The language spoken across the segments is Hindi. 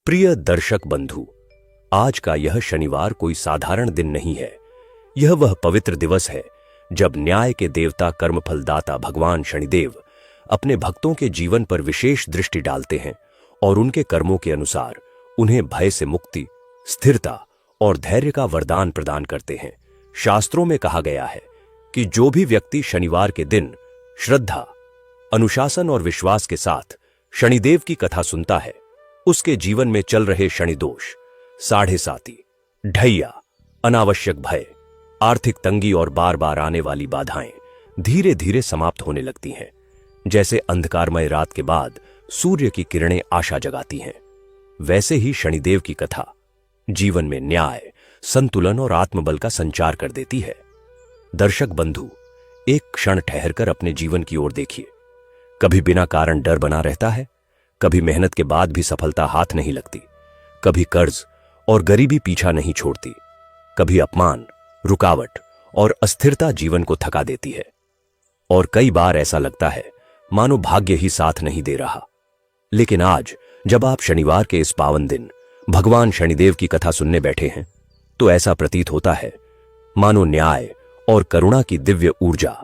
प्रिय दर्शक बंधु, आज का यह शनिवार कोई साधारण दिन नहीं है। यह वह पवित्र दिवस है जब न्याय के देवता कर्मफलदाता भगवान शनिदेव अपने भक्तों के जीवन पर विशेष दृष्टि डालते हैं और उनके कर्मों के अनुसार उन्हें भय से मुक्ति, स्थिरता और धैर्य का वरदान प्रदान करते हैं। शास्त्रों में कहा गया है कि जो भी व्यक्ति शनिवार के दिन श्रद्धा, अनुशासन और विश्वास के साथ शनिदेव की कथा सुनता है, उसके जीवन में चल रहे शनि दोष, साढ़े साती, ढैया, अनावश्यक भय, आर्थिक तंगी और बार बार आने वाली बाधाएं धीरे धीरे समाप्त होने लगती हैं। जैसे अंधकारमय रात के बाद सूर्य की किरणें आशा जगाती हैं, वैसे ही शनिदेव की कथा जीवन में न्याय, संतुलन और आत्मबल का संचार कर देती है। दर्शक बंधु, एक क्षण ठहरकर अपने जीवन की ओर देखिए। कभी बिना कारण डर बना रहता है, कभी मेहनत के बाद भी सफलता हाथ नहीं लगती, कभी कर्ज और गरीबी पीछा नहीं छोड़ती, कभी अपमान, रुकावट और अस्थिरता जीवन को थका देती है, और कई बार ऐसा लगता है मानो भाग्य ही साथ नहीं दे रहा। लेकिन आज जब आप शनिवार के इस पावन दिन भगवान शनिदेव की कथा सुनने बैठे हैं, तो ऐसा प्रतीत होता है मानो न्याय और करुणा की दिव्य ऊर्जा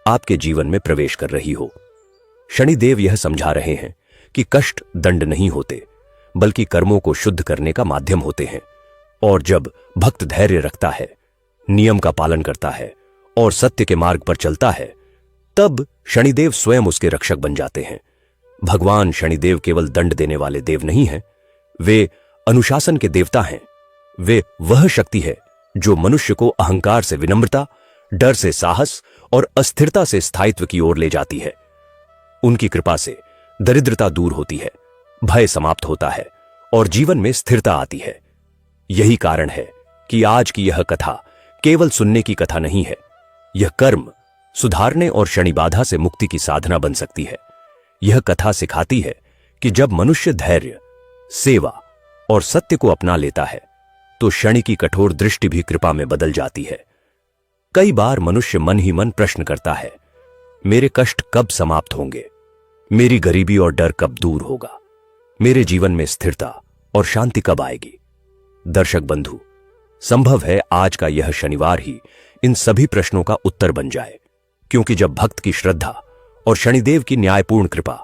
आपके जीवन में प्रवेश कर रही हो। शनिदेव यह समझा रहे हैं कि कष्ट दंड नहीं होते, बल्कि कर्मों को शुद्ध करने का माध्यम होते हैं, और जब भक्त धैर्य रखता है, नियम का पालन करता है और सत्य के मार्ग पर चलता है, तब शनिदेव स्वयं उसके रक्षक बन जाते हैं। भगवान शनिदेव केवल दंड देने वाले देव नहीं हैं, वे अनुशासन के देवता हैं। वे वह शक्ति है जो मनुष्य को अहंकार से विनम्रता, डर से साहस और अस्थिरता से स्थायित्व की ओर ले जाती है। उनकी कृपा से दरिद्रता दूर होती है, भय समाप्त होता है और जीवन में स्थिरता आती है। यही कारण है कि आज की यह कथा केवल सुनने की कथा नहीं है, यह कर्म सुधारने और शनि बाधा से मुक्ति की साधना बन सकती है। यह कथा सिखाती है कि जब मनुष्य धैर्य, सेवा और सत्य को अपना लेता है, तो शनि की कठोर दृष्टि भी कृपा में बदल जाती है। कई बार मनुष्य मन ही मन प्रश्न करता है, मेरे कष्ट कब समाप्त होंगे, मेरी गरीबी और डर कब दूर होगा, मेरे जीवन में स्थिरता और शांति कब आएगी। दर्शक बंधु, संभव है आज का यह शनिवार ही इन सभी प्रश्नों का उत्तर बन जाए, क्योंकि जब भक्त की श्रद्धा और शनिदेव की न्यायपूर्ण कृपा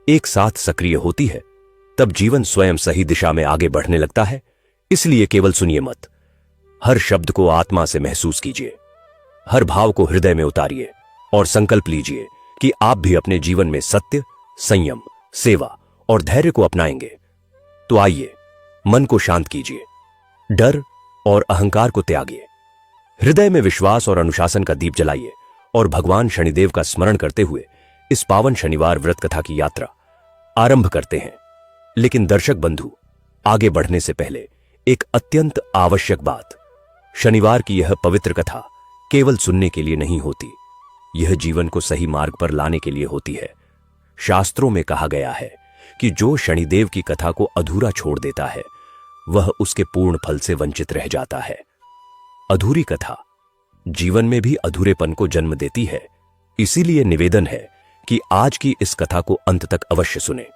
एक साथ सक्रिय होती है, तब जीवन स्वयं सही दिशा में आगे बढ़ने लगता है। इसलिए केवल सुनिए मत, हर शब्द को आत्मा से महसूस कीजिए, हर भाव को हृदय में उतारिए और संकल्प लीजिए कि आप भी अपने जीवन में सत्य, संयम, सेवा और धैर्य को अपनाएंगे। तो आइए, मन को शांत कीजिए, डर और अहंकार को त्यागिए, हृदय में विश्वास और अनुशासन का दीप जलाइए और भगवान शनिदेव का स्मरण करते हुए इस पावन शनिवार व्रत कथा की यात्रा आरंभ करते हैं। लेकिन दर्शक बंधु, आगे बढ़ने से पहले एक अत्यंत आवश्यक बात, शनिवार की यह पवित्र कथा केवल सुनने के लिए नहीं होती, यह जीवन को सही मार्ग पर लाने के लिए होती है। शास्त्रों में कहा गया है कि जो शनिदेव की कथा को अधूरा छोड़ देता है, वह उसके पूर्ण फल से वंचित रह जाता है। अधूरी कथा जीवन में भी अधूरेपन को जन्म देती है। इसीलिए निवेदन है कि आज की इस कथा को अंत तक अवश्य सुने।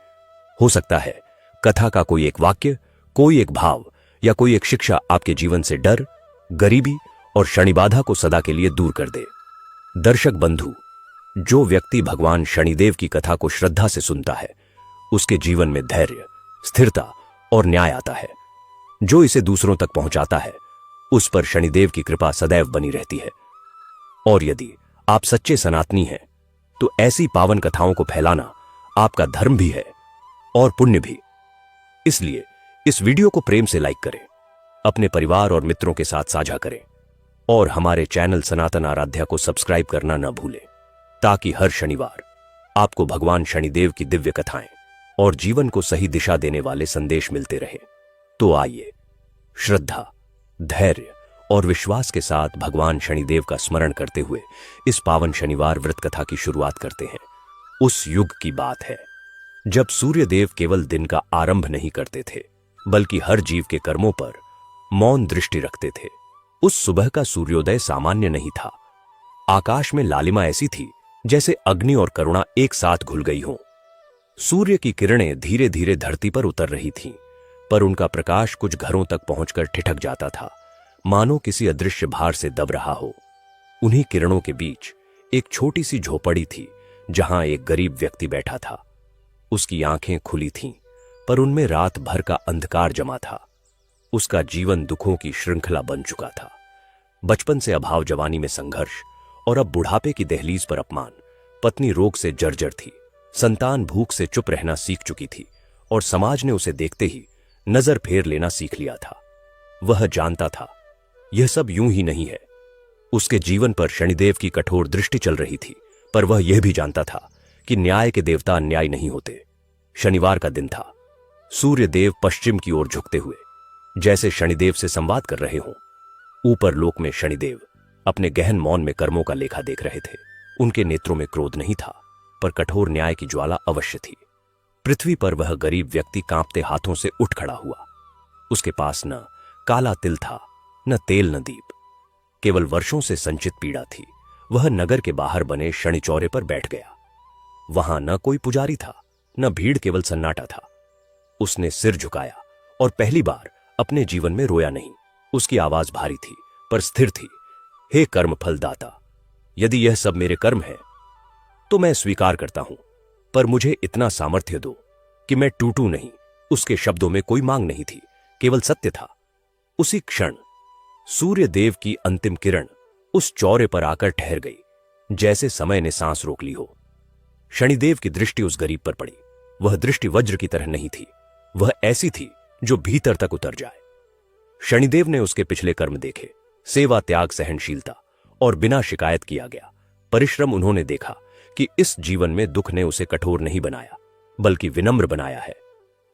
हो सकता है कथा का कोई एक वाक्य, कोई एक भाव या कोई एक शिक्षा आपके जीवन से डर, गरीबी और शनिबाधा को सदा के लिए दूर कर दे। दर्शक बंधु, जो व्यक्ति भगवान शनिदेव की कथा को श्रद्धा से सुनता है, उसके जीवन में धैर्य, स्थिरता और न्याय आता है। जो इसे दूसरों तक पहुंचाता है, उस पर शनिदेव की कृपा सदैव बनी रहती है। और यदि आप सच्चे सनातनी हैं, तो ऐसी पावन कथाओं को फैलाना आपका धर्म भी है और पुण्य भी। इसलिए इस वीडियो को प्रेम से लाइक करें, अपने परिवार और मित्रों के साथ साझा करें और हमारे चैनल सनातन आराध्या को सब्सक्राइब करना न भूलें, ताकि हर शनिवार आपको भगवान शनिदेव की दिव्य कथाएं और जीवन को सही दिशा देने वाले संदेश मिलते रहे। तो आइए, श्रद्धा, धैर्य और विश्वास के साथ भगवान शनिदेव का स्मरण करते हुए इस पावन शनिवार व्रत कथा की शुरुआत करते हैं। उस युग की बात है जब सूर्यदेव केवल दिन का आरंभ नहीं करते थे, बल्कि हर जीव के कर्मों पर मौन दृष्टि रखते थे। उस सुबह का सूर्योदय सामान्य नहीं था। आकाश में लालिमा ऐसी थी जैसे अग्नि और करुणा एक साथ घुल गई हों। सूर्य की किरणें धीरे धीरे धरती पर उतर रही थीं, पर उनका प्रकाश कुछ घरों तक पहुंचकर ठिठक जाता था, मानो किसी अदृश्य भार से दब रहा हो। उन्हीं किरणों के बीच एक छोटी सी झोपड़ी थी, जहां एक गरीब व्यक्ति बैठा था। उसकी आंखें खुली थीं, पर उनमें रात भर का अंधकार जमा था। उसका जीवन दुखों की श्रृंखला बन चुका था। बचपन से अभाव, जवानी में संघर्ष और अब बुढ़ापे की दहलीज पर अपमान। पत्नी रोग से जर्जर थी, संतान भूख से चुप रहना सीख चुकी थी और समाज ने उसे देखते ही नजर फेर लेना सीख लिया था। वह जानता था यह सब यूं ही नहीं है। उसके जीवन पर शनिदेव की कठोर दृष्टि चल रही थी, पर वह यह भी जानता था कि न्याय के देवता अन्याय नहीं होते। शनिवार का दिन था। सूर्य देव पश्चिम की ओर झुकते हुए जैसे शनिदेव से संवाद कर रहे हों। ऊपर लोक में शनिदेव अपने गहन मौन में कर्मों का लेखा देख रहे थे। उनके नेत्रों में क्रोध नहीं था, पर कठोर न्याय की ज्वाला अवश्य थी। पृथ्वी पर वह गरीब व्यक्ति कांपते हाथों से उठ खड़ा हुआ। उसके पास न काला तिल था, न तेल, न दीप, केवल वर्षों से संचित पीड़ा थी। वह नगर के बाहर बने शनिचौरे पर बैठ गया। वहां न कोई पुजारी था, न भीड़, केवल सन्नाटा था। उसने सिर झुकाया और पहली बार अपने जीवन में रोया नहीं। उसकी आवाज भारी थी, पर स्थिर थी। हे कर्म फलदाता, यदि यह सब मेरे कर्म है तो मैं स्वीकार करता हूं, पर मुझे इतना सामर्थ्य दो कि मैं टूटूं नहीं। उसके शब्दों में कोई मांग नहीं थी, केवल सत्य था। उसी क्षण सूर्य देव की अंतिम किरण उस चौरे पर आकर ठहर गई, जैसे समय ने सांस रोक ली हो। शनिदेव की दृष्टि उस गरीब पर पड़ी। वह दृष्टि वज्र की तरह नहीं थी, वह ऐसी थी जो भीतर तक उतर जाए। शनिदेव ने उसके पिछले कर्म देखे, सेवा, त्याग, सहनशीलता, और बिना शिकायत किया गया परिश्रम। उन्होंने देखा कि इस जीवन में दुख ने उसे कठोर नहीं बनाया, बल्कि विनम्र बनाया है।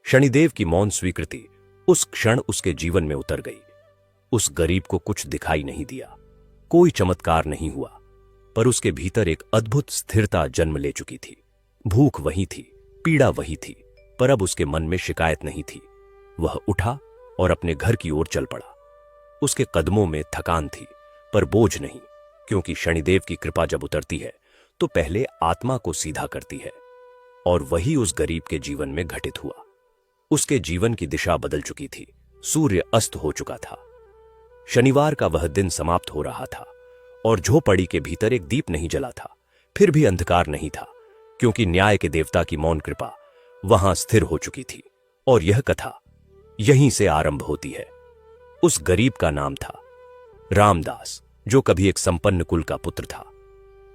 शनिदेव की मौन स्वीकृति उस क्षण उसके जीवन में उतर गई। उस गरीब को कुछ दिखाई नहीं दिया, कोई चमत्कार नहीं हुआ, पर उसके भीतर एक अद्भुत स्थिरता जन्म ले चुकी थी। भूख वही थी, पीड़ा वही थी, पर अब उसके मन में शिकायत नहीं थी। वह उठा और अपने घर की ओर चल पड़ा। उसके कदमों में थकान थी, पर बोझ नहीं, क्योंकि शनिदेव की कृपा जब उतरती है तो पहले आत्मा को सीधा करती है। और वही उस गरीब के जीवन में घटित हुआ। उसके जीवन की दिशा बदल चुकी थी। सूर्य अस्त हो चुका था। शनिवार का वह दिन समाप्त हो रहा था और झोपड़ी के भीतर एक दीप नहीं जला था। फिर भी अंधकार नहीं था, क्योंकि न्याय के देवता की मौन कृपा वहां स्थिर हो चुकी थी। और यह कथा यहीं से आरंभ होती है। उस गरीब का नाम था रामदास, जो कभी एक संपन्न कुल का पुत्र था।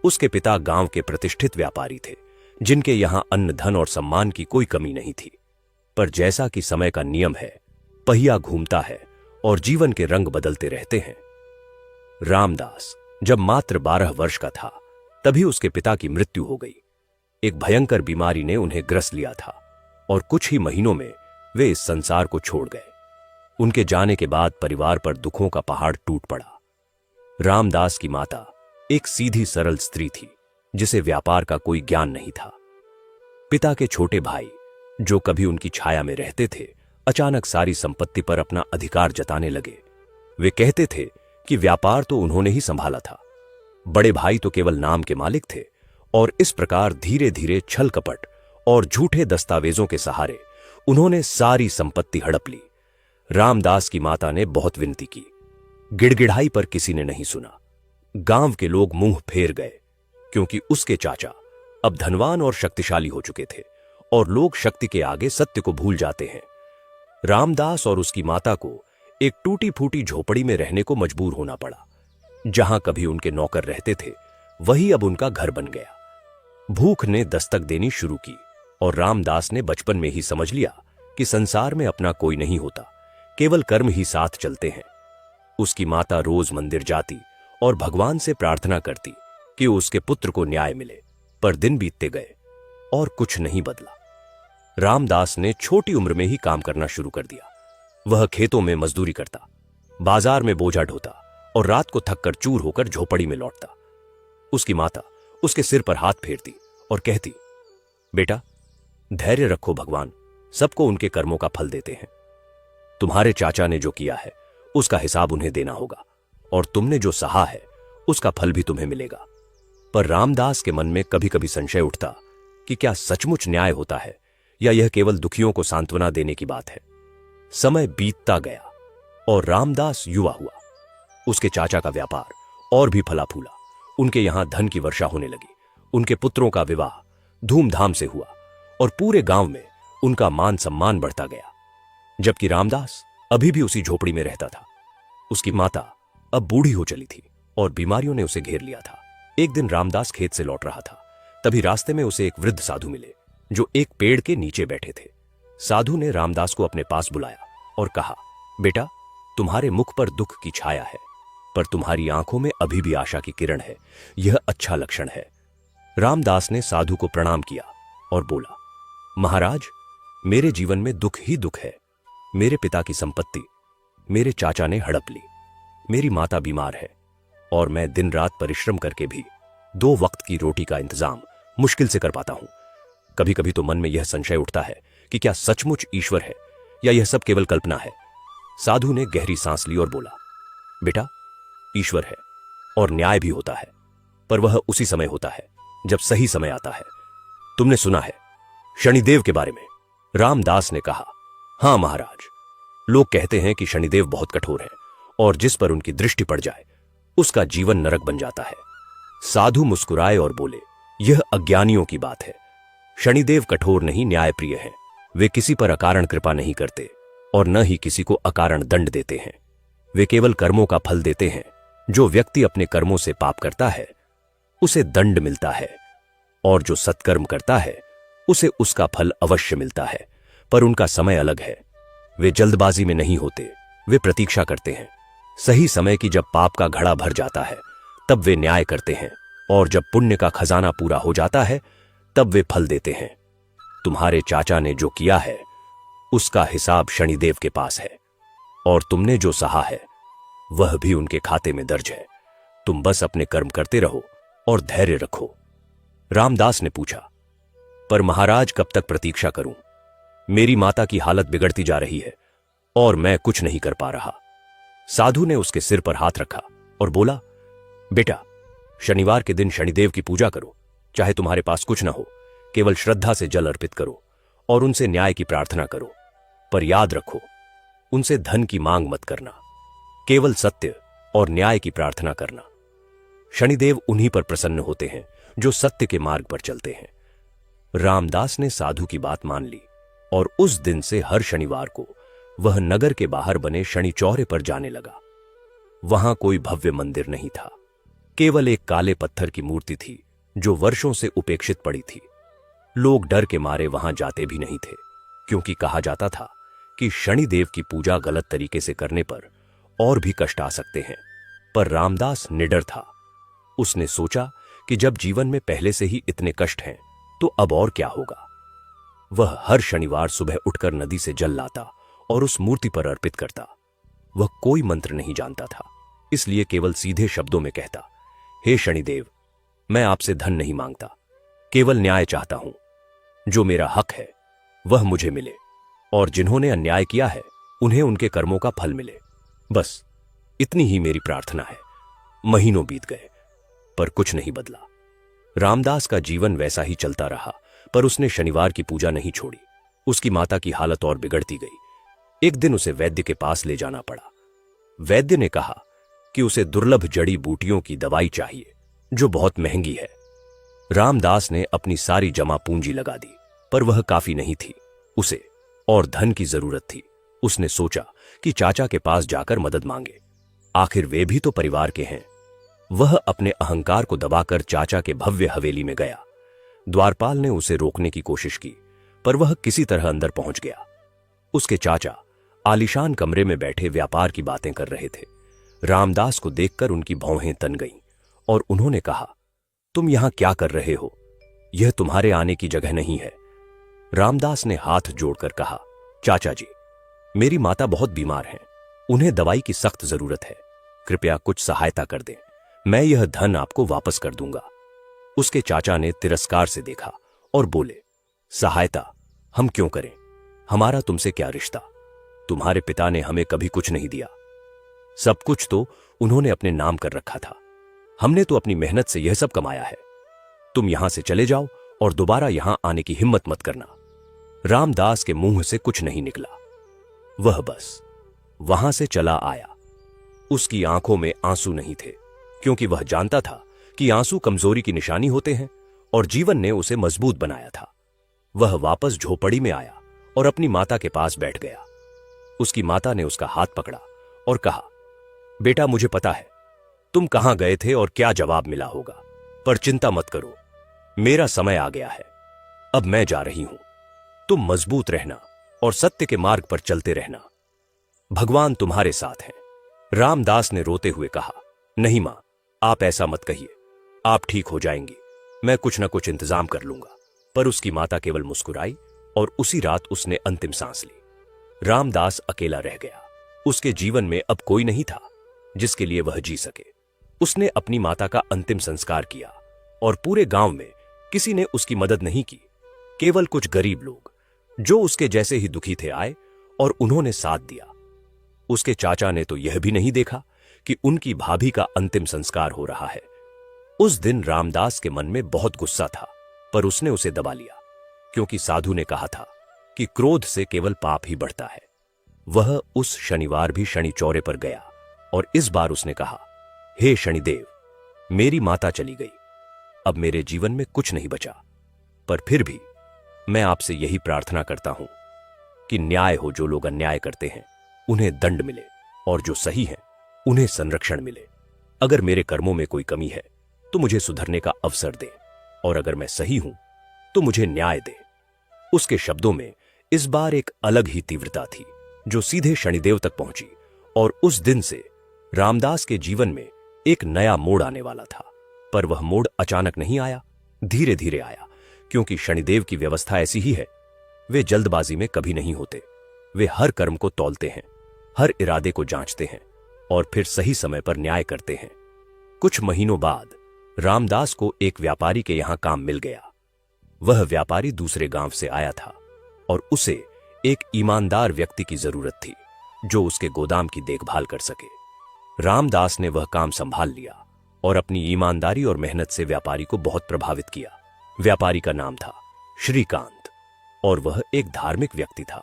उसके पिता गांव के प्रतिष्ठित व्यापारी थे, जिनके यहां अन्न, धन और सम्मान की कोई कमी नहीं थी। पर जैसा कि समय का नियम है, पहिया घूमता है और जीवन के रंग बदलते रहते हैं। रामदास जब मात्र 12 वर्ष का था, तभी उसके पिता की मृत्यु हो गई। एक भयंकर बीमारी ने उन्हें ग्रस लिया था और कुछ ही महीनों में वे इस संसार को छोड़ गए। उनके जाने के बाद परिवार पर दुखों का पहाड़ टूट पड़ा। रामदास की माता एक सीधी सरल स्त्री थी, जिसे व्यापार का कोई ज्ञान नहीं था। पिता के छोटे भाई, जो कभी उनकी छाया में रहते थे, अचानक सारी संपत्ति पर अपना अधिकार जताने लगे। वे कहते थे कि व्यापार तो उन्होंने ही संभाला था, बड़े भाई तो केवल नाम के मालिक थे। और इस प्रकार धीरे धीरे छल कपट और झूठे दस्तावेजों के सहारे उन्होंने सारी संपत्ति हड़प ली। रामदास की माता ने बहुत विनती की, गिड़गिड़ाई, पर किसी ने नहीं सुना। गांव के लोग मुंह फेर गए, क्योंकि उसके चाचा अब धनवान और शक्तिशाली हो चुके थे और लोग शक्ति के आगे सत्य को भूल जाते हैं। रामदास और उसकी माता को एक टूटी फूटी झोपड़ी में रहने को मजबूर होना पड़ा। जहां कभी उनके नौकर रहते थे, वही अब उनका घर बन गया। भूख ने दस्तक देनी शुरू की और रामदास ने बचपन में ही समझ लिया कि संसार में अपना कोई नहीं होता, केवल कर्म ही साथ चलते हैं। उसकी माता रोज मंदिर जाती और भगवान से प्रार्थना करती कि उसके पुत्र को न्याय मिले, पर दिन बीतते गए और कुछ नहीं बदला। रामदास ने छोटी उम्र में ही काम करना शुरू कर दिया। वह खेतों में मजदूरी करता, बाजार में बोझा ढोता और रात को थककर चूर होकर झोपड़ी में लौटता। उसकी माता उसके सिर पर हाथ फेरती और कहती, बेटा धैर्य रखो, भगवान सबको उनके कर्मों का फल देते हैं। तुम्हारे चाचा ने जो किया है उसका हिसाब उन्हें देना होगा, और तुमने जो सहा है उसका फल भी तुम्हें मिलेगा। पर रामदास के मन में कभी कभी संशय उठता कि क्या सचमुच न्याय होता है, या यह केवल दुखियों को सांत्वना देने की बात है। समय बीतता गया और रामदास युवा हुआ। उसके चाचा का व्यापार और भी फला फूला। उनके यहां धन की वर्षा होने लगी। उनके पुत्रों का विवाह धूमधाम से हुआ और पूरे गांव में उनका मान सम्मान बढ़ता गया। जबकि रामदास अभी भी उसी झोपड़ी में रहता था। उसकी माता अब बूढ़ी हो चली थी और बीमारियों ने उसे घेर लिया था। एक दिन रामदास खेत से लौट रहा था, तभी रास्ते में उसे एक वृद्ध साधु मिले जो एक पेड़ के नीचे बैठे थे। साधु ने रामदास को अपने पास बुलाया और कहा, बेटा, तुम्हारे मुख पर दुख की छाया है, पर तुम्हारी आंखों में अभी भी आशा की किरण है। यह अच्छा लक्षण है। रामदास ने साधु को प्रणाम किया और बोला, महाराज, मेरे जीवन में दुख ही दुख है। मेरे पिता की संपत्ति मेरे चाचा ने हड़प ली। मेरी माता बीमार है और मैं दिन रात परिश्रम करके भी 2 वक्त की रोटी का इंतजाम मुश्किल से कर पाता हूं। कभी कभी तो मन में यह संशय उठता है कि क्या सचमुच ईश्वर है या यह सब केवल कल्पना है। साधु ने गहरी सांस ली और बोला, बेटा, ईश्वर है और न्याय भी होता है, पर वह उसी समय होता है जब सही समय आता है। तुमने सुना है शनिदेव के बारे में? रामदास ने कहा, हां महाराज, लोग कहते हैं कि शनिदेव बहुत कठोर हैं और जिस पर उनकी दृष्टि पड़ जाए उसका जीवन नरक बन जाता है। साधु मुस्कुराए और बोले, यह अज्ञानियों की बात है। शनिदेव कठोर नहीं, न्यायप्रिय हैं। वे किसी पर अकारण कृपा नहीं करते और न ही किसी को अकारण दंड देते हैं। वे केवल कर्मों का फल देते हैं। जो व्यक्ति अपने कर्मों से पाप करता है उसे दंड मिलता है और जो सत्कर्म करता है उसे उसका फल अवश्य मिलता है, पर उनका समय अलग है। वे जल्दबाजी में नहीं होते, वे प्रतीक्षा करते हैं। सही समय की जब पाप का घड़ा भर जाता है तब वे न्याय करते हैं और जब पुण्य का खजाना पूरा हो जाता है तब वे फल देते हैं। तुम्हारे चाचा ने जो किया है उसका हिसाब शनिदेव के पास है और तुमने जो सहा है वह भी उनके खाते में दर्ज है। तुम बस अपने कर्म करते रहो और धैर्य रखो। रामदास ने पूछा, पर महाराज, कब तक प्रतीक्षा करूं? मेरी माता की हालत बिगड़ती जा रही है और मैं कुछ नहीं कर पा रहा। साधु ने उसके सिर पर हाथ रखा और बोला, बेटा, शनिवार के दिन शनिदेव की पूजा करो। चाहे तुम्हारे पास कुछ न हो, केवल श्रद्धा से जल अर्पित करो और उनसे न्याय की प्रार्थना करो। पर याद रखो, उनसे धन की मांग मत करना, केवल सत्य और न्याय की प्रार्थना करना। शनिदेव उन्हीं पर प्रसन्न होते हैं जो सत्य के मार्ग पर चलते हैं। रामदास ने साधु की बात मान ली और उस दिन से हर शनिवार को वह नगर के बाहर बने शनि चौरे पर जाने लगा। वहां कोई भव्य मंदिर नहीं था, केवल एक काले पत्थर की मूर्ति थी जो वर्षों से उपेक्षित पड़ी थी। लोग डर के मारे वहां जाते भी नहीं थे, क्योंकि कहा जाता था कि शनिदेव की पूजा गलत तरीके से करने पर और भी कष्ट आ सकते हैं। पर रामदास निडर था। उसने सोचा कि जब जीवन में पहले से ही इतने कष्ट हैं तो अब और क्या होगा। वह हर शनिवार सुबह उठकर नदी से जल लाता और उस मूर्ति पर अर्पित करता। वह कोई मंत्र नहीं जानता था, इसलिए केवल सीधे शब्दों में कहता, हे शनिदेव, मैं आपसे धन नहीं मांगता, केवल न्याय चाहता हूं। जो मेरा हक है वह मुझे मिले और जिन्होंने अन्याय किया है उन्हें उनके कर्मों का फल मिले। बस इतनी ही मेरी प्रार्थना है। महीनों बीत गए पर कुछ नहीं बदला। रामदास का जीवन वैसा ही चलता रहा, पर उसने शनिवार की पूजा नहीं छोड़ी। उसकी माता की हालत और बिगड़ती गई। एक दिन उसे वैद्य के पास ले जाना पड़ा। वैद्य ने कहा कि उसे दुर्लभ जड़ी बूटियों की दवाई चाहिए जो बहुत महंगी है। रामदास ने अपनी सारी जमा पूंजी लगा दी, पर वह काफी नहीं थी। उसे और धन की जरूरत थी। उसने सोचा कि चाचा के पास जाकर मदद मांगे, आखिर वे भी तो परिवार के हैं। वह अपने अहंकार को दबाकर चाचा के भव्य हवेली में गया। द्वारपाल ने उसे रोकने की कोशिश की, पर वह किसी तरह अंदर पहुंच गया। उसके चाचा आलीशान कमरे में बैठे व्यापार की बातें कर रहे थे। रामदास को देखकर उनकी भौहें तन गईं और उन्होंने कहा, तुम यहां क्या कर रहे हो? यह तुम्हारे आने की जगह नहीं है। रामदास ने हाथ जोड़कर कहा, चाचा जी, मेरी माता बहुत बीमार हैं, उन्हें दवाई की सख्त जरूरत है। कृपया कुछ सहायता कर दें, मैं यह धन आपको वापस कर दूंगा। उसके चाचा ने तिरस्कार से देखा और बोले, सहायता हम क्यों करें? हमारा तुमसे क्या रिश्ता? तुम्हारे पिता ने हमें कभी कुछ नहीं दिया। सब कुछ तो उन्होंने अपने नाम कर रखा था। हमने तो अपनी मेहनत से यह सब कमाया है। तुम यहां से चले जाओ और दोबारा यहां आने की हिम्मत मत करना। रामदास के मुंह से कुछ नहीं निकला। वह बस वहां से चला आया। उसकी आंखों में आंसू नहीं थे, क्योंकि वह जानता था कि आंसू कमजोरी की निशानी होते हैं और जीवन ने उसे मजबूत बनाया था। वह वापस झोपड़ी में आया और अपनी माता के पास बैठ गया। उसकी माता ने उसका हाथ पकड़ा और कहा, बेटा, मुझे पता है तुम कहां गए थे और क्या जवाब मिला होगा, पर चिंता मत करो, मेरा समय आ गया है। अब मैं जा रही हूं। तुम मजबूत रहना और सत्य के मार्ग पर चलते रहना। भगवान तुम्हारे साथ हैं। रामदास ने रोते हुए कहा, नहीं मां, आप ऐसा मत कहिए, आप ठीक हो जाएंगी, मैं कुछ न कुछ इंतजाम कर लूंगा। पर उसकी माता केवल मुस्कुराई और उसी रात उसने अंतिम सांस ली। रामदास अकेला रह गया। उसके जीवन में अब कोई नहीं था जिसके लिए वह जी सके। उसने अपनी माता का अंतिम संस्कार किया और पूरे गांव में किसी ने उसकी मदद नहीं की। केवल कुछ गरीब लोग जो उसके जैसे ही दुखी थे आए और उन्होंने साथ दिया। उसके चाचा ने तो यह भी नहीं देखा कि उनकी भाभी का अंतिम संस्कार हो रहा है। उस दिन रामदास के मन में बहुत गुस्सा था, पर उसने उसे दबा लिया, क्योंकि साधु ने कहा था कि क्रोध से केवल पाप ही बढ़ता है। वह उस शनिवार भी शनि चौरे पर गया और इस बार उसने कहा, हे शनिदेव, मेरी माता चली गई, अब मेरे जीवन में कुछ नहीं बचा, पर फिर भी मैं आपसे यही प्रार्थना करता हूं कि न्याय हो। जो लोग अन्याय करते हैं उन्हें दंड मिले और जो सही हैं उन्हें संरक्षण मिले। अगर मेरे कर्मों में कोई कमी है तो मुझे सुधरने का अवसर दे, और अगर मैं सही हूं तो मुझे न्याय दे। उसके शब्दों में इस बार एक अलग ही तीव्रता थी जो सीधे शनिदेव तक पहुंची, और उस दिन से रामदास के जीवन में एक नया मोड़ आने वाला था। पर वह मोड़ अचानक नहीं आया, धीरे धीरे आया, क्योंकि शनिदेव की व्यवस्था ऐसी ही है। वे जल्दबाजी में कभी नहीं होते। वे हर कर्म को तौलते हैं, हर इरादे को जांचते हैं और फिर सही समय पर न्याय करते हैं। कुछ महीनों बाद रामदास को एक व्यापारी के यहां काम मिल गया। वह व्यापारी दूसरे गांव से आया था और उसे एक ईमानदार व्यक्ति की जरूरत थी जो उसके गोदाम की देखभाल कर सके। रामदास ने वह काम संभाल लिया और अपनी ईमानदारी और मेहनत से व्यापारी को बहुत प्रभावित किया। व्यापारी का नाम था श्रीकांत और वह एक धार्मिक व्यक्ति था।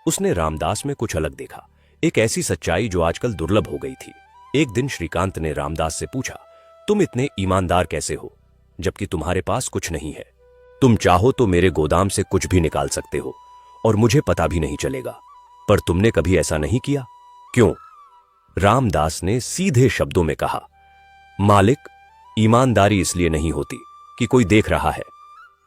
उसने रामदास में कुछ अलग देखा, एक ऐसी सच्चाई जो आजकल दुर्लभ हो गई थी। एक दिन श्रीकांत ने रामदास से पूछा, तुम इतने ईमानदार कैसे हो जबकि तुम्हारे पास कुछ नहीं है? तुम चाहो तो मेरे गोदाम से कुछ भी निकाल सकते हो और मुझे पता भी नहीं चलेगा, पर तुमने कभी ऐसा नहीं किया, क्यों? रामदास ने सीधे शब्दों में कहा, मालिक, ईमानदारी इसलिए नहीं होती कि कोई देख रहा है,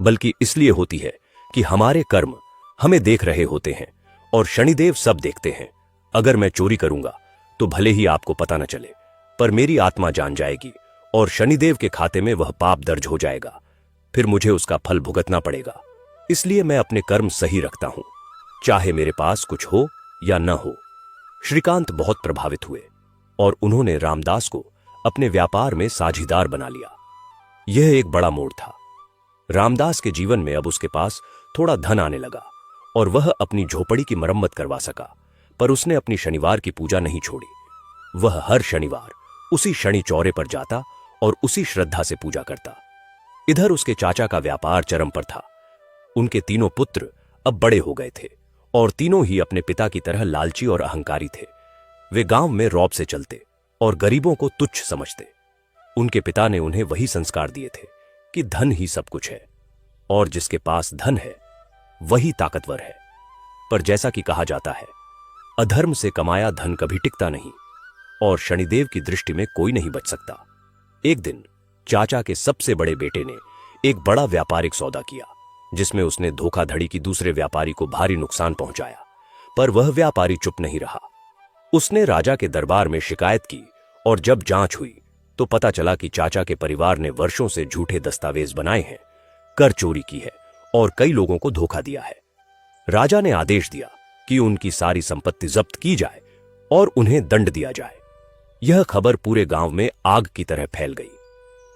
बल्कि इसलिए होती है कि हमारे कर्म हमें देख रहे होते हैं और शनिदेव सब देखते हैं। अगर मैं चोरी करूंगा तो भले ही आपको पता न चले, पर मेरी आत्मा जान जाएगी और शनिदेव के खाते में वह पाप दर्ज हो जाएगा, फिर मुझे उसका फल भुगतना पड़ेगा। इसलिए मैं अपने कर्म सही रखता हूं, चाहे मेरे पास कुछ हो या न हो। श्रीकांत बहुत प्रभावित हुए और उन्होंने रामदास को अपने व्यापार में साझीदार बना लिया। यह एक बड़ा मोड़ था। रामदास के जीवन में अब उसके पास थोड़ा धन आने लगा और वह अपनी झोपड़ी की मरम्मत करवा सका, पर उसने अपनी शनिवार की पूजा नहीं छोड़ी। वह हर शनिवार उसी शनि चौरे पर जाता और उसी श्रद्धा से पूजा करता। इधर उसके चाचा का व्यापार चरम पर था। उनके तीनों पुत्र अब बड़े हो गए थे और तीनों ही अपने पिता की तरह लालची और अहंकारी थे। वे गांव में रौब से चलते और गरीबों को तुच्छ समझते। उनके पिता ने उन्हें वही संस्कार दिए थे कि धन ही सब कुछ है और जिसके पास धन है वही ताकतवर है। पर जैसा कि कहा जाता है, अधर्म से कमाया धन कभी टिकता नहीं और शनिदेव की दृष्टि में कोई नहीं बच सकता। एक दिन चाचा के सबसे बड़े बेटे ने एक बड़ा व्यापारिक सौदा किया जिसमें उसने धोखाधड़ी की दूसरे व्यापारी को भारी नुकसान पहुंचाया, पर वह व्यापारी चुप नहीं रहा। उसने राजा के दरबार में शिकायत की और जब जांच हुई तो पता चला कि चाचा के परिवार ने वर्षों से झूठे दस्तावेज बनाए हैं, कर चोरी की है और कई लोगों को धोखा दिया है। राजा ने आदेश दिया कि उनकी सारी संपत्ति जब्त की जाए और उन्हें दंड दिया जाए। यह खबर पूरे गांव में आग की तरह फैल गई।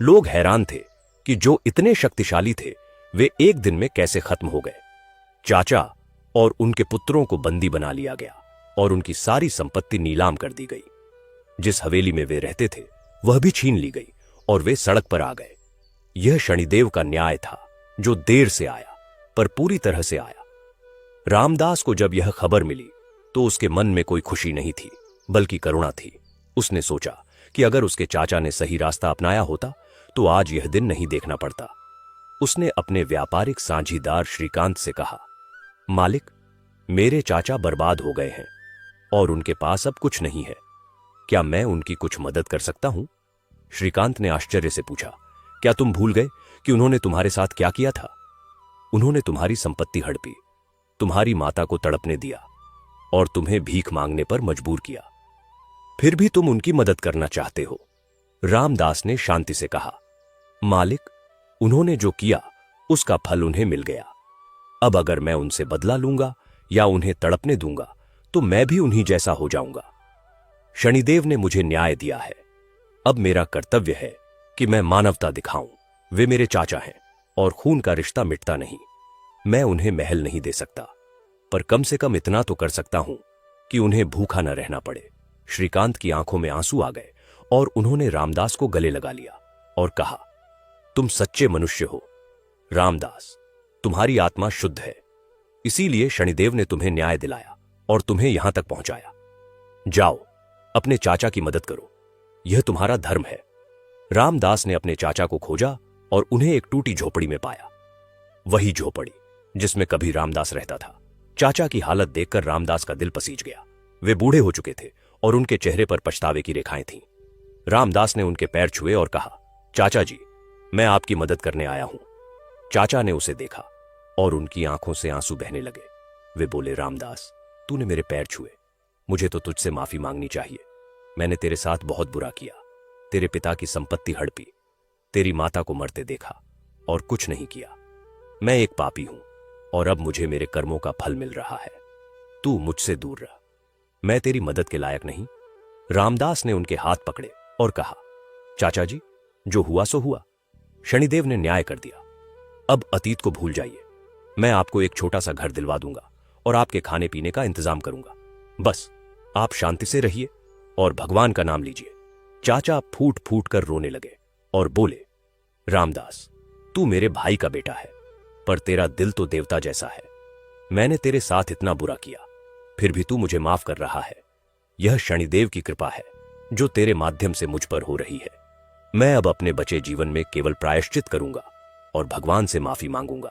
लोग हैरान थे कि जो इतने शक्तिशाली थे वे एक दिन में कैसे खत्म हो गए। चाचा और उनके पुत्रों को बंदी बना लिया गया और उनकी सारी संपत्ति नीलाम कर दी गई। जिस हवेली में वे रहते थे वह भी छीन ली गई और वे सड़क पर आ गए। यह शनिदेव का न्याय था जो देर से आया पर पूरी तरह से आया। रामदास को जब यह खबर मिली तो उसके मन में कोई खुशी नहीं थी, बल्कि करुणा थी। उसने सोचा कि अगर उसके चाचा ने सही रास्ता अपनाया होता तो आज यह दिन नहीं देखना पड़ता। उसने अपने व्यापारिक साझीदार श्रीकांत से कहा, मालिक, मेरे चाचा बर्बाद हो गए हैं और उनके पास अब कुछ नहीं है। क्या मैं उनकी कुछ मदद कर सकता हूं? श्रीकांत ने आश्चर्य से पूछा, क्या तुम भूल गए कि उन्होंने तुम्हारे साथ क्या किया था? उन्होंने तुम्हारी संपत्ति हड़पी, तुम्हारी माता को तड़पने दिया और तुम्हें भीख मांगने पर मजबूर किया। फिर भी तुम उनकी मदद करना चाहते हो। रामदास ने शांति से कहा, मालिक, उन्होंने जो किया उसका फल उन्हें मिल गया। अब अगर मैं उनसे बदला लूंगा या उन्हें तड़पने दूंगा तो मैं भी उन्हीं जैसा हो जाऊंगा। शनिदेव ने मुझे न्याय दिया है। अब मेरा कर्तव्य है कि मैं मानवता दिखाऊं। वे मेरे चाचा हैं और खून का रिश्ता मिटता नहीं। मैं उन्हें महल नहीं दे सकता, पर कम से कम इतना तो कर सकता हूं कि उन्हें भूखा न रहना पड़े। श्रीकांत की आंखों में आंसू आ गए और उन्होंने रामदास को गले लगा लिया और कहा, तुम सच्चे मनुष्य हो रामदास, तुम्हारी आत्मा शुद्ध है। इसीलिए शनिदेव ने तुम्हें न्याय दिलाया और तुम्हें यहां तक पहुंचाया। जाओ, अपने चाचा की मदद करो, यह तुम्हारा धर्म है। रामदास ने अपने चाचा को खोजा और उन्हें एक टूटी झोपड़ी में पाया। वही झोपड़ी जिसमें कभी रामदास रहता था। चाचा की हालत देखकर रामदास का दिल पसीज गया। वे बूढ़े हो चुके थे और उनके चेहरे पर पछतावे की रेखाएं थीं। रामदास ने उनके पैर छुए और कहा, चाचा जी, मैं आपकी मदद करने आया हूं। चाचा ने उसे देखा और उनकी आंखों से आंसू बहने लगे। वे बोले, रामदास, तूने मेरे पैर छुए, मुझे तो तुझसे माफी मांगनी चाहिए। मैंने तेरे साथ बहुत बुरा किया। तेरे पिता की संपत्ति हड़पी, तेरी माता को मरते देखा और कुछ नहीं किया। मैं एक पापी हूं और अब मुझे मेरे कर्मों का फल मिल रहा है। तू मुझसे दूर रह, मैं तेरी मदद के लायक नहीं। रामदास ने उनके हाथ पकड़े और कहा, चाचा जी, जो हुआ सो हुआ। शनिदेव ने न्याय कर दिया। अब अतीत को भूल जाइए। मैं आपको एक छोटा सा घर दिलवा दूंगा और आपके खाने पीने का इंतजाम करूंगा। बस आप शांति से रहिए और भगवान का नाम लीजिए। चाचा फूट फूट कर रोने लगे और बोले, रामदास, तू मेरे भाई का बेटा है, पर तेरा दिल तो देवता जैसा है। मैंने तेरे साथ इतना बुरा किया, फिर भी तू मुझे माफ कर रहा है। यह शनिदेव की कृपा है जो तेरे माध्यम से मुझ पर हो रही है। मैं अब अपने बचे जीवन में केवल प्रायश्चित करूंगा और भगवान से माफी मांगूंगा।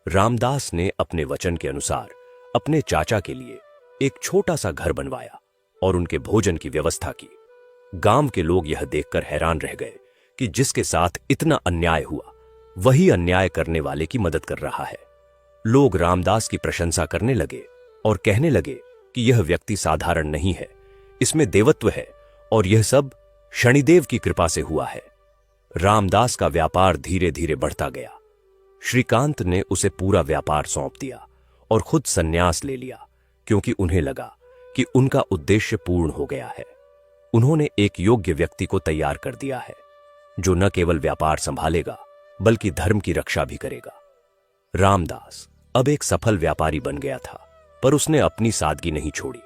रामदास ने अपने वचन के अनुसार अपने चाचा के लिए एक छोटा सा घर बनवाया और उनके भोजन की व्यवस्था की। गांव के लोग यह देखकर हैरान रह गए कि जिसके साथ इतना अन्याय हुआ वही अन्याय करने वाले की मदद कर रहा है। लोग रामदास की प्रशंसा करने लगे और कहने लगे कि यह व्यक्ति साधारण नहीं है, इसमें देवत्व है और यह सब शनिदेव की कृपा से हुआ है। रामदास का व्यापार धीरे धीरे बढ़ता गया। श्रीकांत ने उसे पूरा व्यापार सौंप दिया और खुद संन्यास ले लिया, क्योंकि उन्हें लगा कि उनका उद्देश्य पूर्ण हो गया है। उन्होंने एक योग्य व्यक्ति को तैयार कर दिया है जो न केवल व्यापार संभालेगा बल्कि धर्म की रक्षा भी करेगा। रामदास अब एक सफल व्यापारी बन गया था, पर उसने अपनी सादगी नहीं छोड़ी।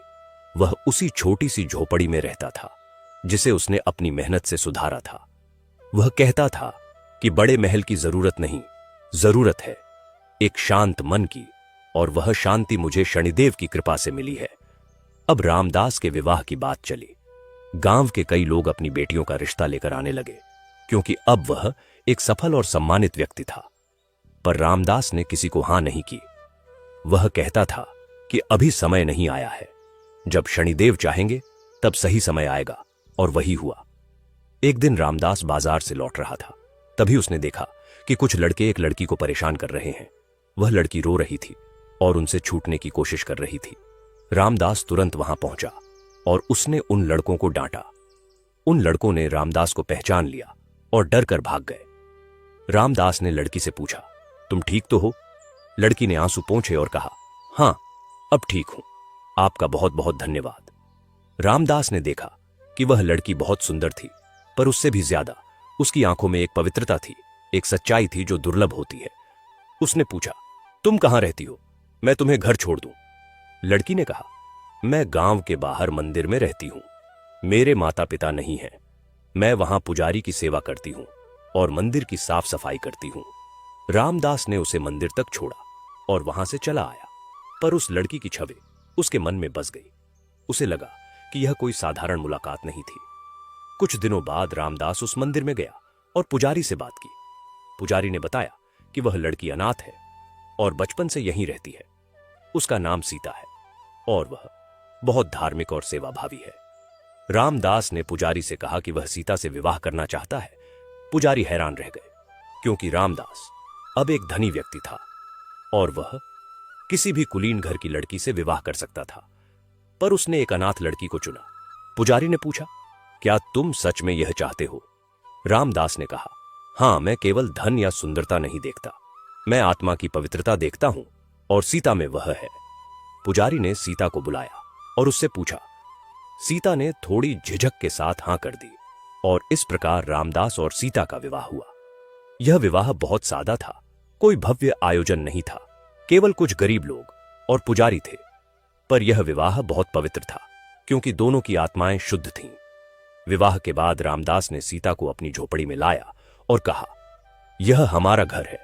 वह उसी छोटी सी झोपड़ी में रहता था जिसे उसने अपनी मेहनत से सुधारा था। वह कहता था कि बड़े महल की जरूरत नहीं, जरूरत है एक शांत मन की, और वह शांति मुझे शनिदेव की कृपा से मिली है। अब रामदास के विवाह की बात चली। गांव के कई लोग अपनी बेटियों का रिश्ता लेकर आने लगे, क्योंकि अब वह एक सफल और सम्मानित व्यक्ति था। पर रामदास ने किसी को हां नहीं की। वह कहता था कि अभी समय नहीं आया है, जब शनिदेव चाहेंगे तब सही समय आएगा, और वही हुआ। एक दिन रामदास बाजार से लौट रहा था, तभी उसने देखा कि कुछ लड़के एक लड़की को परेशान कर रहे हैं। वह लड़की रो रही थी और उनसे छूटने की कोशिश कर रही थी। रामदास तुरंत वहां पहुंचा और उसने उन लड़कों को डांटा। उन लड़कों ने रामदास को पहचान लिया और डर कर भाग गए। रामदास ने लड़की से पूछा, तुम ठीक तो हो? लड़की ने आंसू पोंछे और कहा, हां, अब ठीक हूं, आपका बहुत बहुत धन्यवाद। रामदास ने देखा कि वह लड़की बहुत सुंदर थी, पर उससे भी ज्यादा उसकी आंखों में एक पवित्रता थी, एक सच्चाई थी जो दुर्लभ होती है। उसने पूछा, तुम कहां रहती हो? मैं तुम्हें घर छोड़ दूं। लड़की ने कहा, मैं गांव के बाहर मंदिर में रहती हूं। मेरे माता पिता नहीं हैं। मैं वहां पुजारी की सेवा करती हूं और मंदिर की साफ सफाई करती हूं। रामदास ने उसे मंदिर तक छोड़ा और वहां से चला आया, पर उस लड़की की छवि उसके मन में बस गई। उसे लगा कि यह कोई साधारण मुलाकात नहीं थी। कुछ दिनों बाद रामदास उस मंदिर में गया और पुजारी से बात की। पुजारी ने बताया कि वह लड़की अनाथ है और बचपन से यहीं रहती है। उसका नाम सीता है और वह बहुत धार्मिक और सेवाभावी है। रामदास ने पुजारी से कहा कि वह सीता से विवाह करना चाहता है। पुजारी हैरान रह गए, क्योंकि रामदास अब एक धनी व्यक्ति था और वह किसी भी कुलीन घर की लड़की से विवाह कर सकता था, पर उसने एक अनाथ लड़की को चुना। पुजारी ने पूछा, क्या तुम सच में यह चाहते हो? रामदास ने कहा, हां, मैं केवल धन या सुंदरता नहीं देखता, मैं आत्मा की पवित्रता देखता हूं और सीता में वह है। पुजारी ने सीता को बुलाया और उससे पूछा। सीता ने थोड़ी झिझक के साथ हां कर दी और इस प्रकार रामदास और सीता का विवाह हुआ। यह विवाह बहुत सादा था, कोई भव्य आयोजन नहीं था, केवल कुछ गरीब लोग और पुजारी थे। पर यह विवाह बहुत पवित्र था, क्योंकि दोनों की आत्माएं शुद्ध थीं। विवाह के बाद रामदास ने सीता को अपनी झोपड़ी में लाया और कहा, यह हमारा घर है,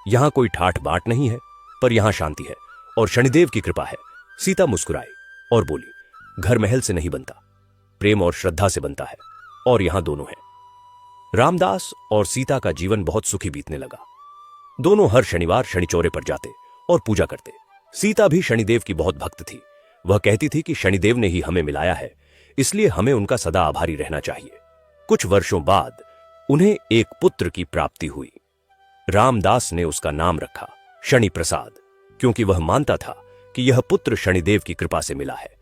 यहां कोई ठाठ बाट नहीं है, पर यहां शांति है और शनिदेव की कृपा है। सीता मुस्कुराई और बोली, घर महल से नहीं बनता, प्रेम और श्रद्धा से बनता है, और यहां दोनों हैं। रामदास और सीता का जीवन बहुत सुखी बीतने लगा। दोनों हर शनिवार शनिचौरे पर जाते और पूजा करते। सीता भी शनिदेव की बहुत भक्त थी। वह कहती थी कि शनिदेव ने ही हमें मिलाया है, इसलिए हमें उनका सदा आभारी रहना चाहिए। कुछ वर्षों बाद उन्हें एक पुत्र की प्राप्ति हुई। रामदास ने उसका नाम रखा शनि प्रसाद, क्योंकि वह मानता था कि यह पुत्र शनिदेव की कृपा से मिला है।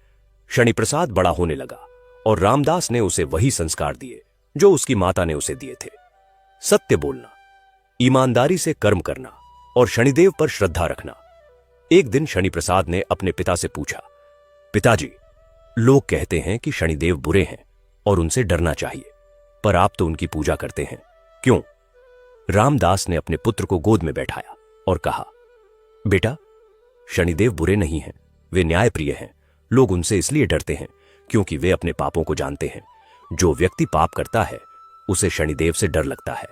शनि प्रसाद बड़ा होने लगा और रामदास ने उसे वही संस्कार दिए जो उसकी माता ने उसे दिए थे। सत्य बोलना, ईमानदारी से कर्म करना और शनिदेव पर श्रद्धा रखना। एक दिन शनि प्रसाद ने अपने पिता से पूछा, पिताजी, लोग कहते हैं कि शनिदेव बुरे हैं और उनसे डरना चाहिए, पर आप तो उनकी पूजा करते हैं, क्यों? रामदास ने अपने पुत्र को गोद में बैठाया और कहा, बेटा, शनिदेव बुरे नहीं हैं, वे न्यायप्रिय हैं। लोग उनसे इसलिए डरते हैं क्योंकि वे अपने पापों को जानते हैं। जो व्यक्ति पाप करता है उसे शनिदेव से डर लगता है,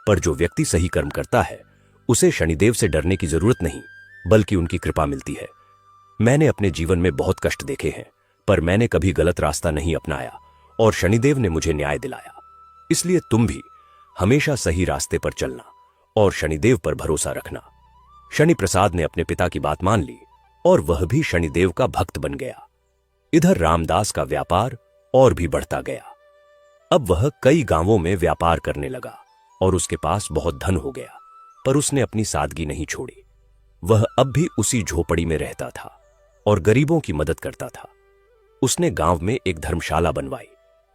पर जो व्यक्ति सही कर्म करता है उसे शनिदेव से डरने की जरूरत नहीं, बल्कि उनकी कृपा मिलती है। मैंने अपने जीवन में बहुत कष्ट देखे हैं, पर मैंने कभी गलत रास्ता नहीं अपनाया और शनिदेव ने मुझे न्याय दिलाया। इसलिए तुम भी हमेशा सही रास्ते पर चलना और शनिदेव पर भरोसा रखना। शनि प्रसाद ने अपने पिता की बात मान ली और वह भी शनिदेव का भक्त बन गया। इधर रामदास का व्यापार और भी बढ़ता गया। अब वह कई गांवों में व्यापार करने लगा और उसके पास बहुत धन हो गया, पर उसने अपनी सादगी नहीं छोड़ी। वह अब भी उसी झोपड़ी में रहता था और गरीबों की मदद करता था। उसने गांव में एक धर्मशाला बनवाई,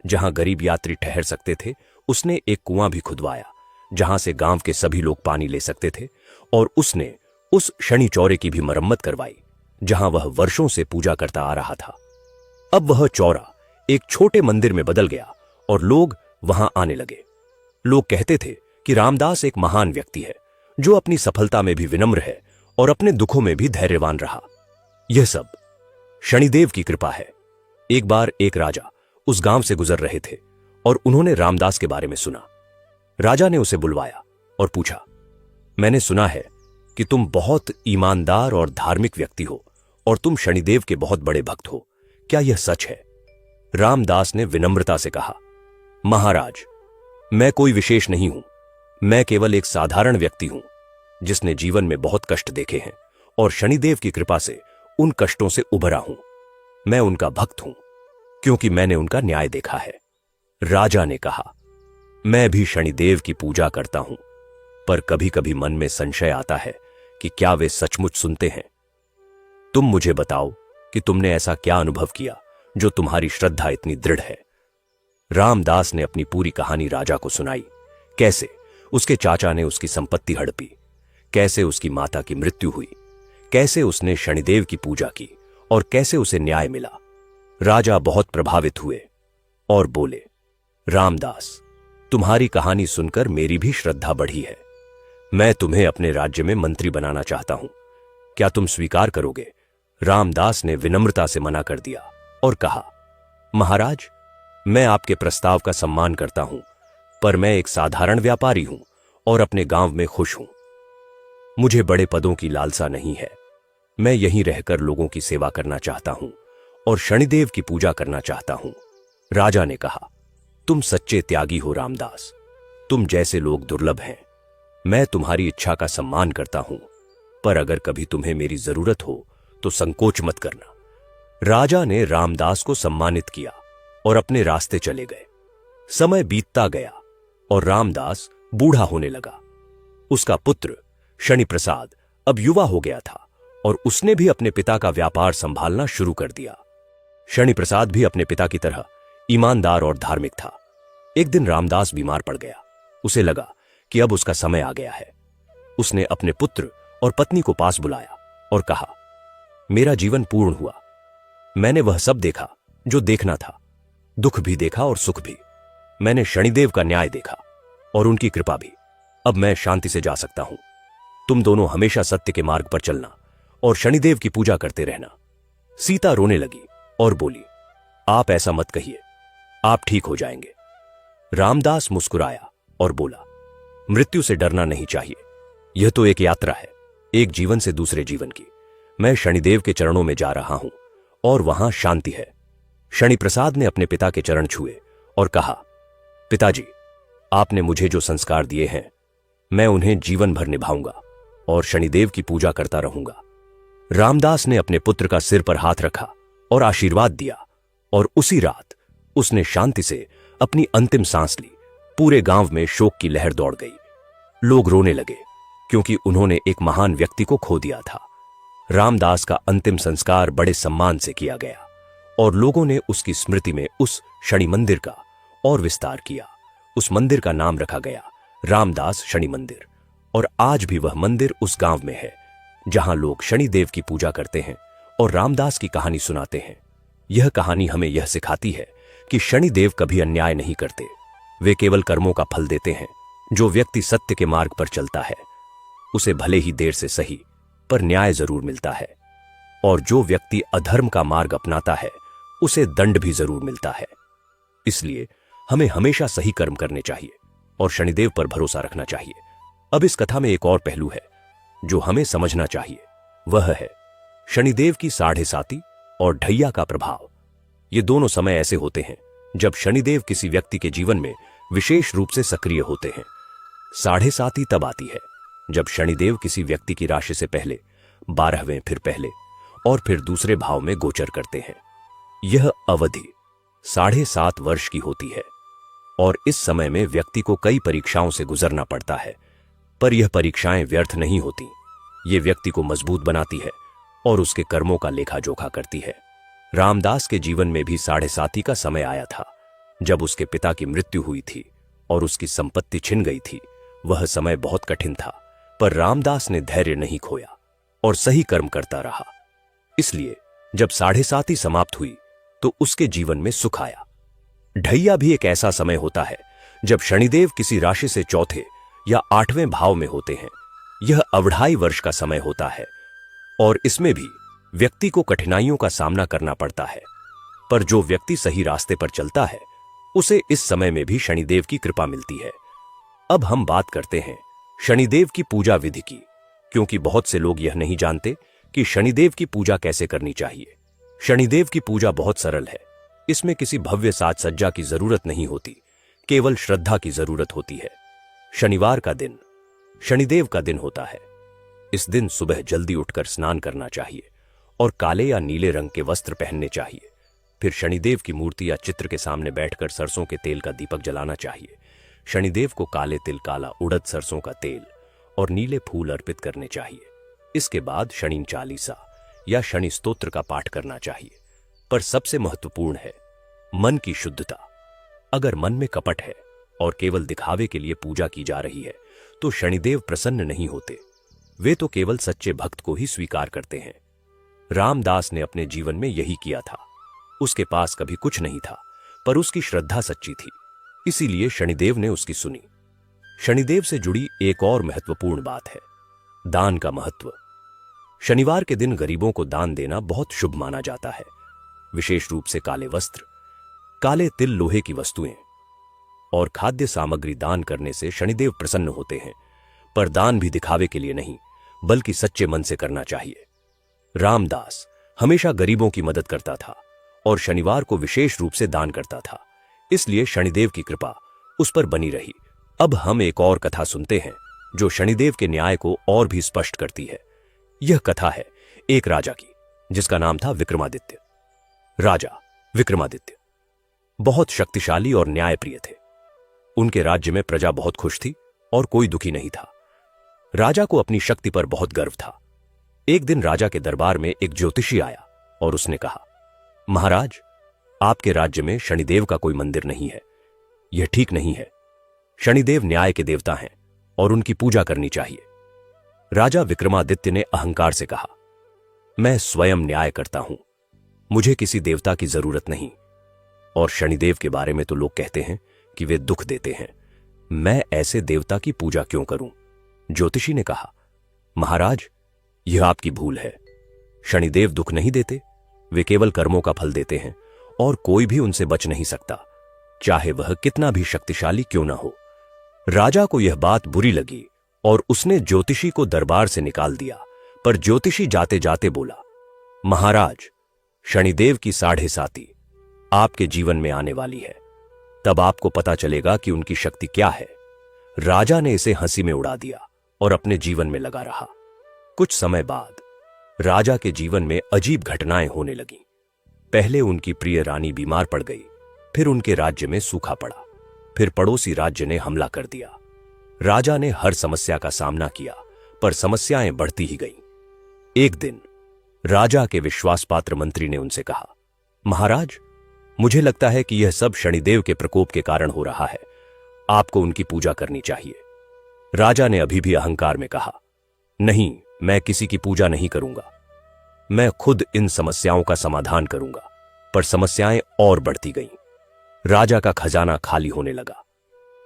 जहां गरीब यात्री ठहर सकते थे। उसने एक कुआं भी खुदवाया, जहां से गांव के सभी लोग पानी ले सकते थे, और उसने उस शनि चौरे की भी मरम्मत करवाई, जहां वह वर्षों से पूजा करता आ रहा था। अब वह चौरा एक छोटे मंदिर में बदल गया और लोग वहां आने लगे। लोग कहते थे कि रामदास एक महान व्यक्ति है, जो अपनी सफलता में भी विनम्र है और अपने दुखों में भी धैर्यवान रहा। यह सब शनिदेव की कृपा है। एक बार एक राजा उस गांव से गुजर रहे थे और उन्होंने रामदास के बारे में सुना। राजा ने उसे बुलवाया और पूछा, मैंने सुना है कि तुम बहुत ईमानदार और धार्मिक व्यक्ति हो और तुम शनिदेव के बहुत बड़े भक्त हो, क्या यह सच है? रामदास ने विनम्रता से कहा, महाराज, मैं कोई विशेष नहीं हूं, मैं केवल एक साधारण व्यक्ति हूं जिसने जीवन में बहुत कष्ट देखे हैं और शनिदेव की कृपा से उन कष्टों से उभरा हूं। मैं उनका भक्त हूं क्योंकि मैंने उनका न्याय देखा है। राजा ने कहा, मैं भी शनिदेव की पूजा करता हूं, पर कभी कभी मन में संशय आता है कि क्या वे सचमुच सुनते हैं। तुम मुझे बताओ कि तुमने ऐसा क्या अनुभव किया जो तुम्हारी श्रद्धा इतनी दृढ़ है। रामदास ने अपनी पूरी कहानी राजा को सुनाई। कैसे उसके चाचा ने उसकी संपत्ति हड़पी, कैसे उसकी माता की मृत्यु हुई, कैसे उसने शनिदेव की पूजा की और कैसे उसे न्याय मिला। राजा बहुत प्रभावित हुए और बोले, रामदास, तुम्हारी कहानी सुनकर मेरी भी श्रद्धा बढ़ी है। मैं तुम्हें अपने राज्य में मंत्री बनाना चाहता हूं, क्या तुम स्वीकार करोगे? रामदास ने विनम्रता से मना कर दिया और कहा, महाराज, मैं आपके प्रस्ताव का सम्मान करता हूं, पर मैं एक साधारण व्यापारी हूं और अपने गांव में खुश हूं। मुझे बड़े पदों की लालसा नहीं है। मैं यहीं रहकर लोगों की सेवा करना चाहता हूं और शनिदेव की पूजा करना चाहता हूं। राजा ने कहा, तुम सच्चे त्यागी हो रामदास, तुम जैसे लोग दुर्लभ हैं। मैं तुम्हारी इच्छा का सम्मान करता हूं, पर अगर कभी तुम्हें मेरी जरूरत हो तो संकोच मत करना। राजा ने रामदास को सम्मानित किया और अपने रास्ते चले गए। समय बीतता गया और रामदास बूढ़ा होने लगा। उसका पुत्र शनि प्रसाद अब युवा हो गया था और उसने भी अपने पिता का व्यापार संभालना शुरू कर दिया। शनि प्रसाद भी अपने पिता की तरह ईमानदार और धार्मिक था। एक दिन रामदास बीमार पड़ गया। उसे लगा कि अब उसका समय आ गया है। उसने अपने पुत्र और पत्नी को पास बुलाया और कहा, मेरा जीवन पूर्ण हुआ। मैंने वह सब देखा जो देखना था, दुख भी देखा और सुख भी। मैंने शनिदेव का न्याय देखा और उनकी कृपा भी। अब मैं शांति से जा सकता हूं। तुम दोनों हमेशा सत्य के मार्ग पर चलना और शनिदेव की पूजा करते रहना। सीता रोने लगी और बोली, आप ऐसा मत कहिए, आप ठीक हो जाएंगे। रामदास मुस्कुराया और बोला, मृत्यु से डरना नहीं चाहिए। यह तो एक यात्रा है, एक जीवन से दूसरे जीवन की। मैं शनिदेव के चरणों में जा रहा हूं और वहां शांति है। शनि प्रसाद ने अपने पिता के चरण छुए और कहा, पिताजी, आपने मुझे जो संस्कार दिए हैं मैं उन्हें जीवन भर निभाऊंगा और शनिदेव की पूजा करता रहूंगा। रामदास ने अपने पुत्र का सिर पर हाथ रखा और आशीर्वाद दिया और उसी रात उसने शांति से अपनी अंतिम सांस ली। पूरे गांव में शोक की लहर दौड़ गई। लोग रोने लगे क्योंकि उन्होंने एक महान व्यक्ति को खो दिया था। रामदास का अंतिम संस्कार बड़े सम्मान से किया गया और लोगों ने उसकी स्मृति में उस शनि मंदिर का और विस्तार किया। उस मंदिर का नाम रखा गया रामदास शनि मंदिर और आज भी वह मंदिर उस गांव में है जहां लोग शनिदेव की पूजा करते हैं और रामदास की कहानी सुनाते हैं। यह कहानी हमें यह सिखाती है कि शनिदेव कभी अन्याय नहीं करते। वे केवल कर्मों का फल देते हैं। जो व्यक्ति सत्य के मार्ग पर चलता है उसे भले ही देर से सही पर न्याय जरूर मिलता है, और जो व्यक्ति अधर्म का मार्ग अपनाता है उसे दंड भी जरूर मिलता है। इसलिए हमें हमेशा सही कर्म करने चाहिए और शनिदेव पर भरोसा रखना चाहिए। अब इस कथा में एक और पहलू है जो हमें समझना चाहिए, वह है शनिदेव की साढ़े साती और ढैया का प्रभाव। ये दोनों समय ऐसे होते हैं जब शनिदेव किसी व्यक्ति के जीवन में विशेष रूप से सक्रिय होते हैं। साढ़े साती तब आती है जब शनिदेव किसी व्यक्ति की राशि से पहले 12वें, फिर पहले और फिर दूसरे भाव में गोचर करते हैं। यह अवधि 7.5 वर्ष की होती है और इस समय में व्यक्ति को कई परीक्षाओं से गुजरना पड़ता है, पर यह परीक्षाएं व्यर्थ नहीं होती। ये व्यक्ति को मजबूत बनाती है और उसके कर्मों का लेखा जोखा करती है। रामदास के जीवन में भी साढ़े साती का समय आया था जब उसके पिता की मृत्यु हुई थी और उसकी संपत्ति छिन गई थी। वह समय बहुत कठिन था, पर रामदास ने धैर्य नहीं खोया और सही कर्म करता रहा। इसलिए जब साढ़े साती समाप्त हुई तो उसके जीवन में सुख आया। ढैया भी एक ऐसा समय होता है जब शनिदेव किसी राशि से चौथे या 8वें भाव में होते हैं। यह 2.5 वर्ष का समय होता है और इसमें भी व्यक्ति को कठिनाइयों का सामना करना पड़ता है, पर जो व्यक्ति सही रास्ते पर चलता है उसे इस समय में भी शनिदेव की कृपा मिलती है। अब हम बात करते हैं शनिदेव की पूजा विधि की, क्योंकि बहुत से लोग यह नहीं जानते कि शनिदेव की पूजा कैसे करनी चाहिए। शनिदेव की पूजा बहुत सरल है। इसमें किसी भव्य साज सज्जा की जरूरत नहीं होती, केवल श्रद्धा की जरूरत होती है। शनिवार का दिन शनिदेव का दिन होता है। इस दिन सुबह जल्दी उठकर स्नान करना चाहिए और काले या नीले रंग के वस्त्र पहनने चाहिए। फिर शनिदेव की मूर्ति या चित्र के सामने बैठकर सरसों के तेल का दीपक जलाना चाहिए। शनिदेव को काले तिल, काला उड़द, सरसों का तेल और नीले फूल अर्पित करने चाहिए। इसके बाद शनि चालीसा या शनि स्तोत्र का पाठ करना चाहिए। पर सबसे महत्वपूर्ण है मन की शुद्धता। अगर मन में कपट है और केवल दिखावे के लिए पूजा की जा रही है तो शनिदेव प्रसन्न नहीं होते। वे तो केवल सच्चे भक्त को ही स्वीकार करते हैं। रामदास ने अपने जीवन में यही किया था। उसके पास कभी कुछ नहीं था, पर उसकी श्रद्धा सच्ची थी, इसीलिए शनिदेव ने उसकी सुनी। शनिदेव से जुड़ी एक और महत्वपूर्ण बात है दान का महत्व। शनिवार के दिन गरीबों को दान देना बहुत शुभ माना जाता है। विशेष रूप से काले वस्त्र, काले तिल, लोहे की वस्तुएं और खाद्य सामग्री दान करने से शनिदेव प्रसन्न होते हैं। पर दान भी दिखावे के लिए नहीं, बल्कि सच्चे मन से करना चाहिए। रामदास हमेशा गरीबों की मदद करता था और शनिवार को विशेष रूप से दान करता था, इसलिए शनिदेव की कृपा उस पर बनी रही। अब हम एक और कथा सुनते हैं जो शनिदेव के न्याय को और भी स्पष्ट करती है। यह कथा है एक राजा की जिसका नाम था विक्रमादित्य। राजा विक्रमादित्य बहुत शक्तिशाली और न्यायप्रिय थे। उनके राज्य में प्रजा बहुत खुश थी और कोई दुखी नहीं था। राजा को अपनी शक्ति पर बहुत गर्व था। एक दिन राजा के दरबार में एक ज्योतिषी आया और उसने कहा, महाराज, आपके राज्य में शनिदेव का कोई मंदिर नहीं है। यह ठीक नहीं है। शनिदेव न्याय के देवता हैं और उनकी पूजा करनी चाहिए। राजा विक्रमादित्य ने अहंकार से कहा, मैं स्वयं न्याय करता हूं, मुझे किसी देवता की जरूरत नहीं। और शनिदेव के बारे में तो लोग कहते हैं कि वे दुख देते हैं, मैं ऐसे देवता की पूजा क्यों करूं? ज्योतिषी ने कहा, महाराज, यह आपकी भूल है। शनिदेव दुख नहीं देते, वे केवल कर्मों का फल देते हैं और कोई भी उनसे बच नहीं सकता, चाहे वह कितना भी शक्तिशाली क्यों ना हो। राजा को यह बात बुरी लगी और उसने ज्योतिषी को दरबार से निकाल दिया। पर ज्योतिषी जाते जाते बोला, महाराज, शनिदेव की 7.5 आपके जीवन में आने वाली है, तब आपको पता चलेगा कि उनकी शक्ति क्या है। राजा ने इसे हंसी में उड़ा दिया और अपने जीवन में लगा रहा। कुछ समय बाद राजा के जीवन में अजीब घटनाएं होने लगीं। पहले उनकी प्रिय रानी बीमार पड़ गई, फिर उनके राज्य में सूखा पड़ा, फिर पड़ोसी राज्य ने हमला कर दिया। राजा ने हर समस्या का सामना किया, पर समस्याएं बढ़ती ही गईं। एक दिन राजा के विश्वासपात्र मंत्री ने उनसे कहा, महाराज, मुझे लगता है कि यह सब शनिदेव के प्रकोप के कारण हो रहा है, आपको उनकी पूजा करनी चाहिए। राजा ने अभी भी अहंकार में कहा, नहीं, मैं किसी की पूजा नहीं करूंगा, मैं खुद इन समस्याओं का समाधान करूंगा। पर समस्याएं और बढ़ती गईं। राजा का खजाना खाली होने लगा,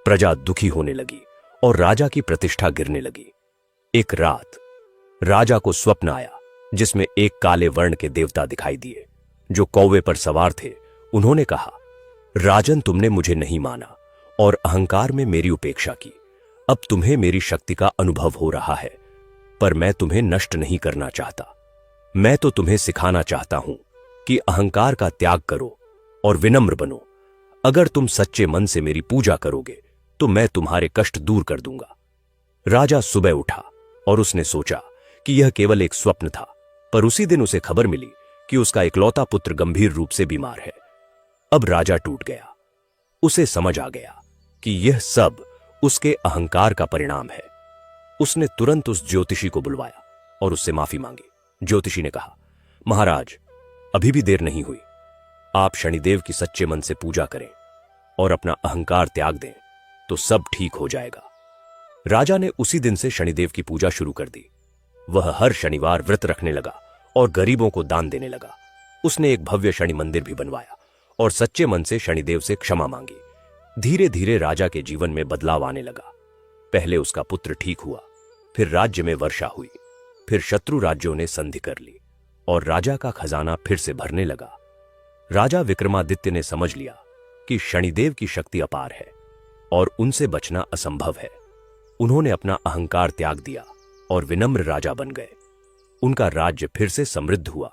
प्रजा दुखी होने लगी और राजा की प्रतिष्ठा गिरने लगी। एक रात राजा को स्वप्न आया जिसमें एक काले वर्ण के देवता दिखाई दिए जो कौवे पर सवार थे। उन्होंने कहा, राजन, तुमने मुझे नहीं माना और अहंकार में मेरी उपेक्षा की। अब तुम्हें मेरी शक्ति का अनुभव हो रहा है, पर मैं तुम्हें नष्ट नहीं करना चाहता। मैं तो तुम्हें सिखाना चाहता हूं कि अहंकार का त्याग करो और विनम्र बनो। अगर तुम सच्चे मन से मेरी पूजा करोगे तो मैं तुम्हारे कष्ट दूर कर दूंगा। राजा सुबह उठा और उसने सोचा कि यह केवल एक स्वप्न था, पर उसी दिन उसे खबर मिली कि उसका इकलौता पुत्र गंभीर रूप से बीमार है। अब राजा टूट गया। उसे समझ आ गया कि यह सब उसके अहंकार का परिणाम है। उसने तुरंत उस ज्योतिषी को बुलवाया और उससे माफी मांगी। ज्योतिषी ने कहा, महाराज, अभी भी देर नहीं हुई, आप शनिदेव की सच्चे मन से पूजा करें और अपना अहंकार त्याग दें तो सब ठीक हो जाएगा। राजा ने उसी दिन से शनिदेव की पूजा शुरू कर दी। वह हर शनिवार व्रत रखने लगा और गरीबों को दान देने लगा। उसने एक भव्य शनि मंदिर भी बनवाया और सच्चे मन से शनिदेव से क्षमा मांगी। धीरे धीरे राजा के जीवन में बदलाव आने लगा। पहले उसका पुत्र ठीक हुआ, फिर राज्य में वर्षा हुई, फिर शत्रु राज्यों ने संधि कर ली और राजा का खजाना फिर से भरने लगा। राजा विक्रमादित्य ने समझ लिया कि शनिदेव की शक्ति अपार है और उनसे बचना असंभव है। उन्होंने अपना अहंकार त्याग दिया और विनम्र राजा बन गए। उनका राज्य फिर से समृद्ध हुआ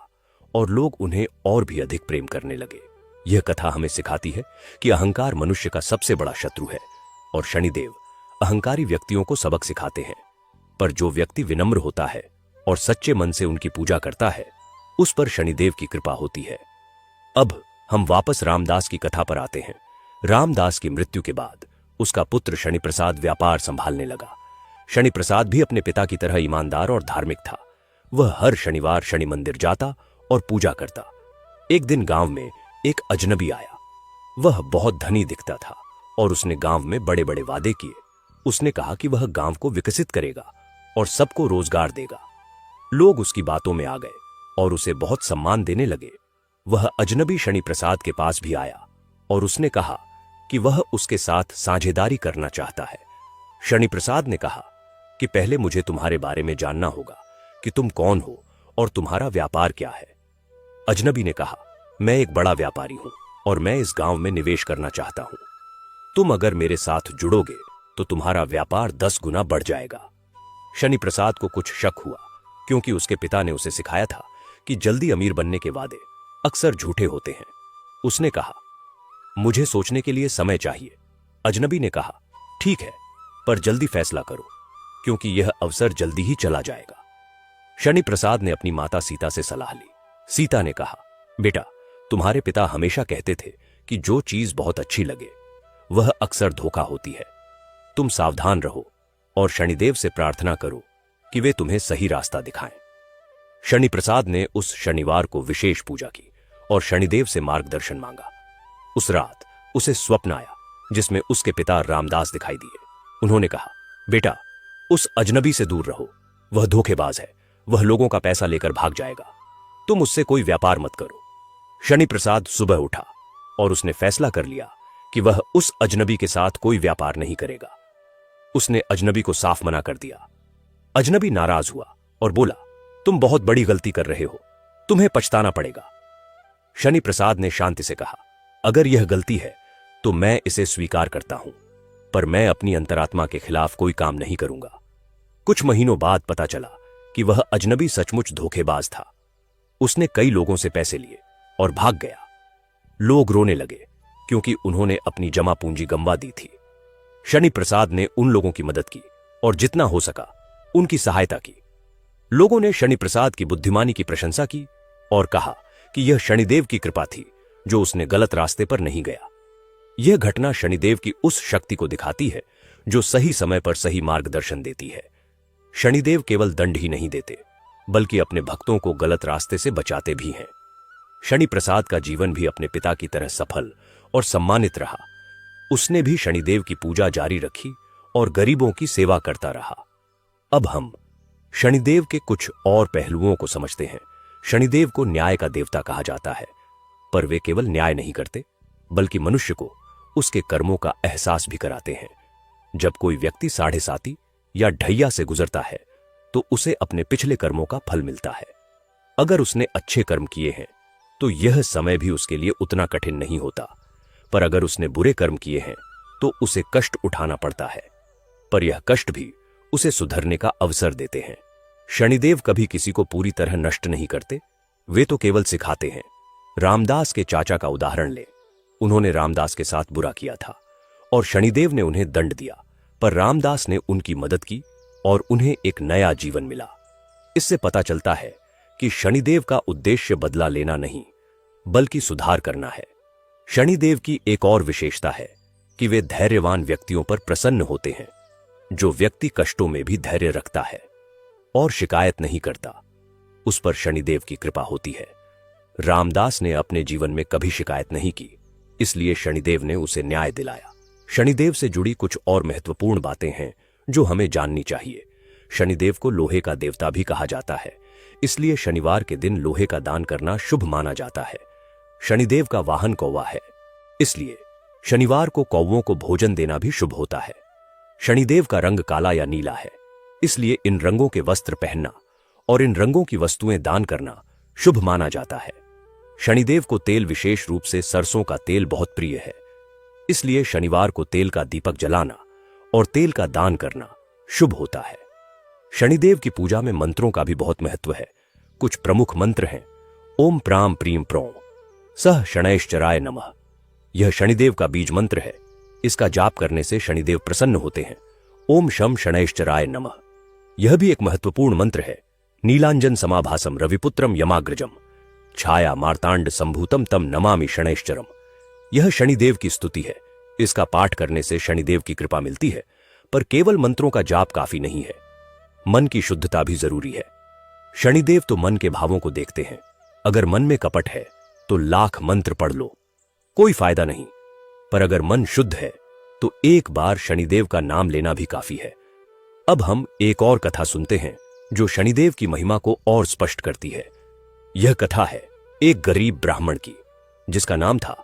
और लोग उन्हें और भी अधिक प्रेम करने लगे। यह कथा हमें सिखाती है कि अहंकार मनुष्य का सबसे बड़ा शत्रु है और शनिदेव अहंकारी व्यक्तियों को सबक सिखाते हैं। पर जो व्यक्ति विनम्र होता है और सच्चे मन से उनकी पूजा करता है, उस पर शनिदेव की कृपा होती है। अब हम वापस रामदास की कथा पर आते हैं। रामदास की मृत्यु के बाद उसका पुत्र शनिप्रसाद व्यापार संभालने लगा। शनिप्रसाद भी अपने पिता की तरह ईमानदार और धार्मिक था। वह हर शनिवार शनि मंदिर जाता और पूजा करता। एक दिन गांव में एक अजनबी आया। वह बहुत धनी दिखता था और उसने गांव में बड़े बड़े वादे किए। उसने कहा कि वह गांव को विकसित करेगा और सबको रोजगार देगा। लोग उसकी बातों में आ गए और उसे बहुत सम्मान देने लगे। वह अजनबी शनिप्रसाद के पास भी आया और उसने कहा कि वह उसके साथ साझेदारी करना चाहता है। शनिप्रसाद ने कहा कि पहले मुझे तुम्हारे बारे में जानना होगा कि तुम कौन हो और तुम्हारा व्यापार क्या है। अजनबी ने कहा, मैं एक बड़ा व्यापारी हूं और मैं इस गांव में निवेश करना चाहता हूं। तुम अगर मेरे साथ जुड़ोगे तो तुम्हारा व्यापार 10 गुना बढ़ जाएगा। शनिप्रसाद को कुछ शक हुआ क्योंकि उसके पिता ने उसे सिखाया था कि जल्दी अमीर बनने के वादे अक्सर झूठे होते हैं। उसने कहा, मुझे सोचने के लिए समय चाहिए। अजनबी ने कहा, ठीक है, पर जल्दी फैसला करो, क्योंकि यह अवसर जल्दी ही चला जाएगा। शनि प्रसाद ने अपनी माता सीता से सलाह ली। सीता ने कहा, बेटा, तुम्हारे पिता हमेशा कहते थे कि जो चीज बहुत अच्छी लगे वह अक्सर धोखा होती है। तुम सावधान रहो और शनिदेव से प्रार्थना करो कि वे तुम्हें सही रास्ता दिखाएं। शनि प्रसाद ने उस शनिवार को विशेष पूजा की और शनिदेव से मार्गदर्शन मांगा। उस रात उसे स्वप्न आया जिसमें उसके पिता रामदास दिखाई दिए। उन्होंने कहा, बेटा, उस अजनबी से दूर रहो, वह धोखेबाज है, वह लोगों का पैसा लेकर भाग जाएगा, तुम उससे कोई व्यापार मत करो। शनि प्रसाद सुबह उठा और उसने फैसला कर लिया कि वह उस अजनबी के साथ कोई व्यापार नहीं करेगा। उसने अजनबी को साफ मना कर दिया। अजनबी नाराज हुआ और बोला, तुम बहुत बड़ी गलती कर रहे हो, तुम्हें पछताना पड़ेगा। शनि प्रसाद ने शांति से कहा, अगर यह गलती है तो मैं इसे स्वीकार करता हूं, पर मैं अपनी अंतरात्मा के खिलाफ कोई काम नहीं करूंगा। कुछ महीनों बाद पता चला कि वह अजनबी सचमुच धोखेबाज था। उसने कई लोगों से पैसे लिए और भाग गया। लोग रोने लगे क्योंकि उन्होंने अपनी जमा पूंजी गंवा दी थी। शनि प्रसाद ने उन लोगों की मदद की और जितना हो सका उनकी सहायता की। लोगों ने शनि प्रसाद की बुद्धिमानी की प्रशंसा की और कहा कि यह शनिदेव की कृपा थी जो उसने गलत रास्ते पर नहीं गया। यह घटना शनिदेव की उस शक्ति को दिखाती है जो सही समय पर सही मार्गदर्शन देती है। शनिदेव केवल दंड ही नहीं देते, बल्कि अपने भक्तों को गलत रास्ते से बचाते भी हैं। शनि प्रसाद का जीवन भी अपने पिता की तरह सफल और सम्मानित रहा। उसने भी शनिदेव की पूजा जारी रखी और गरीबों की सेवा करता रहा। अब हम शनिदेव के कुछ और पहलुओं को समझते हैं। शनिदेव को न्याय का देवता कहा जाता है, पर वे केवल न्याय नहीं करते, बल्कि मनुष्य को उसके कर्मों का एहसास भी कराते हैं। जब कोई व्यक्ति साढ़े साती या ढैया से गुजरता है तो उसे अपने पिछले कर्मों का फल मिलता है। अगर उसने अच्छे कर्म किए हैं तो यह समय भी उसके लिए उतना कठिन नहीं होता, पर अगर उसने बुरे कर्म किए हैं तो उसे कष्ट उठाना पड़ता है, पर यह कष्ट भी उसे सुधरने का अवसर देते हैं। शनिदेव कभी किसी को पूरी तरह नष्ट नहीं करते, वे तो केवल सिखाते हैं। रामदास के चाचा का उदाहरण लें। उन्होंने रामदास के साथ बुरा किया था और शनिदेव ने उन्हें दंड दिया, पर रामदास ने उनकी मदद की और उन्हें एक नया जीवन मिला। इससे पता चलता है कि शनिदेव का उद्देश्य बदला लेना नहीं, बल्कि सुधार करना है। शनिदेव की एक और विशेषता है कि वे धैर्यवान व्यक्तियों पर प्रसन्न होते हैं। जो व्यक्ति कष्टों में भी धैर्य रखता है और शिकायत नहीं करता, उस पर शनिदेव की कृपा होती है। रामदास ने अपने जीवन में कभी शिकायत नहीं की, इसलिए शनिदेव ने उसे न्याय दिलाया। शनिदेव से जुड़ी कुछ और महत्वपूर्ण बातें हैं जो हमें जाननी चाहिए। शनिदेव को लोहे का देवता भी कहा जाता है, इसलिए शनिवार के दिन लोहे का दान करना शुभ माना जाता है। शनिदेव का वाहन कौवा है, इसलिए शनिवार को कौवों को भोजन देना भी शुभ होता है। शनिदेव का रंग काला या नीला है, इसलिए इन रंगों के वस्त्र पहनना और इन रंगों की वस्तुएं दान करना शुभ माना जाता है। शनिदेव को तेल, विशेष रूप से सरसों का तेल, बहुत प्रिय है, इसलिए शनिवार को तेल का दीपक जलाना और तेल का दान करना शुभ होता है। शनिदेव की पूजा में मंत्रों का भी बहुत महत्व है। कुछ प्रमुख मंत्र हैं। ओम प्राम प्रीम प्रों सह शनैश्चराय नमः। यह शनिदेव का बीज मंत्र है। इसका जाप करने से शनिदेव प्रसन्न होते हैं। ओम शम शनैश्चराय नमः। यह भी एक महत्वपूर्ण मंत्र है। नीलांजन समाभासम रविपुत्रम यमाग्रजम छाया मार्तांड संभूतम तम नमामि शनैश्चरम। यह शनिदेव की स्तुति है। इसका पाठ करने से शनिदेव की कृपा मिलती है, पर केवल मंत्रों का जाप काफी नहीं है, मन की शुद्धता भी जरूरी है। शनिदेव तो मन के भावों को देखते हैं। अगर मन में कपट है तो लाख मंत्र पढ़ लो, कोई फायदा नहीं, पर अगर मन शुद्ध है तो एक बार शनिदेव का नाम लेना भी काफी है। अब हम एक और कथा सुनते हैं जो शनिदेव की महिमा को और स्पष्ट करती है। यह कथा है एक गरीब ब्राह्मण की, जिसका नाम था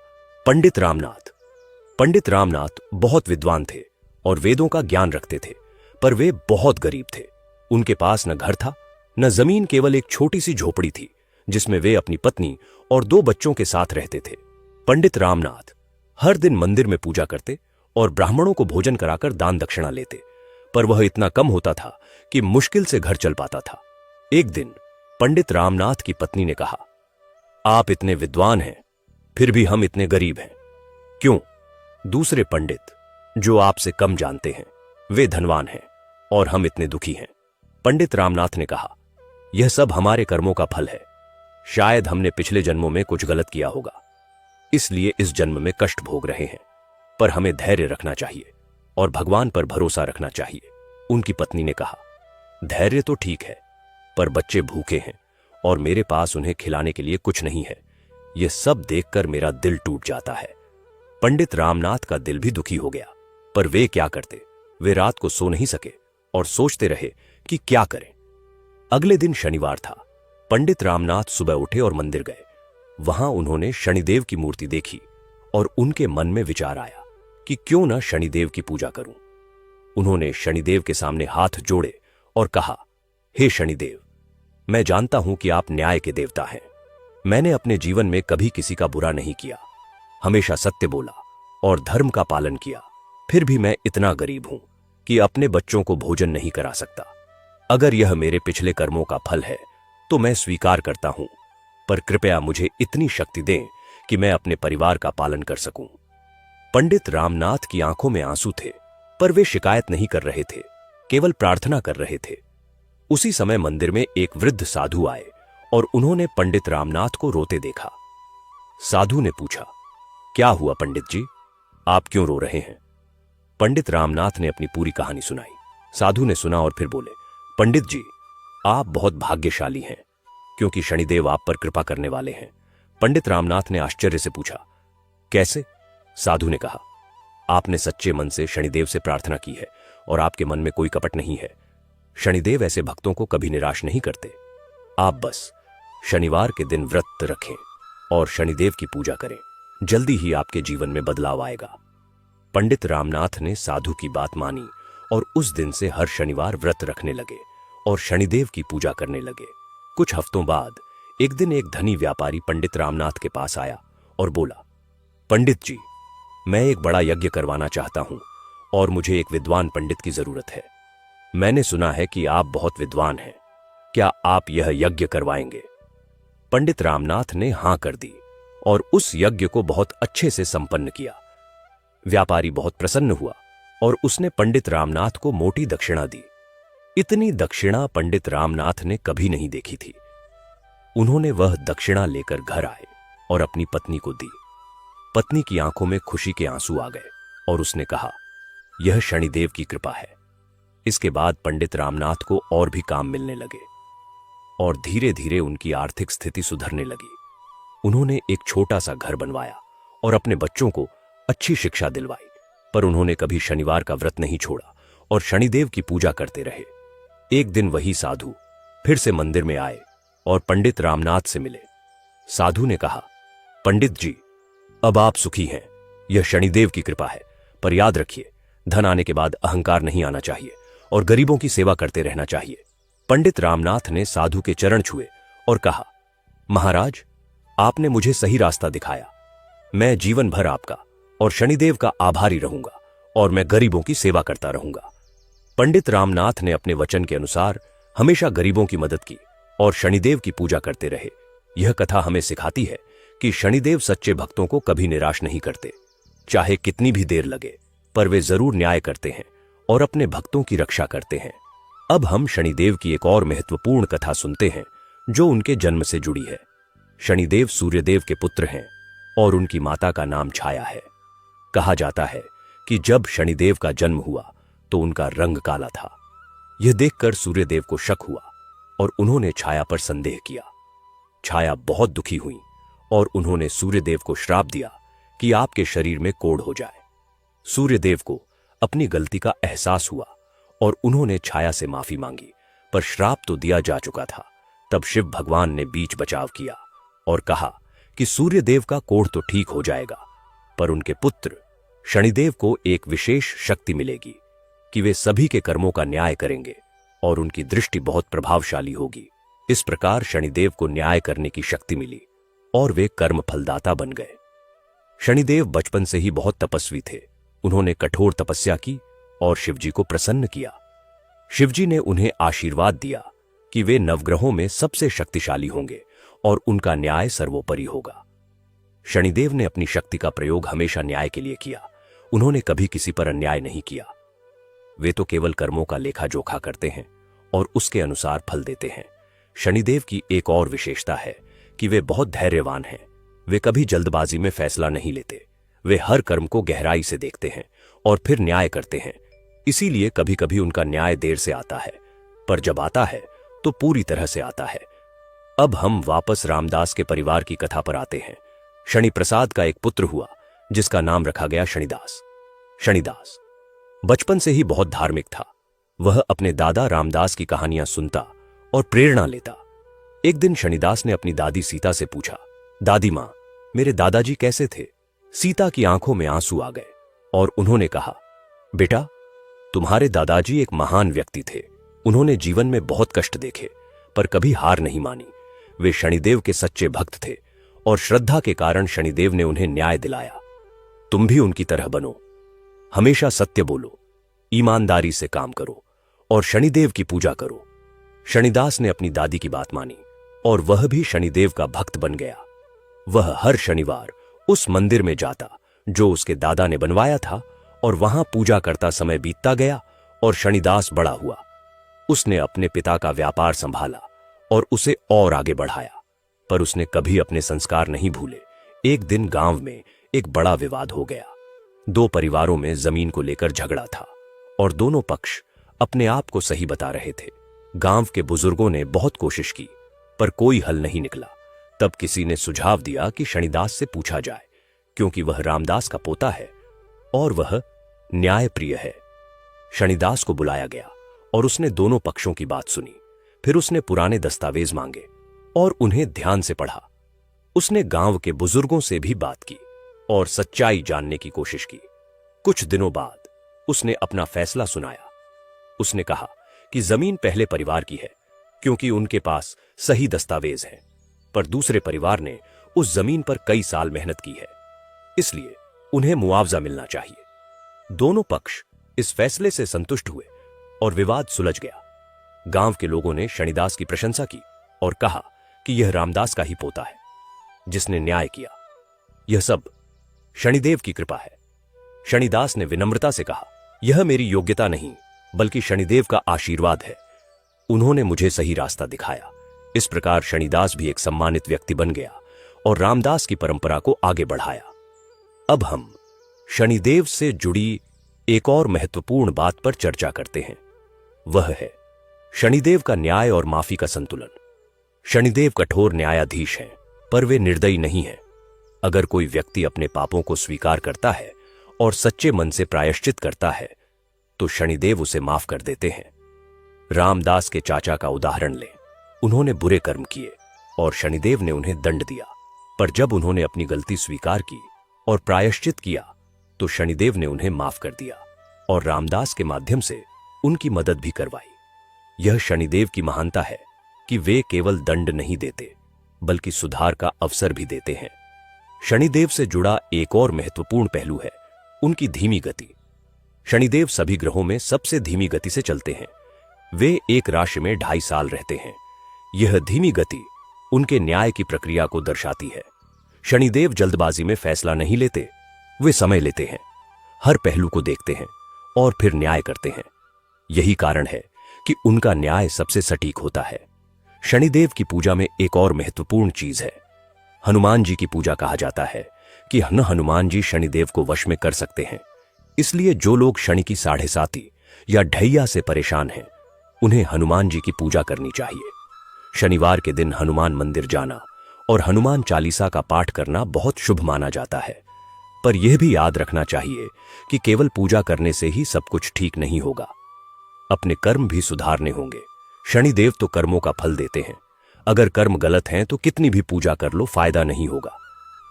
पंडित रामनाथ। पंडित रामनाथ बहुत विद्वान थे और वेदों का ज्ञान रखते थे, पर वे बहुत गरीब थे। उनके पास न घर था न जमीन, केवल एक छोटी सी झोपड़ी थी जिसमें वे अपनी पत्नी और 2 बच्चों के साथ रहते थे। पंडित रामनाथ हर दिन मंदिर में पूजा करते और ब्राह्मणों को भोजन कराकर दान दक्षिणा लेते, पर वह इतना कम होता था कि मुश्किल से घर चल पाता था। एक दिन पंडित रामनाथ की पत्नी ने कहा, आप इतने विद्वान हैं, फिर भी हम इतने गरीब हैं। क्यों? दूसरे पंडित, जो आपसे कम जानते हैं, वे धनवान हैं और हम इतने दुखी हैं। पंडित रामनाथ ने कहा, यह सब हमारे कर्मों का फल है। शायद हमने पिछले जन्मों में कुछ गलत किया होगा, इसलिए इस जन्म में कष्ट भोग रहे हैं। पर हमें धैर्य रखना चाहिए और भगवान पर भरोसा रखना चाहिए। उनकी पत्नी ने कहा, धैर्य तो ठीक है, पर बच्चे भूखे हैं और मेरे पास उन्हें खिलाने के लिए कुछ नहीं है। यह सब देखकर मेरा दिल टूट जाता है। पंडित रामनाथ का दिल भी दुखी हो गया, पर वे क्या करते। वे रात को सो नहीं सके और सोचते रहे कि क्या करें। अगले दिन शनिवार था। पंडित रामनाथ सुबह उठे और मंदिर गए। वहां उन्होंने शनिदेव की मूर्ति देखी और उनके मन में विचार आया कि क्यों न शनिदेव की पूजा करूं। उन्होंने शनिदेव के सामने हाथ जोड़े और कहा, हे शनिदेव, मैं जानता हूं कि आप न्याय के देवता हैं। मैंने अपने जीवन में कभी किसी का बुरा नहीं किया, हमेशा सत्य बोला और धर्म का पालन किया। फिर भी मैं इतना गरीब हूं कि अपने बच्चों को भोजन नहीं करा सकता। अगर यह मेरे पिछले कर्मों का फल है तो मैं स्वीकार करता हूं, पर कृपया मुझे इतनी शक्ति दें कि मैं अपने परिवार का पालन कर सकूं। पंडित रामनाथ की आंखों में आंसू थे, पर वे शिकायत नहीं कर रहे थे, केवल प्रार्थना कर रहे थे। उसी समय मंदिर में एक वृद्ध साधु आए और उन्होंने पंडित रामनाथ को रोते देखा। साधु ने पूछा, क्या हुआ पंडित जी, आप क्यों रो रहे हैं? पंडित रामनाथ ने अपनी पूरी कहानी सुनाई। साधु ने सुना और फिर बोले, पंडित जी, आप बहुत भाग्यशाली हैं, क्योंकि शनिदेव आप पर कृपा करने वाले हैं। पंडित रामनाथ ने आश्चर्य से पूछा, कैसे? साधु ने कहा, आपने सच्चे मन से शनिदेव से प्रार्थना की है और आपके मन में कोई कपट नहीं है। शनिदेव ऐसे भक्तों को कभी निराश नहीं करते। आप बस शनिवार के दिन व्रत रखें और शनिदेव की पूजा करें, जल्दी ही आपके जीवन में बदलाव आएगा। पंडित रामनाथ ने साधु की बात मानी और उस दिन से हर शनिवार व्रत रखने लगे और शनिदेव की पूजा करने लगे। कुछ हफ्तों बाद एक दिन एक धनी व्यापारी पंडित रामनाथ के पास आया और बोला, पंडित जी, मैं एक बड़ा यज्ञ करवाना चाहता हूं और मुझे एक विद्वान पंडित की जरूरत है। मैंने सुना है कि आप बहुत विद्वान हैं, क्या आप यह यज्ञ करवाएंगे? पंडित रामनाथ ने हां कर दी और उस यज्ञ को बहुत अच्छे से संपन्न किया। व्यापारी बहुत प्रसन्न हुआ और उसने पंडित रामनाथ को मोटी दक्षिणा दी। इतनी दक्षिणा पंडित रामनाथ ने कभी नहीं देखी थी। उन्होंने वह दक्षिणा लेकर घर आए और अपनी पत्नी को दी। पत्नी की आंखों में खुशी के आंसू आ गए और उसने कहा, यह शनिदेव की कृपा है। इसके बाद पंडित रामनाथ को और भी काम मिलने लगे और धीरे धीरे उनकी आर्थिक स्थिति सुधरने लगी। उन्होंने एक छोटा सा घर बनवाया और अपने बच्चों को अच्छी शिक्षा दिलवाई, पर उन्होंने कभी शनिवार का व्रत नहीं छोड़ा और शनिदेव की पूजा करते रहे। एक दिन वही साधु फिर से मंदिर में आए और पंडित रामनाथ से मिले। साधु ने कहा, पंडित जी, अब आप सुखी हैं, यह शनिदेव की कृपा है, पर याद रखिए, धन आने के बाद अहंकार नहीं आना चाहिए और गरीबों की सेवा करते रहना चाहिए। पंडित रामनाथ ने साधु के चरण छुए और कहा, महाराज, आपने मुझे सही रास्ता दिखाया। मैं जीवन भर आपका और शनिदेव का आभारी रहूंगा और मैं गरीबों की सेवा करता रहूंगा। पंडित रामनाथ ने अपने वचन के अनुसार हमेशा गरीबों की मदद की और शनिदेव की पूजा करते रहे। यह कथा हमें सिखाती है कि शनिदेव सच्चे भक्तों को कभी निराश नहीं करते। चाहे कितनी भी देर लगे, पर वे जरूर न्याय करते हैं और अपने भक्तों की रक्षा करते हैं। अब हम शनिदेव की एक और महत्वपूर्ण कथा सुनते हैं जो उनके जन्म से जुड़ी है। शनिदेव सूर्यदेव के पुत्र हैं और उनकी माता का नाम छाया है। कहा जाता है कि जब शनिदेव का जन्म हुआ तो उनका रंग काला था। यह देखकर सूर्यदेव को शक हुआ और उन्होंने छाया पर संदेह किया। छाया बहुत दुखी हुई और उन्होंने सूर्यदेव को श्राप दिया कि आपके शरीर में कोढ़ हो जाए। सूर्यदेव को अपनी गलती का एहसास हुआ और उन्होंने छाया से माफी मांगी, पर श्राप तो दिया जा चुका था। तब शिव भगवान ने बीच बचाव किया और कहा कि सूर्यदेव का कोढ़ तो ठीक हो जाएगा, पर उनके पुत्र शनिदेव को एक विशेष शक्ति मिलेगी कि वे सभी के कर्मों का न्याय करेंगे और उनकी दृष्टि बहुत प्रभावशाली होगी। इस प्रकार शनिदेव को न्याय करने की शक्ति मिली और वे कर्म फलदाता बन गए। शनिदेव बचपन से ही बहुत तपस्वी थे। उन्होंने कठोर तपस्या की और शिवजी को प्रसन्न किया। शिवजी ने उन्हें आशीर्वाद दिया कि वे नवग्रहों में सबसे शक्तिशाली होंगे और उनका न्याय सर्वोपरि होगा। शनिदेव ने अपनी शक्ति का प्रयोग हमेशा न्याय के लिए किया। उन्होंने कभी किसी पर अन्याय नहीं किया। वे तो केवल कर्मों का लेखा जोखा करते हैं और उसके अनुसार फल देते हैं। शनिदेव की एक और विशेषता है कि वे बहुत धैर्यवान हैं। वे कभी जल्दबाजी में फैसला नहीं लेते। वे हर कर्म को गहराई से देखते हैं और फिर न्याय करते हैं। इसीलिए कभी कभी उनका न्याय देर से आता है, पर जब आता है तो पूरी तरह से आता है। अब हम वापस रामदास के परिवार की कथा पर आते हैं। शनि प्रसाद का एक पुत्र हुआ जिसका नाम रखा गया शनिदास। शनिदास बचपन से ही बहुत धार्मिक था। वह अपने दादा रामदास की कहानियां सुनता और प्रेरणा लेता। एक दिन शनिदास ने अपनी दादी सीता से पूछा, दादी मां, मेरे दादाजी कैसे थे? सीता की आंखों में आंसू आ गए और उन्होंने कहा, बेटा, तुम्हारे दादाजी एक महान व्यक्ति थे। उन्होंने जीवन में बहुत कष्ट देखे पर कभी हार नहीं मानी। वे शनिदेव के सच्चे भक्त थे और श्रद्धा के कारण शनिदेव ने उन्हें न्याय दिलाया। तुम भी उनकी तरह बनो, हमेशा सत्य बोलो, ईमानदारी से काम करो और शनिदेव की पूजा करो। शनिदास ने अपनी दादी की बात मानी और वह भी शनिदेव का भक्त बन गया। वह हर शनिवार उस मंदिर में जाता जो उसके दादा ने बनवाया था और वहां पूजा करता। समय बीतता गया और शनिदास बड़ा हुआ। उसने अपने पिता का व्यापार संभाला और उसे और आगे बढ़ाया, पर उसने कभी अपने संस्कार नहीं भूले। एक दिन गांव में एक बड़ा विवाद हो गया। दो परिवारों में जमीन को लेकर झगड़ा था और दोनों पक्ष अपने आप को सही बता रहे थे। गांव के बुजुर्गों ने बहुत कोशिश की पर कोई हल नहीं निकला। तब किसी ने सुझाव दिया कि शनिदास से पूछा जाए, क्योंकि वह रामदास का पोता है और वह न्यायप्रिय है। शनिदास को बुलाया गया और उसने दोनों पक्षों की बात सुनी। फिर उसने पुराने दस्तावेज मांगे और उन्हें ध्यान से पढ़ा। उसने गांव के बुजुर्गों से भी बात की और सच्चाई जानने की कोशिश की। कुछ दिनों बाद उसने अपना फैसला सुनाया। उसने कहा कि जमीन पहले परिवार की है क्योंकि उनके पास सही दस्तावेज हैं, पर दूसरे परिवार ने उस जमीन पर कई साल मेहनत की है, इसलिए उन्हें मुआवजा मिलना चाहिए। दोनों पक्ष इस फैसले से संतुष्ट हुए और विवाद सुलझ गया। गांव के लोगों ने शनिदास की प्रशंसा की और कहा कि यह रामदास का ही पोता है जिसने न्याय किया। यह सब शनिदेव की कृपा है। शनिदास ने विनम्रता से कहा, यह मेरी योग्यता नहीं बल्कि शनिदेव का आशीर्वाद है। उन्होंने मुझे सही रास्ता दिखाया। इस प्रकार शनिदास भी एक सम्मानित व्यक्ति बन गया और रामदास की परंपरा को आगे बढ़ाया। अब हम शनिदेव से जुड़ी एक और महत्वपूर्ण बात पर चर्चा करते हैं। वह है शनिदेव का न्याय और माफी का संतुलन। शनिदेव कठोर न्यायाधीश हैं, पर वे निर्दयी नहीं हैं। अगर कोई व्यक्ति अपने पापों को स्वीकार करता है और सच्चे मन से प्रायश्चित करता है तो शनिदेव उसे माफ कर देते हैं। रामदास के चाचा का उदाहरण लें। उन्होंने बुरे कर्म किए और शनिदेव ने उन्हें दंड दिया, पर जब उन्होंने अपनी गलती स्वीकार की और प्रायश्चित किया तो शनिदेव ने उन्हें माफ कर दिया और रामदास के माध्यम से उनकी मदद भी करवाई। यह शनिदेव की महानता है कि वे केवल दंड नहीं देते बल्कि सुधार का अवसर भी देते हैं। शनिदेव से जुड़ा एक और महत्वपूर्ण पहलू है उनकी धीमी गति। शनिदेव सभी ग्रहों में सबसे धीमी गति से चलते हैं। वे एक राशि में 2.5 साल रहते हैं। यह धीमी गति उनके न्याय की प्रक्रिया को दर्शाती है। शनिदेव जल्दबाजी में फैसला नहीं लेते, वे समय लेते हैं, हर पहलू को देखते हैं और फिर न्याय करते हैं। यही कारण है कि उनका न्याय सबसे सटीक होता है। शनिदेव की पूजा में एक और महत्वपूर्ण चीज है। हनुमान जी की पूजा कहा जाता है कि हनुमान जी शनिदेव को वश में कर सकते हैं। इसलिए जो लोग शनि की 7.5 या ढैया से परेशान हैं, उन्हें हनुमान जी की पूजा करनी चाहिए। शनिवार के दिन हनुमान मंदिर जाना और हनुमान चालीसा का पाठ करना बहुत शुभ माना जाता है। पर यह भी याद रखना चाहिए कि केवल पूजा करने से ही सब कुछ ठीक नहीं होगा। अपने कर्म भी सुधारने होंगे। शनिदेव तो कर्मों का फल देते हैं। अगर कर्म गलत हैं तो कितनी भी पूजा कर लो, फायदा नहीं होगा।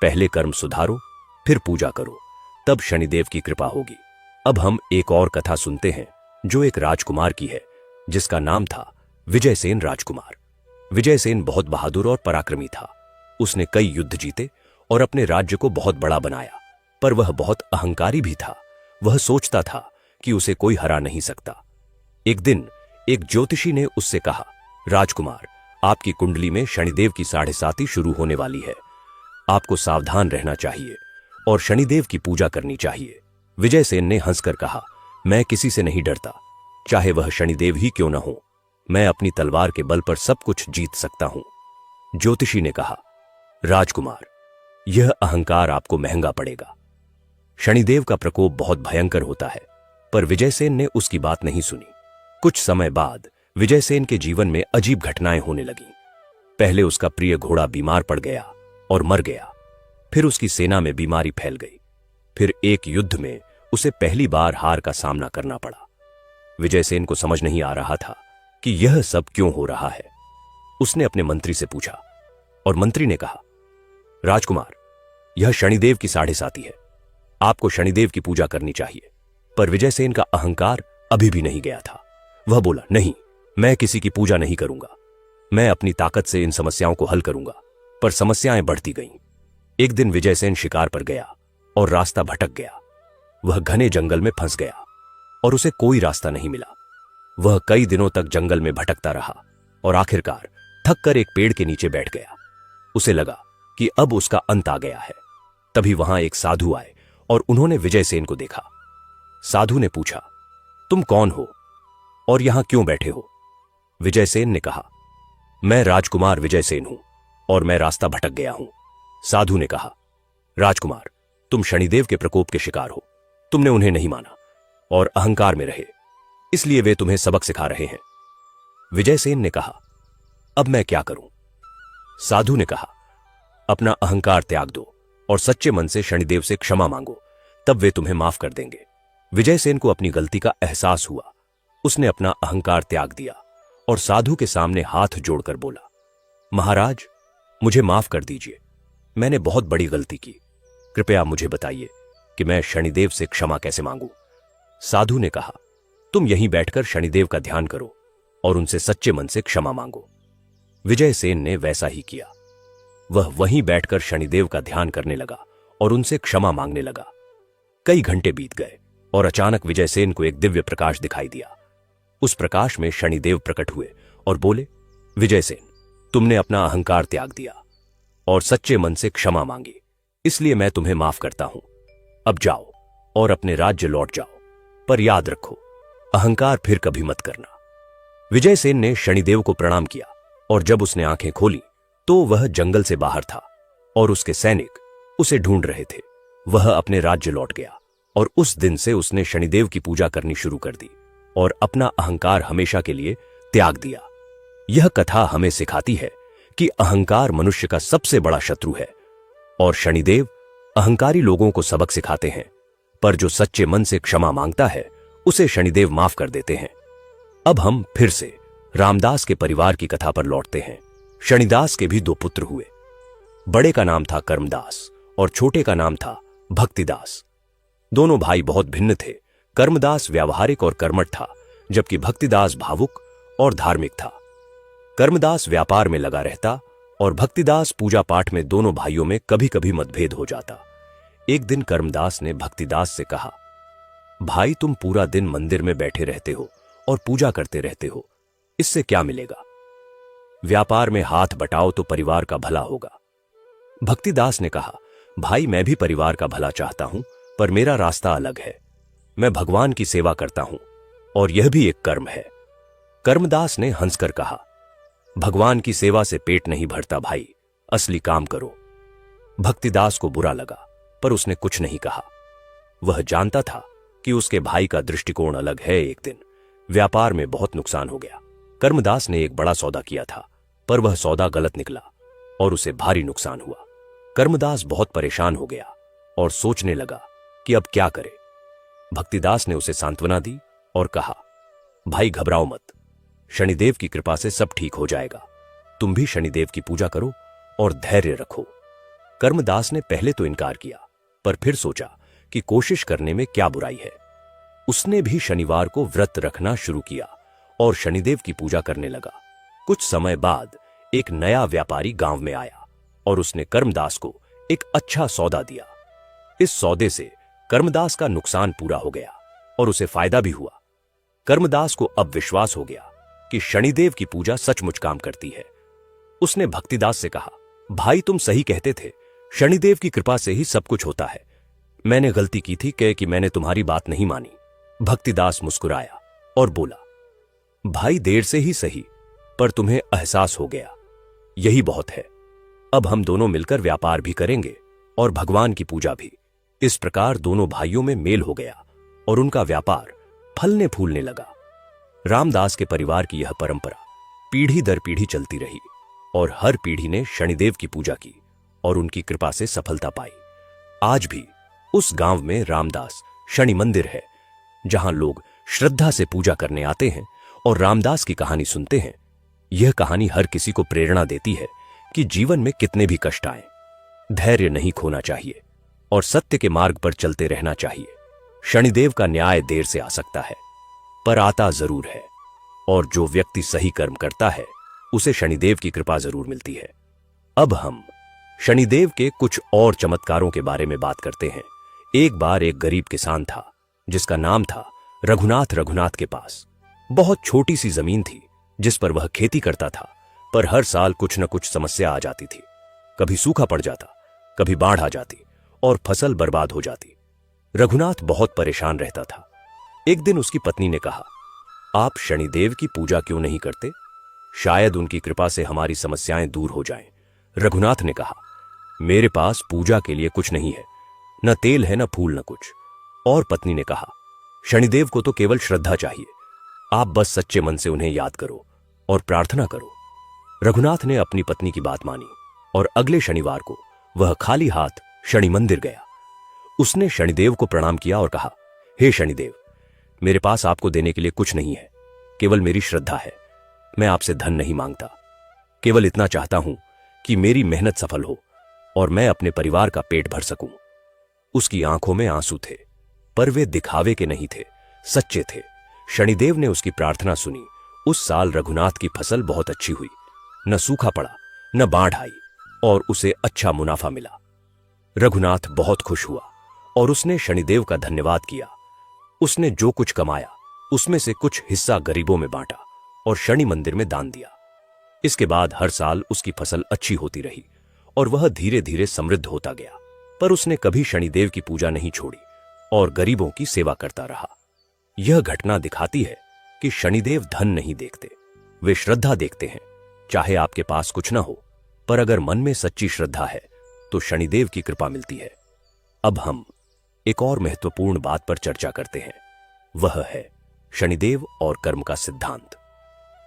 पहले कर्म सुधारो, फिर पूजा करो, तब शनिदेव की कृपा होगी। अब हम एक और कथा सुनते हैं जो एक राजकुमार की है जिसका नाम था विजयसेन राजकुमार। विजयसेन बहुत बहादुर और पराक्रमी था। उसने कई युद्ध जीते और अपने राज्य को बहुत बड़ा बनाया, पर वह बहुत अहंकारी भी था। वह सोचता था कि उसे कोई हरा नहीं सकता। एक दिन एक ज्योतिषी ने उससे कहा राजकुमार, आपकी कुंडली में शनिदेव की 7.5 शुरू होने वाली है। आपको सावधान रहना चाहिए और शनिदेव की पूजा करनी चाहिए। विजयसेन ने हंसकर कहा, मैं किसी से नहीं डरता, चाहे वह शनिदेव ही क्यों न हो। मैं अपनी तलवार के बल पर सब कुछ जीत सकता हूं। ज्योतिषी ने कहा, राजकुमार, यह अहंकार आपको महंगा पड़ेगा। शनिदेव का प्रकोप बहुत भयंकर होता है। पर विजयसेन ने उसकी बात नहीं सुनी। कुछ समय बाद विजयसेन के जीवन में अजीब घटनाएं होने लगीं। पहले उसका प्रिय घोड़ा बीमार पड़ गया और मर गया। फिर उसकी सेना में बीमारी फैल गई। फिर एक युद्ध में उसे पहली बार हार का सामना करना पड़ा। विजयसेन को समझ नहीं आ रहा था कि यह सब क्यों हो रहा है। उसने अपने मंत्री से पूछा और मंत्री ने कहा, राजकुमार, यह शनिदेव की 7.5 है। आपको शनिदेव की पूजा करनी चाहिए। पर विजयसेन का अहंकार अभी भी नहीं गया था। वह बोला, नहीं, मैं किसी की पूजा नहीं करूंगा। मैं अपनी ताकत से इन समस्याओं को हल करूंगा। पर समस्याएं बढ़ती गईं। एक दिन विजयसेन शिकार पर गया और रास्ता भटक गया। वह घने जंगल में फंस गया और उसे कोई रास्ता नहीं मिला। वह कई दिनों तक जंगल में भटकता रहा और आखिरकार थक कर एक पेड़ के नीचे बैठ गया। उसे लगा कि अब उसका अंत आ गया है। तभी वहां एक साधु आए और उन्होंने विजयसेन को देखा। साधु ने पूछा, तुम कौन हो और यहां क्यों बैठे हो? विजयसेन ने कहा, मैं राजकुमार विजयसेन हूं और मैं रास्ता भटक गया हूं। साधु ने कहा, राजकुमार, तुम शनिदेव के प्रकोप के शिकार हो। तुमने उन्हें नहीं माना और अहंकार में रहे, इसलिए वे तुम्हें सबक सिखा रहे हैं। विजयसेन ने कहा, अब मैं क्या करूं? साधु ने कहा, अपना अहंकार त्याग दो और सच्चे मन से शनिदेव से क्षमा मांगो, तब वे तुम्हें माफ कर देंगे। विजयसेन को अपनी गलती का एहसास हुआ। उसने अपना अहंकार त्याग दिया और साधु के सामने हाथ जोड़कर बोला, महाराज, मुझे माफ कर दीजिए। मैंने बहुत बड़ी गलती की। कृपया मुझे बताइए कि मैं शनिदेव से क्षमा कैसे मांगूं। साधु ने कहा, तुम यहीं बैठकर शनिदेव का ध्यान करो और उनसे सच्चे मन से क्षमा मांगो। विजयसेन ने वैसा ही किया। वह वहीं बैठकर शनिदेव का ध्यान करने लगा और उनसे क्षमा मांगने लगा। कई घंटे बीत गए और अचानक विजयसेन को एक दिव्य प्रकाश दिखाई दिया। उस प्रकाश में शनिदेव प्रकट हुए और बोले, विजयसेन, तुमने अपना अहंकार त्याग दिया और सच्चे मन से क्षमा मांगी, इसलिए मैं तुम्हें माफ करता हूं। अब जाओ और अपने राज्य लौट जाओ, पर याद रखो, अहंकार फिर कभी मत करना। विजयसेन ने शनिदेव को प्रणाम किया और जब उसने आंखें खोली तो वह जंगल से बाहर था और उसके सैनिक उसे ढूंढ रहे थे। वह अपने राज्य लौट गया और उस दिन से उसने शनिदेव की पूजा करनी शुरू कर दी और अपना अहंकार हमेशा के लिए त्याग दिया। यह कथा हमें सिखाती है कि अहंकार मनुष्य का सबसे बड़ा शत्रु है और शनिदेव अहंकारी लोगों को सबक सिखाते हैं, पर जो सच्चे मन से क्षमा मांगता है उसे शनिदेव माफ कर देते हैं। अब हम फिर से रामदास के परिवार की कथा पर लौटते हैं। शनिदास के भी 2 पुत्र हुए। बड़े का नाम था कर्मदास और छोटे का नाम था भक्तिदास। दोनों भाई बहुत भिन्न थे। कर्मदास व्यावहारिक और कर्मठ था, जबकि भक्तिदास भावुक और धार्मिक था। कर्मदास व्यापार में लगा रहता और भक्तिदास पूजा पाठ में। दोनों भाइयों में कभी कभी मतभेद हो जाता। एक दिन कर्मदास ने भक्तिदास से कहा, भाई, तुम पूरा दिन मंदिर में बैठे रहते हो और पूजा करते रहते हो, इससे क्या मिलेगा? व्यापार में हाथ बटाओ तो परिवार का भला होगा। भक्तिदास ने कहा, भाई, मैं भी परिवार का भला चाहता हूं, पर मेरा रास्ता अलग है। मैं भगवान की सेवा करता हूं और यह भी एक कर्म है। कर्मदास ने हंसकर कहा, भगवान की सेवा से पेट नहीं भरता भाई, असली काम करो। भक्तिदास को बुरा लगा, पर उसने कुछ नहीं कहा। वह जानता था कि उसके भाई का दृष्टिकोण अलग है। एक दिन व्यापार में बहुत नुकसान हो गया। कर्मदास ने एक बड़ा सौदा किया था, पर वह सौदा गलत निकला और उसे भारी नुकसान हुआ। कर्मदास बहुत परेशान हो गया और सोचने लगा कि अब क्या करे। भक्तिदास ने उसे सांत्वना दी और कहा, भाई, घबराओ मत, शनिदेव की कृपा से सब ठीक हो जाएगा। तुम भी शनिदेव की पूजा करो और धैर्य रखो। कर्मदास ने पहले तो इनकार किया, पर फिर सोचा कि कोशिश करने में क्या बुराई है। उसने भी शनिवार को व्रत रखना शुरू किया और शनिदेव की पूजा करने लगा। कुछ समय बाद एक नया व्यापारी गांव में आया और उसने कर्मदास को एक अच्छा सौदा दिया। इस सौदे से कर्मदास का नुकसान पूरा हो गया और उसे फायदा भी हुआ। कर्मदास को अब विश्वास हो गया कि शनिदेव की पूजा सचमुच काम करती है। उसने भक्तिदास से कहा, भाई तुम सही कहते थे, शनिदेव की कृपा से ही सब कुछ होता है। मैंने गलती की थी कि मैंने तुम्हारी बात नहीं मानी। भक्तिदास मुस्कुराया और बोला, भाई देर से ही सही, पर तुम्हें एहसास हो गया, यही बहुत है। अब हम दोनों मिलकर व्यापार भी करेंगे और भगवान की पूजा भी। इस प्रकार दोनों भाइयों में मेल हो गया और उनका व्यापार फलने फूलने लगा। रामदास के परिवार की यह परंपरा पीढ़ी दर पीढ़ी चलती रही और हर पीढ़ी ने शनिदेव की पूजा की और उनकी कृपा से सफलता पाई। आज भी उस गांव में रामदास शनि मंदिर है, जहां लोग श्रद्धा से पूजा करने आते हैं और रामदास की कहानी सुनते हैं। यह कहानी हर किसी को प्रेरणा देती है कि जीवन में कितने भी कष्ट आए, धैर्य नहीं खोना चाहिए और सत्य के मार्ग पर चलते रहना चाहिए। शनिदेव का न्याय देर से आ सकता है, पर आता जरूर है, और जो व्यक्ति सही कर्म करता है उसे शनिदेव की कृपा जरूर मिलती है। अब हम शनिदेव के कुछ और चमत्कारों के बारे में बात करते हैं। एक बार एक गरीब किसान था जिसका नाम था रघुनाथ। रघुनाथ के पास बहुत छोटी सी जमीन थी जिस पर वह खेती करता था, पर हर साल कुछ न कुछ समस्या आ जाती थी। कभी सूखा पड़ जाता, कभी बाढ़ आ जाती और फसल बर्बाद हो जाती। रघुनाथ बहुत परेशान रहता था। एक दिन उसकी पत्नी ने कहा, आप शनिदेव की पूजा क्यों नहीं करते? शायद उनकी कृपा से हमारी समस्याएं दूर हो जाएं। रघुनाथ ने कहा, मेरे पास पूजा के लिए कुछ नहीं है, न तेल है, न फूल, न कुछ। और पत्नी ने कहा, शनिदेव को तो केवल श्रद्धा चाहिए, आप बस सच्चे मन से उन्हें याद करो और प्रार्थना करो। रघुनाथ ने अपनी पत्नी की बात मानी और अगले शनिवार को वह खाली हाथ शनि मंदिर गया। उसने शनिदेव को प्रणाम किया और कहा, हे शनिदेव, मेरे पास आपको देने के लिए कुछ नहीं है, केवल मेरी श्रद्धा है। मैं आपसे धन नहीं मांगता, केवल इतना चाहता हूं कि मेरी मेहनत सफल हो और मैं अपने परिवार का पेट भर सकूं। उसकी आंखों में आंसू थे, पर वे दिखावे के नहीं थे, सच्चे थे। शनिदेव ने उसकी प्रार्थना सुनी। उस साल रघुनाथ की फसल बहुत अच्छी हुई, न सूखा पड़ा, न बाढ़ आई और उसे अच्छा मुनाफा मिला। रघुनाथ बहुत खुश हुआ और उसने शनिदेव का धन्यवाद किया। उसने जो कुछ कमाया उसमें से कुछ हिस्सा गरीबों में बांटा और शनि मंदिर में दान दिया। इसके बाद हर साल उसकी फसल अच्छी होती रही और वह धीरे धीरे समृद्ध होता गया। पर उसने कभी शनिदेव की पूजा नहीं छोड़ी और गरीबों की सेवा करता रहा। यह घटना दिखाती है कि शनिदेव धन नहीं देखते, वे श्रद्धा देखते हैं। चाहे आपके पास कुछ ना हो, पर अगर मन में सच्ची श्रद्धा है तो शनिदेव की कृपा मिलती है। अब हम एक और महत्वपूर्ण बात पर चर्चा करते हैं, वह है शनिदेव और कर्म का सिद्धांत।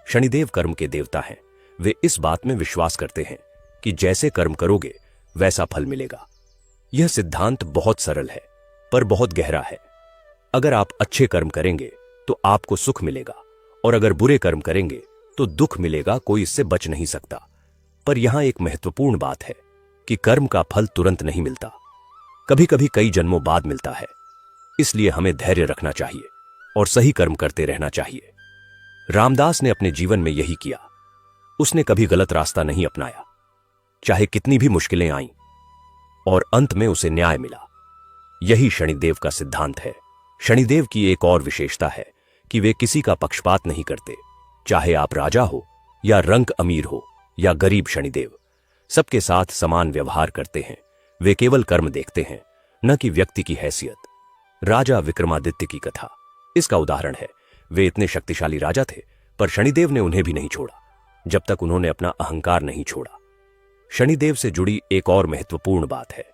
शनिदेव कर्म के देवता हैं। वे इस बात में विश्वास करते हैं कि जैसे कर्म करोगे वैसा फल मिलेगा। यह सिद्धांत बहुत सरल है पर बहुत गहरा है। अगर आप अच्छे कर्म करेंगे तो आपको सुख मिलेगा और अगर बुरे कर्म करेंगे तो दुख मिलेगा, कोई इससे बच नहीं सकता। पर यहां एक महत्वपूर्ण बात है कि कर्म का फल तुरंत नहीं मिलता, कभी कभी कई जन्मों बाद मिलता है। इसलिए हमें धैर्य रखना चाहिए और सही कर्म करते रहना चाहिए। रामदास ने अपने जीवन में यही किया। उसने कभी गलत रास्ता नहीं अपनाया, चाहे कितनी भी मुश्किलें आईं, और अंत में उसे न्याय मिला। यही शनिदेव का सिद्धांत है। शनिदेव की एक और विशेषता है कि वे किसी का पक्षपात नहीं करते। चाहे आप राजा हो या रंक अमीर हो या गरीब, शनिदेव सबके साथ समान व्यवहार करते हैं। वे केवल कर्म देखते हैं, न कि व्यक्ति की हैसियत। राजा विक्रमादित्य की कथा इसका उदाहरण है। वे इतने शक्तिशाली राजा थे, पर शनिदेव ने उन्हें भी नहीं छोड़ा जब तक उन्होंने अपना अहंकार नहीं छोड़ा। शनिदेव से जुड़ी एक और महत्वपूर्ण बात है,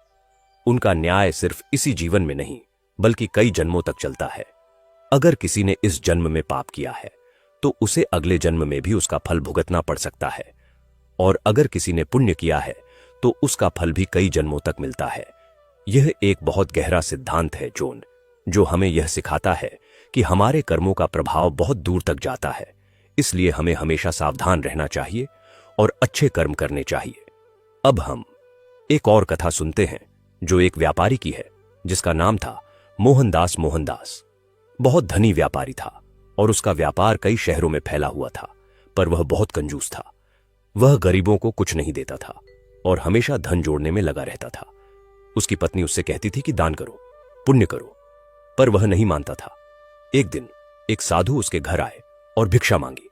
उनका न्याय सिर्फ इसी जीवन में नहीं बल्कि कई जन्मों तक चलता है। अगर किसी ने इस जन्म में पाप किया है तो उसे अगले जन्म में भी उसका फल भुगतना पड़ सकता है, और अगर किसी ने पुण्य किया है तो उसका फल भी कई जन्मों तक मिलता है। यह एक बहुत गहरा सिद्धांत है जो हमें यह सिखाता है कि हमारे कर्मों का प्रभाव बहुत दूर तक जाता है। इसलिए हमें हमेशा सावधान रहना चाहिए और अच्छे कर्म करने चाहिए। अब हम एक और कथा सुनते हैं जो एक व्यापारी की है जिसका नाम था मोहनदास। मोहनदास बहुत धनी व्यापारी था और उसका व्यापार कई शहरों में फैला हुआ था, पर वह बहुत कंजूस था। वह गरीबों को कुछ नहीं देता था और हमेशा धन जोड़ने में लगा रहता था। उसकी पत्नी उससे कहती थी कि दान करो, पुण्य करो, पर वह नहीं मानता था। एक दिन एक साधु उसके घर आए और भिक्षा मांगी।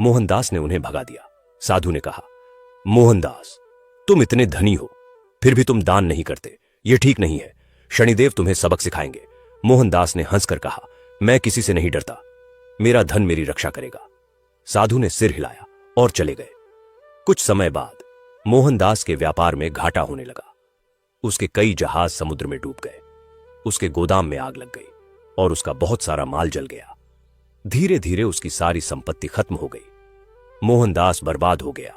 मोहनदास ने उन्हें भगा दिया। साधु ने कहा, मोहनदास, तुम इतने धनी हो, फिर भी तुम दान नहीं करते, यह ठीक नहीं है। शनिदेव तुम्हें सबक सिखाएंगे। मोहनदास ने हंसकर कहा, मैं किसी से नहीं डरता, मेरा धन मेरी रक्षा करेगा। साधु ने सिर हिलाया और चले गए। कुछ समय बाद मोहनदास के व्यापार में घाटा होने लगा। उसके कई जहाज समुद्र में डूब गए, उसके गोदाम में आग लग गई और उसका बहुत सारा माल जल गया। धीरे धीरे उसकी सारी संपत्ति खत्म हो गई। मोहनदास बर्बाद हो गया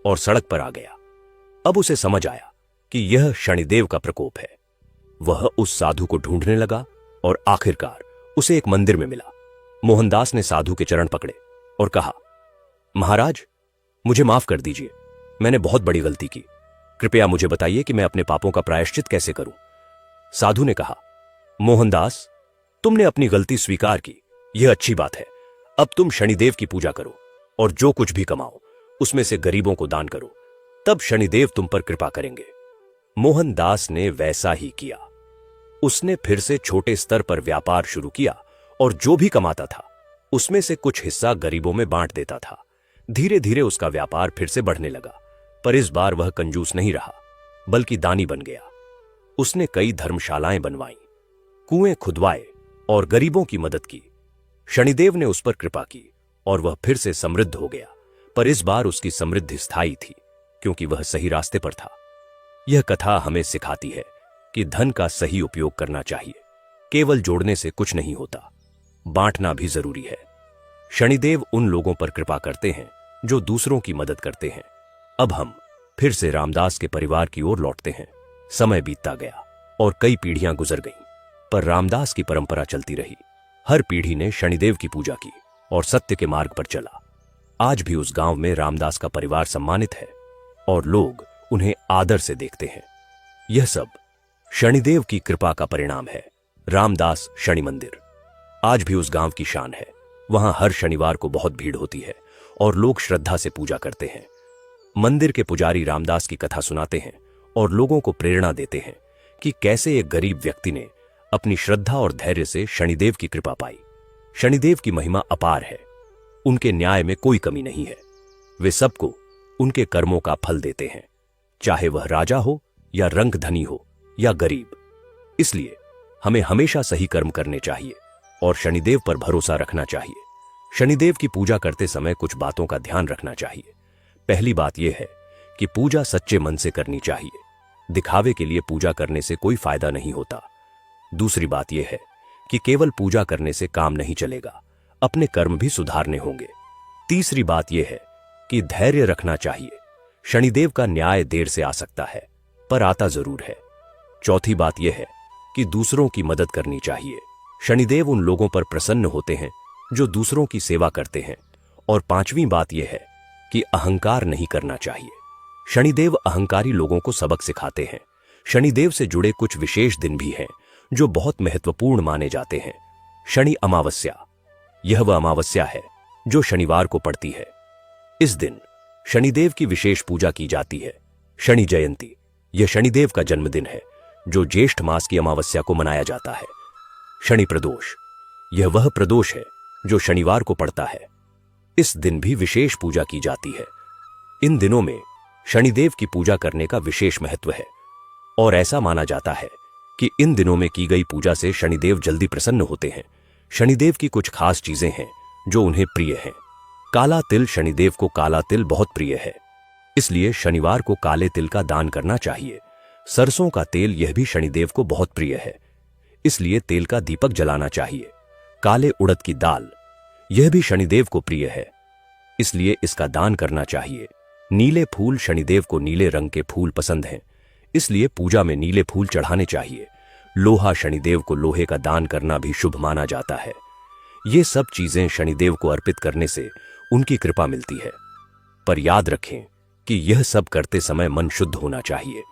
और सड़क पर आ गया। अब उसे समझ आया कि यह शनिदेव का प्रकोप है। वह उस साधु को ढूंढने लगा और आखिरकार उसे एक मंदिर में मिला। मोहनदास ने साधु के चरण पकड़े और कहा, महाराज, मुझे माफ कर दीजिए, मैंने बहुत बड़ी गलती की। कृपया मुझे बताइए कि मैं अपने पापों का प्रायश्चित कैसे करूं। साधु ने कहा, मोहनदास, तुमने अपनी गलती स्वीकार की, यह अच्छी बात है। अब तुम शनिदेव की पूजा करो और जो कुछ भी कमाओ उसमें से गरीबों को दान करो, तब शनिदेव तुम पर कृपा करेंगे। मोहनदास ने वैसा ही किया। उसने फिर से छोटे स्तर पर व्यापार शुरू किया और जो भी कमाता था उसमें से कुछ हिस्सा गरीबों में बांट देता था। धीरे धीरे उसका व्यापार फिर से बढ़ने लगा, पर इस बार वह कंजूस नहीं रहा, बल्कि दानी बन गया। उसने कई धर्मशालाएं बनवाईं, कुएं खुदवाए और गरीबों की मदद की। शनिदेव ने उस पर कृपा की और वह फिर से समृद्ध हो गया, पर इस बार उसकी समृद्धि स्थायी थी, क्योंकि वह सही रास्ते पर था। यह कथा हमें सिखाती है कि धन का सही उपयोग करना चाहिए। केवल जोड़ने से कुछ नहीं होता, बांटना भी जरूरी है। शनिदेव उन लोगों पर कृपा करते हैं जो दूसरों की मदद करते हैं। अब हम फिर से रामदास के परिवार की ओर लौटते हैं। समय बीतता गया और कई पीढ़ियां गुजर गईं, पर रामदास की परंपरा चलती रही। हर पीढ़ी ने शनिदेव की पूजा की और सत्य के मार्ग पर चला। आज भी उस गांव में रामदास का परिवार सम्मानित है और लोग उन्हें आदर से देखते हैं। यह सब शनिदेव की कृपा का परिणाम है। रामदास शनि मंदिर आज भी उस गांव की शान है। वहां हर शनिवार को बहुत भीड़ होती है और लोग श्रद्धा से पूजा करते हैं। मंदिर के पुजारी रामदास की कथा सुनाते हैं और लोगों को प्रेरणा देते हैं कि कैसे एक गरीब व्यक्ति ने अपनी श्रद्धा और धैर्य से शनिदेव की कृपा पाई। शनिदेव की महिमा अपार है। उनके न्याय में कोई कमी नहीं है। वे सबको उनके कर्मों का फल देते हैं, चाहे वह राजा हो या रंग धनी हो या गरीब। इसलिए हमें हमेशा सही कर्म करने चाहिए और शनिदेव पर भरोसा रखना चाहिए। शनिदेव की पूजा करते समय कुछ बातों का ध्यान रखना चाहिए। पहली बात यह है कि पूजा सच्चे मन से करनी चाहिए। दिखावे के लिए पूजा करने से कोई फायदा नहीं होता। दूसरी बात यह है कि केवल पूजा करने से काम नहीं चलेगा, अपने कर्म भी सुधारने होंगे। तीसरी बात यह है कि धैर्य रखना चाहिए। शनिदेव का न्याय देर से आ सकता है, पर आता जरूर है। चौथी बात यह है कि दूसरों की मदद करनी चाहिए। शनिदेव उन लोगों पर प्रसन्न होते हैं जो दूसरों की सेवा करते हैं। और पांचवी बात यह है कि अहंकार नहीं करना चाहिए। शनिदेव अहंकारी लोगों को सबक सिखाते हैं। शनिदेव से जुड़े कुछ विशेष दिन भी हैं जो बहुत महत्वपूर्ण माने जाते हैं। शनि अमावस्या, यह वह अमावस्या है जो शनिवार को पड़ती है। इस दिन शनिदेव की विशेष पूजा की जाती है। शनि जयंती, यह शनिदेव का जन्मदिन है जो ज्येष्ठ मास की अमावस्या को मनाया जाता है। शनि प्रदोष, यह वह प्रदोष है जो शनिवार को पड़ता है। इस दिन भी विशेष पूजा की जाती है। इन दिनों में शनिदेव की पूजा करने का विशेष महत्व है और ऐसा माना जाता है कि इन दिनों में की गई पूजा से शनिदेव जल्दी प्रसन्न होते हैं। शनिदेव की कुछ खास चीजें हैं जो उन्हें प्रिय हैं। काला तिल, शनिदेव को काला तिल बहुत प्रिय है, इसलिए शनिवार को काले तिल का दान करना चाहिए। सरसों का तेल, यह भी शनिदेव को बहुत प्रिय है, इसलिए तेल का दीपक जलाना चाहिए। काले उड़द की दाल, यह भी शनिदेव को प्रिय है, इसलिए इसका दान करना चाहिए। नीले फूल, शनिदेव को नीले रंग के फूल पसंद हैं, इसलिए पूजा में नीले फूल चढ़ाने चाहिए। लोहा, शनिदेव को लोहे का दान करना भी शुभ माना जाता है। ये सब चीजें शनिदेव को अर्पित करने से उनकी कृपा मिलती है। पर याद रखें कि यह सब करते समय मन शुद्ध होना चाहिए।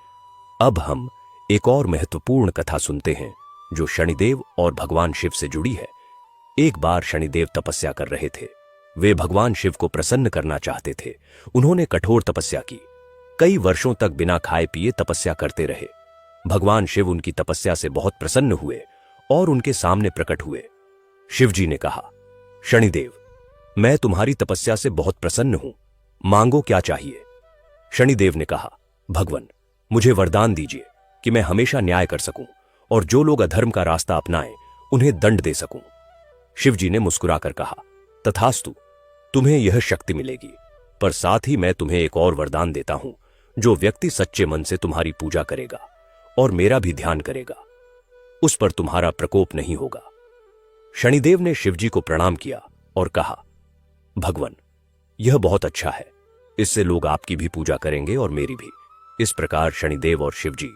अब हम एक और महत्वपूर्ण कथा सुनते हैं जो शनिदेव और भगवान शिव से जुड़ी है। एक बार शनिदेव तपस्या कर रहे थे। वे भगवान शिव को प्रसन्न करना चाहते थे। उन्होंने कठोर तपस्या की। कई वर्षों तक बिना खाए पिए तपस्या करते रहे। भगवान शिव उनकी तपस्या से बहुत प्रसन्न हुए और उनके सामने प्रकट हुए। शिव जी ने कहा, शनिदेव, मैं तुम्हारी तपस्या से बहुत प्रसन्न हूं, मांगो क्या चाहिए। शनिदेव ने कहा, भगवन, मुझे वरदान दीजिए कि मैं हमेशा न्याय कर सकूं और जो लोग अधर्म का रास्ता अपनाएं उन्हें दंड दे सकूं। शिवजी ने मुस्कुराकर कहा, तथास्तु, तुम्हें यह शक्ति मिलेगी, पर साथ ही मैं तुम्हें एक और वरदान देता हूं। जो व्यक्ति सच्चे मन से तुम्हारी पूजा करेगा और मेरा भी ध्यान करेगा, उस पर तुम्हारा प्रकोप नहीं होगा। शनिदेव ने शिवजी को प्रणाम किया और कहा, भगवन, यह बहुत अच्छा है, इससे लोग आपकी भी पूजा करेंगे और मेरी भी। इस प्रकार शनिदेव और शिवजी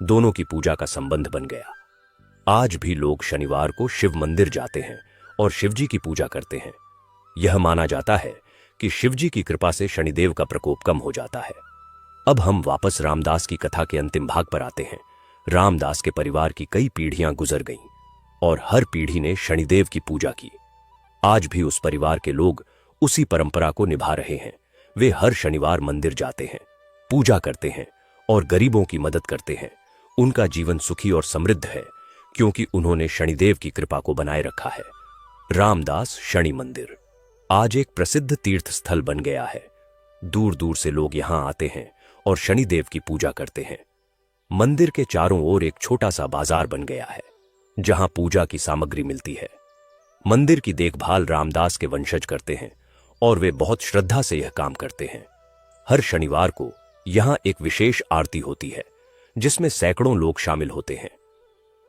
दोनों की पूजा का संबंध बन गया। आज भी लोग शनिवार को शिव मंदिर जाते हैं और शिवजी की पूजा करते हैं। यह माना जाता है कि शिवजी की कृपा से शनिदेव का प्रकोप कम हो जाता है। अब हम वापस रामदास की कथा के अंतिम भाग पर आते हैं। रामदास के परिवार की कई पीढ़ियां गुजर गईं और हर पीढ़ी ने शनिदेव की पूजा की। आज भी उस परिवार के लोग उसी परंपरा को निभा रहे हैं। वे हर शनिवार मंदिर जाते हैं, पूजा करते हैं और गरीबों की मदद करते हैं। उनका जीवन सुखी और समृद्ध है क्योंकि उन्होंने शनिदेव की कृपा को बनाए रखा है। रामदास शनि मंदिर आज एक प्रसिद्ध तीर्थ स्थल बन गया है। दूर दूर से लोग यहां आते हैं और शनिदेव की पूजा करते हैं। मंदिर के चारों ओर एक छोटा सा बाजार बन गया है जहां पूजा की सामग्री मिलती है। मंदिर की देखभाल रामदास के वंशज करते हैं और वे बहुत श्रद्धा से यह काम करते हैं। हर शनिवार को यहां एक विशेष आरती होती है जिसमें सैकड़ों लोग शामिल होते हैं।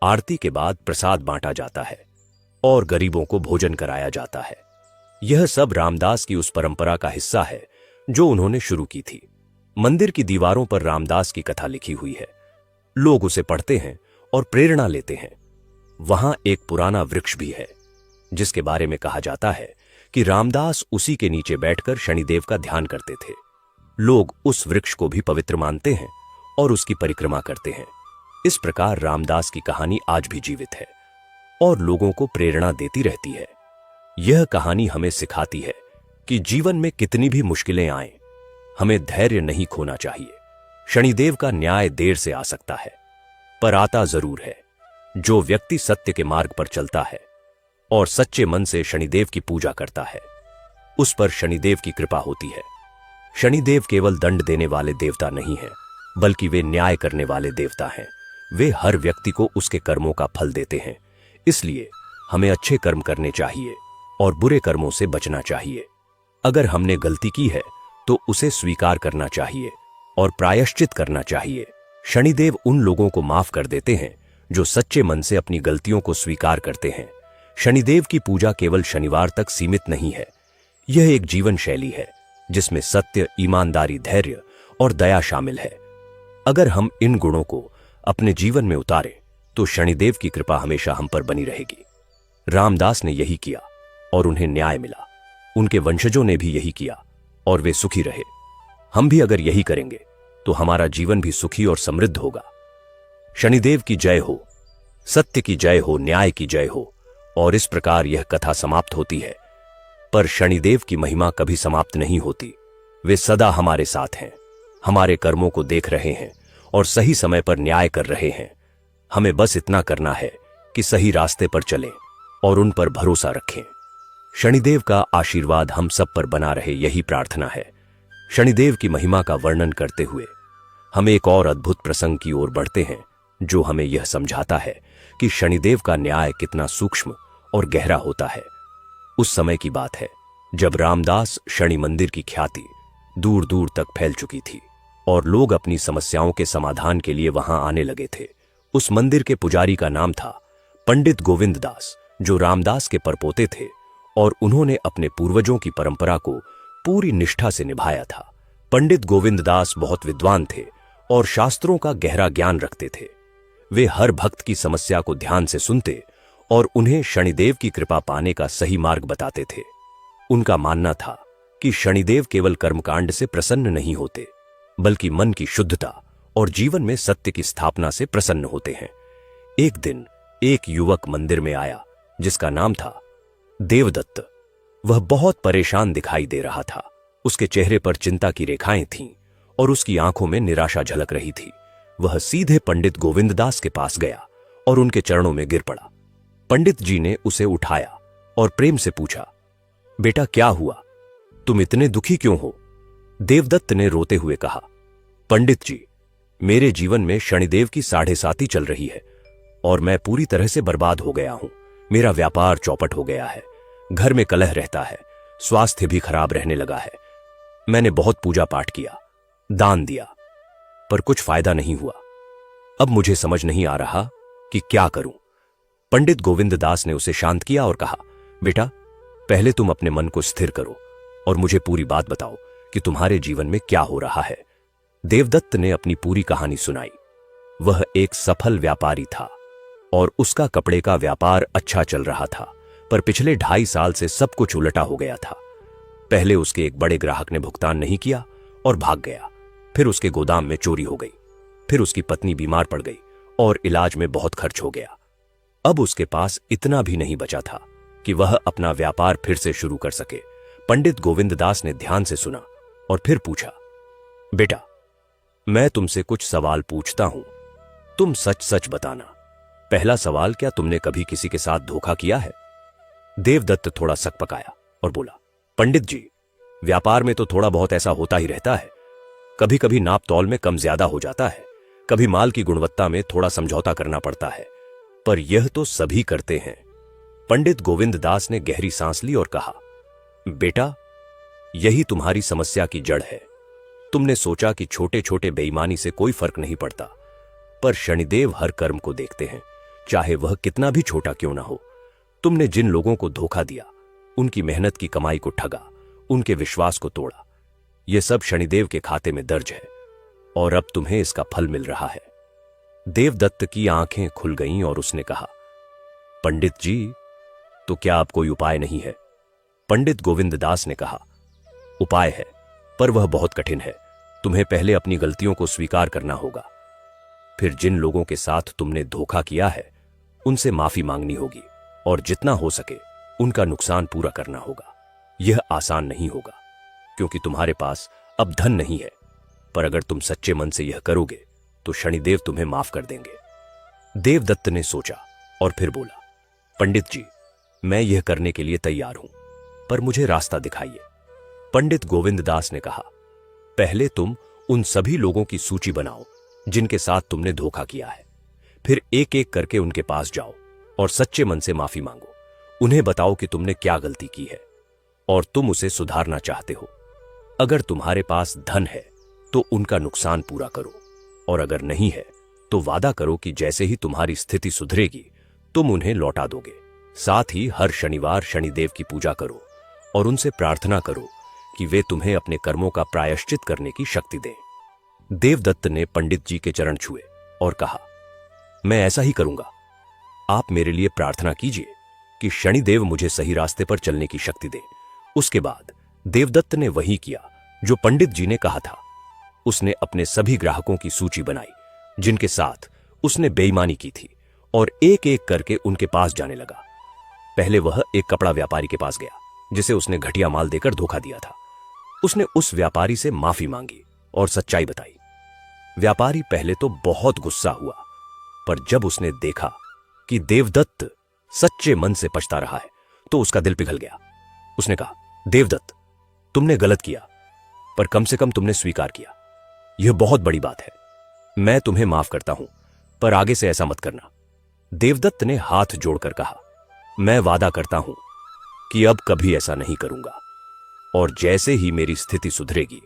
आरती के बाद प्रसाद बांटा जाता है और गरीबों को भोजन कराया जाता है। यह सब रामदास की उस परंपरा का हिस्सा है जो उन्होंने शुरू की थी। मंदिर की दीवारों पर रामदास की कथा लिखी हुई है। लोग उसे पढ़ते हैं और प्रेरणा लेते हैं। वहां एक पुराना वृक्ष भी है जिसके बारे में कहा जाता है कि रामदास उसी के नीचे बैठकर शनिदेव का ध्यान करते थे। लोग उस वृक्ष को भी पवित्र मानते हैं और उसकी परिक्रमा करते हैं। इस प्रकार रामदास की कहानी आज भी जीवित है और लोगों को प्रेरणा देती रहती है। यह कहानी हमें सिखाती है कि जीवन में कितनी भी मुश्किलें आएं, हमें धैर्य नहीं खोना चाहिए। शनिदेव का न्याय देर से आ सकता है, पर आता जरूर है। जो व्यक्ति सत्य के मार्ग पर चलता है और सच्चे मन से शनिदेव की पूजा करता है, उस पर शनिदेव की कृपा होती है। शनिदेव केवल दंड देने वाले देवता नहीं हैं, बल्कि वे न्याय करने वाले देवता हैं। वे हर व्यक्ति को उसके कर्मों का फल देते हैं। इसलिए हमें अच्छे कर्म करने चाहिए और बुरे कर्मों से बचना चाहिए। अगर हमने गलती की है तो उसे स्वीकार करना चाहिए और प्रायश्चित करना चाहिए। शनिदेव उन लोगों को माफ कर देते हैं जो सच्चे मन से अपनी गलतियों को स्वीकार करते हैं। शनिदेव की पूजा केवल शनिवार तक सीमित नहीं है। यह एक जीवन शैली है जिसमें सत्य, ईमानदारी, धैर्य और दया शामिल है। अगर हम इन गुणों को अपने जीवन में उतारें तो शनिदेव की कृपा हमेशा हम पर बनी रहेगी। रामदास ने यही किया और उन्हें न्याय मिला। उनके वंशजों ने भी यही किया और वे सुखी रहे। हम भी अगर यही करेंगे तो हमारा जीवन भी सुखी और समृद्ध होगा। शनिदेव की जय हो, सत्य की जय हो, न्याय की जय हो। और इस प्रकार यह कथा समाप्त होती है। पर शनिदेव की महिमा कभी समाप्त नहीं होती। वे सदा हमारे साथ हैं, हमारे कर्मों को देख रहे हैं और सही समय पर न्याय कर रहे हैं। हमें बस इतना करना है कि सही रास्ते पर चलें और उन पर भरोसा रखें। शनिदेव का आशीर्वाद हम सब पर बना रहे, यही प्रार्थना है। शनिदेव की महिमा का वर्णन करते हुए हम एक और अद्भुत प्रसंग की ओर बढ़ते हैं जो हमें यह समझाता है कि शनिदेव का न्याय कितना सूक्ष्म और गहरा होता है। उस समय की बात है जब रामदास शनि मंदिर की ख्याति दूर दूर तक फैल चुकी थी और लोग अपनी समस्याओं के समाधान के लिए वहां आने लगे थे। उस मंदिर के पुजारी का नाम था पंडित गोविंद दास, जो रामदास के परपोते थे और उन्होंने अपने पूर्वजों की परंपरा को पूरी निष्ठा से निभाया था। पंडित गोविंद दास बहुत विद्वान थे और शास्त्रों का गहरा ज्ञान रखते थे। वे हर भक्त की समस्या को ध्यान से सुनते और उन्हें शनिदेव की कृपा पाने का सही मार्ग बताते थे। उनका मानना था कि शनिदेव केवल कर्मकांड से प्रसन्न नहीं होते, बल्कि मन की शुद्धता और जीवन में सत्य की स्थापना से प्रसन्न होते हैं। एक दिन एक युवक मंदिर में आया जिसका नाम था देवदत्त। वह बहुत परेशान दिखाई दे रहा था। उसके चेहरे पर चिंता की रेखाएं थीं और उसकी आंखों में निराशा झलक रही थी। वह सीधे पंडित गोविंददास के पास गया और उनके चरणों में गिर पड़ा। पंडित जी ने उसे उठाया और प्रेम से पूछा, बेटा क्या हुआ, तुम इतने दुखी क्यों हो? देवदत्त ने रोते हुए कहा, पंडित जी, मेरे जीवन में शनिदेव की 7.5 चल रही है और मैं पूरी तरह से बर्बाद हो गया हूं। मेरा व्यापार चौपट हो गया है, घर में कलह रहता है, स्वास्थ्य भी खराब रहने लगा है। मैंने बहुत पूजा पाठ किया, दान दिया, पर कुछ फायदा नहीं हुआ। अब मुझे समझ नहीं आ रहा कि क्या करूं। पंडित गोविंद दास ने उसे शांत किया और कहा, बेटा पहले तुम अपने मन को स्थिर करो और मुझे पूरी बात बताओ कि तुम्हारे जीवन में क्या हो रहा है। देवदत्त ने अपनी पूरी कहानी सुनाई। वह एक सफल व्यापारी था और उसका कपड़े का व्यापार अच्छा चल रहा था, पर पिछले 2.5 साल से सब कुछ उलटा हो गया था। पहले उसके एक बड़े ग्राहक ने भुगतान नहीं किया और भाग गया। फिर उसके गोदाम में चोरी हो गई। फिर उसकी पत्नी बीमार पड़ गई और इलाज में बहुत खर्च हो गया। अब उसके पास इतना भी नहीं बचा था कि वह अपना व्यापार फिर से शुरू कर सके। पंडित गोविंद दास ने ध्यान से सुना और फिर पूछा, बेटा मैं तुमसे कुछ सवाल पूछता हूं, तुम सच सच बताना। पहला सवाल, क्या तुमने कभी किसी के साथ धोखा किया है? देवदत्त थोड़ा सकपकाया और बोला, पंडित जी, व्यापार में तो थोड़ा बहुत ऐसा होता ही रहता है। कभी कभी नाप तौल में कम ज्यादा हो जाता है, कभी माल की गुणवत्ता में थोड़ा समझौता करना पड़ता है, पर यह तो सभी करते हैं। पंडित गोविंद दास ने गहरी सांस ली और कहा, बेटा यही तुम्हारी समस्या की जड़ है। तुमने सोचा कि छोटे छोटे बेईमानी से कोई फर्क नहीं पड़ता, पर शनिदेव हर कर्म को देखते हैं, चाहे वह कितना भी छोटा क्यों ना हो। तुमने जिन लोगों को धोखा दिया, उनकी मेहनत की कमाई को ठगा, उनके विश्वास को तोड़ा, यह सब शनिदेव के खाते में दर्ज है और अब तुम्हें इसका फल मिल रहा है। देवदत्त की आंखें खुल गईं और उसने कहा, पंडित जी, तो क्या अब कोई उपाय नहीं है? पंडित गोविंद दास ने कहा, उपाय है, पर वह बहुत कठिन है। तुम्हें पहले अपनी गलतियों को स्वीकार करना होगा, फिर जिन लोगों के साथ तुमने धोखा किया है उनसे माफी मांगनी होगी और जितना हो सके उनका नुकसान पूरा करना होगा। यह आसान नहीं होगा क्योंकि तुम्हारे पास अब धन नहीं है, पर अगर तुम सच्चे मन से यह करोगे तो शनिदेव तुम्हें माफ कर देंगे। देवदत्त ने सोचा और फिर बोला, पंडित जी, मैं यह करने के लिए तैयार हूं, पर मुझे रास्ता दिखाइए। पंडित गोविंद दास ने कहा, पहले तुम उन सभी लोगों की सूची बनाओ जिनके साथ तुमने धोखा किया है। फिर एक एक करके उनके पास जाओ और सच्चे मन से माफी मांगो। उन्हें बताओ कि तुमने क्या गलती की है और तुम उसे सुधारना चाहते हो। अगर तुम्हारे पास धन है तो उनका नुकसान पूरा करो, और अगर नहीं है तो वादा करो कि जैसे ही तुम्हारी स्थिति सुधरेगी तुम उन्हें लौटा दोगे। साथ ही हर शनिवार शनिदेव की पूजा करो और उनसे प्रार्थना करो कि वे तुम्हें अपने कर्मों का प्रायश्चित करने की शक्ति दें। देवदत्त ने पंडित जी के चरण छुए और कहा, मैं ऐसा ही करूंगा। आप मेरे लिए प्रार्थना कीजिए कि शनिदेव मुझे सही रास्ते पर चलने की शक्ति दे। उसके बाद देवदत्त ने वही किया जो पंडित जी ने कहा था। उसने अपने सभी ग्राहकों की सूची बनाई जिनके साथ उसने बेईमानी की थी और एक एक करके उनके पास जाने लगा। पहले वह एक कपड़ा व्यापारी के पास गया जिसे उसने घटिया माल देकर धोखा दिया था। उसने उस व्यापारी से माफी मांगी और सच्चाई बताई। व्यापारी पहले तो बहुत गुस्सा हुआ, पर जब उसने देखा कि देवदत्त सच्चे मन से पछता रहा है तो उसका दिल पिघल गया। उसने कहा, देवदत्त, तुमने गलत किया, पर कम से कम तुमने स्वीकार किया। यह बहुत बड़ी बात है। मैं तुम्हें माफ करता हूं, पर आगे से ऐसा मत करना। देवदत्त ने हाथ जोड़कर कहा, मैं वादा करता हूं कि अब कभी ऐसा नहीं करूंगा, और जैसे ही मेरी स्थिति सुधरेगी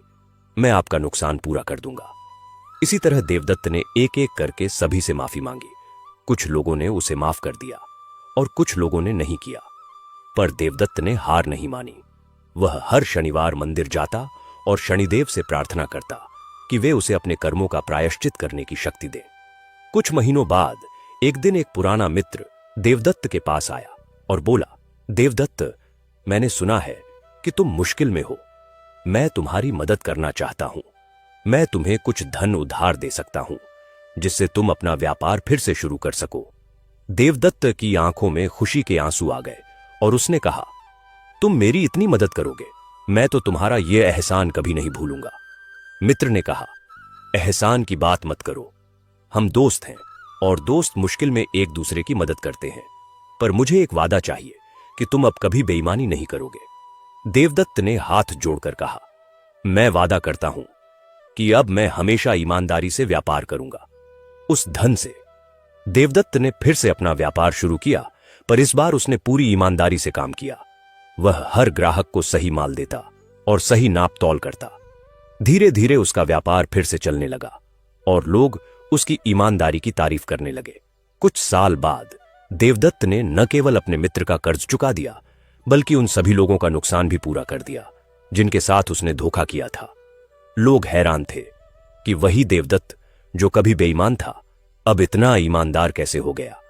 मैं आपका नुकसान पूरा कर दूंगा। इसी तरह देवदत्त ने एक एक करके सभी से माफी मांगी। कुछ लोगों ने उसे माफ कर दिया और कुछ लोगों ने नहीं किया, पर देवदत्त ने हार नहीं मानी। वह हर शनिवार मंदिर जाता और शनिदेव से प्रार्थना करता कि वे उसे अपने कर्मों का प्रायश्चित करने की शक्ति दें। कुछ महीनों बाद एक दिन एक पुराना मित्र देवदत्त के पास आया और बोला, देवदत्त, मैंने सुना है कि तुम मुश्किल में हो। मैं तुम्हारी मदद करना चाहता हूं। मैं तुम्हें कुछ धन उधार दे सकता हूं जिससे तुम अपना व्यापार फिर से शुरू कर सको। देवदत्त की आंखों में खुशी के आंसू आ गए और उसने कहा, तुम मेरी इतनी मदद करोगे, मैं तो तुम्हारा यह एहसान कभी नहीं भूलूंगा। मित्र ने कहा, एहसान की बात मत करो, हम दोस्त हैं और दोस्त मुश्किल में एक दूसरे की मदद करते हैं, पर मुझे एक वादा चाहिए कि तुम अब कभी बेईमानी नहीं करोगे। देवदत्त ने हाथ जोड़कर कहा, मैं वादा करता हूं कि अब मैं हमेशा ईमानदारी से व्यापार करूंगा। उस धन से देवदत्त ने फिर से अपना व्यापार शुरू किया, पर इस बार उसने पूरी ईमानदारी से काम किया। वह हर ग्राहक को सही माल देता और सही नाप तौल करता। धीरे धीरे उसका व्यापार फिर से चलने लगा और लोग उसकी ईमानदारी की तारीफ करने लगे। कुछ साल बाद देवदत्त ने न केवल अपने मित्र का कर्ज चुका दिया, बल्कि उन सभी लोगों का नुकसान भी पूरा कर दिया जिनके साथ उसने धोखा किया था। लोग हैरान थे कि वही देवदत्त जो कभी बेईमान था, अब इतना ईमानदार कैसे हो गया।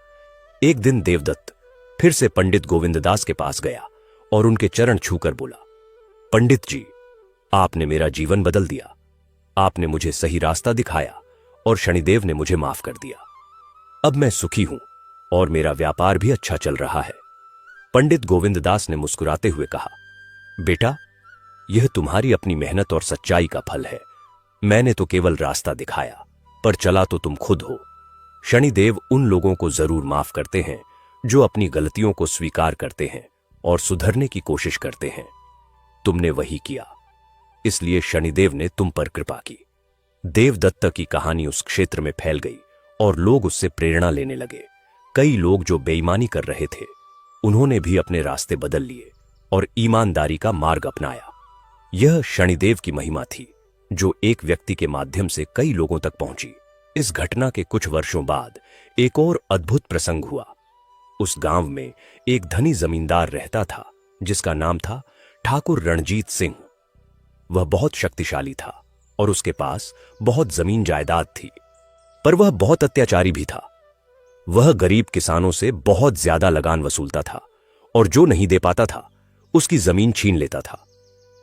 एक दिन देवदत्त फिर से पंडित गोविंददास के पास गया और उनके चरण छूकर बोला, पंडित जी, आपने मेरा जीवन बदल दिया। आपने मुझे सही रास्ता दिखाया और शनिदेव ने मुझे माफ कर दिया। अब मैं सुखी हूं और मेरा व्यापार भी अच्छा चल रहा है। पंडित गोविंददास ने मुस्कुराते हुए कहा, बेटा, यह तुम्हारी अपनी मेहनत और सच्चाई का फल है। मैंने तो केवल रास्ता दिखाया, पर चला तो तुम खुद हो। शनिदेव उन लोगों को जरूर माफ करते हैं जो अपनी गलतियों को स्वीकार करते हैं और सुधरने की कोशिश करते हैं। तुमने वही किया, इसलिए शनिदेव ने तुम पर कृपा की। देवदत्त की कहानी उस क्षेत्र में फैल गई और लोग उससे प्रेरणा लेने लगे। कई लोग जो बेईमानी कर रहे थे, उन्होंने भी अपने रास्ते बदल लिए और ईमानदारी का मार्ग अपनाया। यह शनिदेव की महिमा थी जो एक व्यक्ति के माध्यम से कई लोगों तक पहुंची। इस घटना के कुछ वर्षों बाद एक और अद्भुत प्रसंग हुआ। उस गांव में एक धनी जमींदार रहता था जिसका नाम था ठाकुर रणजीत सिंह। वह बहुत शक्तिशाली था और उसके पास बहुत जमीन जायदाद थी, पर वह बहुत अत्याचारी भी था। वह गरीब किसानों से बहुत ज्यादा लगान वसूलता था और जो नहीं दे पाता था उसकी जमीन छीन लेता था।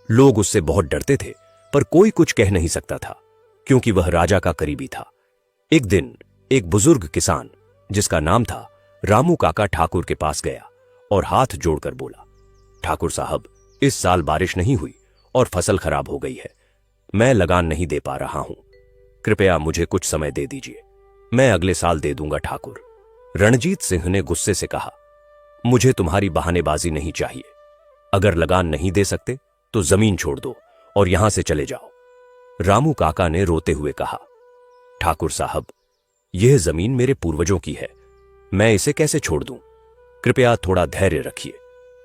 लोग उससे बहुत डरते थे, पर कोई कुछ कह नहीं सकता था क्योंकि वह राजा का करीबी था। एक दिन एक बुजुर्ग किसान जिसका नाम था रामू काका ठाकुर के पास गया और हाथ जोड़कर बोला, ठाकुर साहब, इस साल बारिश नहीं हुई और फसल खराब हो गई है। मैं लगान नहीं दे पा रहा हूं। कृपया मुझे कुछ समय दे दीजिए, मैं अगले साल दे दूंगा। ठाकुर रणजीत सिंह ने गुस्से से कहा, मुझे तुम्हारी बहानेबाजी नहीं चाहिए। अगर लगान नहीं दे सकते तो जमीन छोड़ दो और यहां से चले जाओ। रामू काका ने रोते हुए कहा, ठाकुर साहब, यह जमीन मेरे पूर्वजों की है, मैं इसे कैसे छोड़ दूं? कृपया थोड़ा धैर्य रखिए।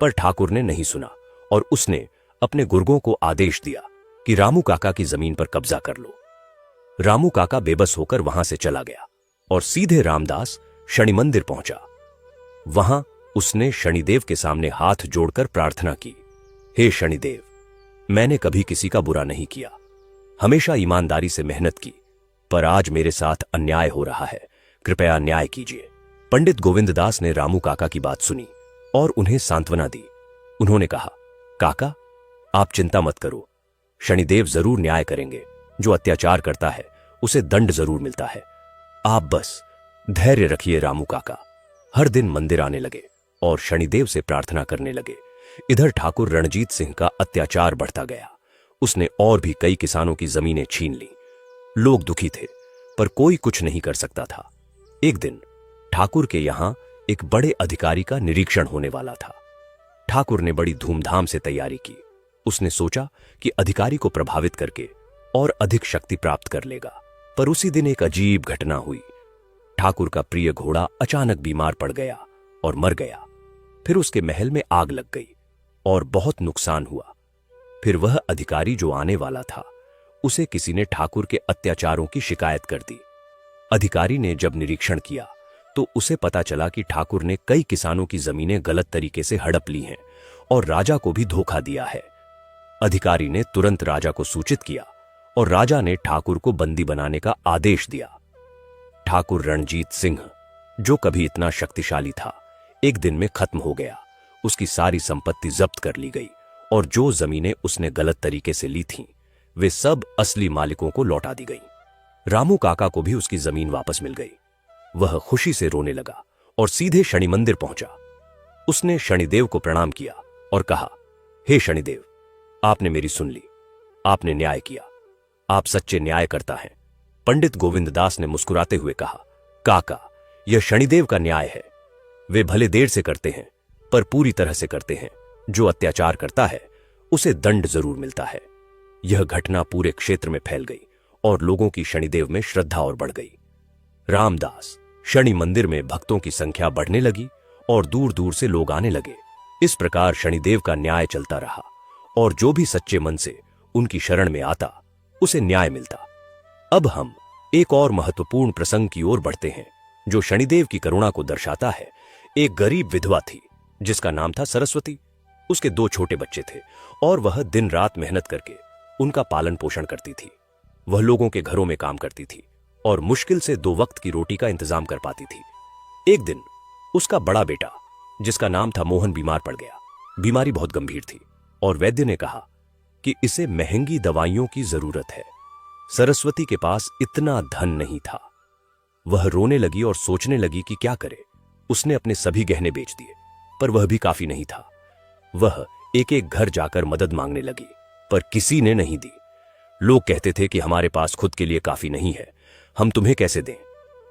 पर ठाकुर ने नहीं सुना और उसने अपने गुर्गों को आदेश दिया कि रामू काका की जमीन पर कब्जा कर लो। रामू काका बेबस होकर वहां से चला गया और सीधे रामदास शनि मंदिर पहुंचा। वहां उसने शनिदेव के सामने हाथ जोड़कर प्रार्थना की, हे शनिदेव, मैंने कभी किसी का बुरा नहीं किया, हमेशा ईमानदारी से मेहनत की, पर आज मेरे साथ अन्याय हो रहा है, कृपया न्याय कीजिए। पंडित गोविंददास ने रामू काका की बात सुनी और उन्हें सांत्वना दी। उन्होंने कहा, काका, आप चिंता मत करो, शनिदेव जरूर न्याय करेंगे। जो अत्याचार करता है उसे दंड जरूर मिलता है। आप बस धैर्य रखिए। रामू काका हर दिन मंदिर आने लगे और शनिदेव से प्रार्थना करने लगे। इधर ठाकुर रणजीत सिंह का अत्याचार बढ़ता गया। उसने और भी कई किसानों की जमीनें छीन ली। लोग दुखी थे, पर कोई कुछ नहीं कर सकता था। एक दिन ठाकुर के यहां एक बड़े अधिकारी का निरीक्षण होने वाला था। ठाकुर ने बड़ी धूमधाम से तैयारी की। उसने सोचा कि अधिकारी को प्रभावित करके और अधिक शक्ति प्राप्त कर लेगा। पर उसी दिन एक अजीब घटना हुई। ठाकुर का प्रिय घोड़ा अचानक बीमार पड़ गया और मर गया। फिर उसके महल में आग लग गई और बहुत नुकसान हुआ। फिर वह अधिकारी जो आने वाला था, उसे किसी ने ठाकुर के अत्याचारों की शिकायत कर दी। अधिकारी ने जब निरीक्षण किया तो उसे पता चला कि ठाकुर ने कई किसानों की जमीनें गलत तरीके से हड़प ली हैं और राजा को भी धोखा दिया है। अधिकारी ने तुरंत राजा को सूचित किया और राजा ने ठाकुर को बंदी बनाने का आदेश दिया। ठाकुर रणजीत सिंह, जो कभी इतना शक्तिशाली था, एक दिन में खत्म हो गया। उसकी सारी संपत्ति जब्त कर ली गई और जो जमीनें उसने गलत तरीके से ली थीं, वे सब असली मालिकों को लौटा दी गईं। रामू काका को भी उसकी जमीन वापस मिल गई। वह खुशी से रोने लगा और सीधे शनि मंदिर पहुंचा। उसने शनिदेव को प्रणाम किया और कहा, हे शनिदेव, आपने मेरी सुन ली, आपने न्याय किया, आप सच्चे न्यायकर्ता हैं। पंडित गोविंददास ने मुस्कुराते हुए कहा, काका, यह शनिदेव का न्याय है। वे भले देर से करते हैं, पर पूरी तरह से करते हैं। जो अत्याचार करता है उसे दंड जरूर मिलता है। यह घटना पूरे क्षेत्र में फैल गई और लोगों की शनिदेव में श्रद्धा और बढ़ गई। रामदास शनि मंदिर में भक्तों की संख्या बढ़ने लगी और दूर दूर से लोग आने लगे। इस प्रकार शनिदेव का न्याय चलता रहा और जो भी सच्चे मन से उनकी शरण में आता उसे न्याय मिलता। अब हम एक और महत्वपूर्ण प्रसंग की ओर बढ़ते हैं जो शनिदेव की करुणा को दर्शाता है। एक गरीब विधवा थी जिसका नाम था सरस्वती। उसके 2 छोटे बच्चे थे और वह दिन रात मेहनत करके उनका पालन पोषण करती थी। वह लोगों के घरों में काम करती थी और मुश्किल से 2 वक्त की रोटी का इंतजाम कर पाती थी। एक दिन उसका बड़ा बेटा जिसका नाम था मोहन बीमार पड़ गया। बीमारी बहुत गंभीर थी और वैद्य ने कहा कि इसे महंगी दवाइयों की जरूरत है। सरस्वती के पास इतना धन नहीं था। वह रोने लगी और सोचने लगी कि क्या करे। उसने अपने सभी गहने बेच दिए पर वह भी काफी नहीं था। वह एक एक घर जाकर मदद मांगने लगी पर किसी ने नहीं दी। लोग कहते थे कि हमारे पास खुद के लिए काफी नहीं है, हम तुम्हें कैसे दें।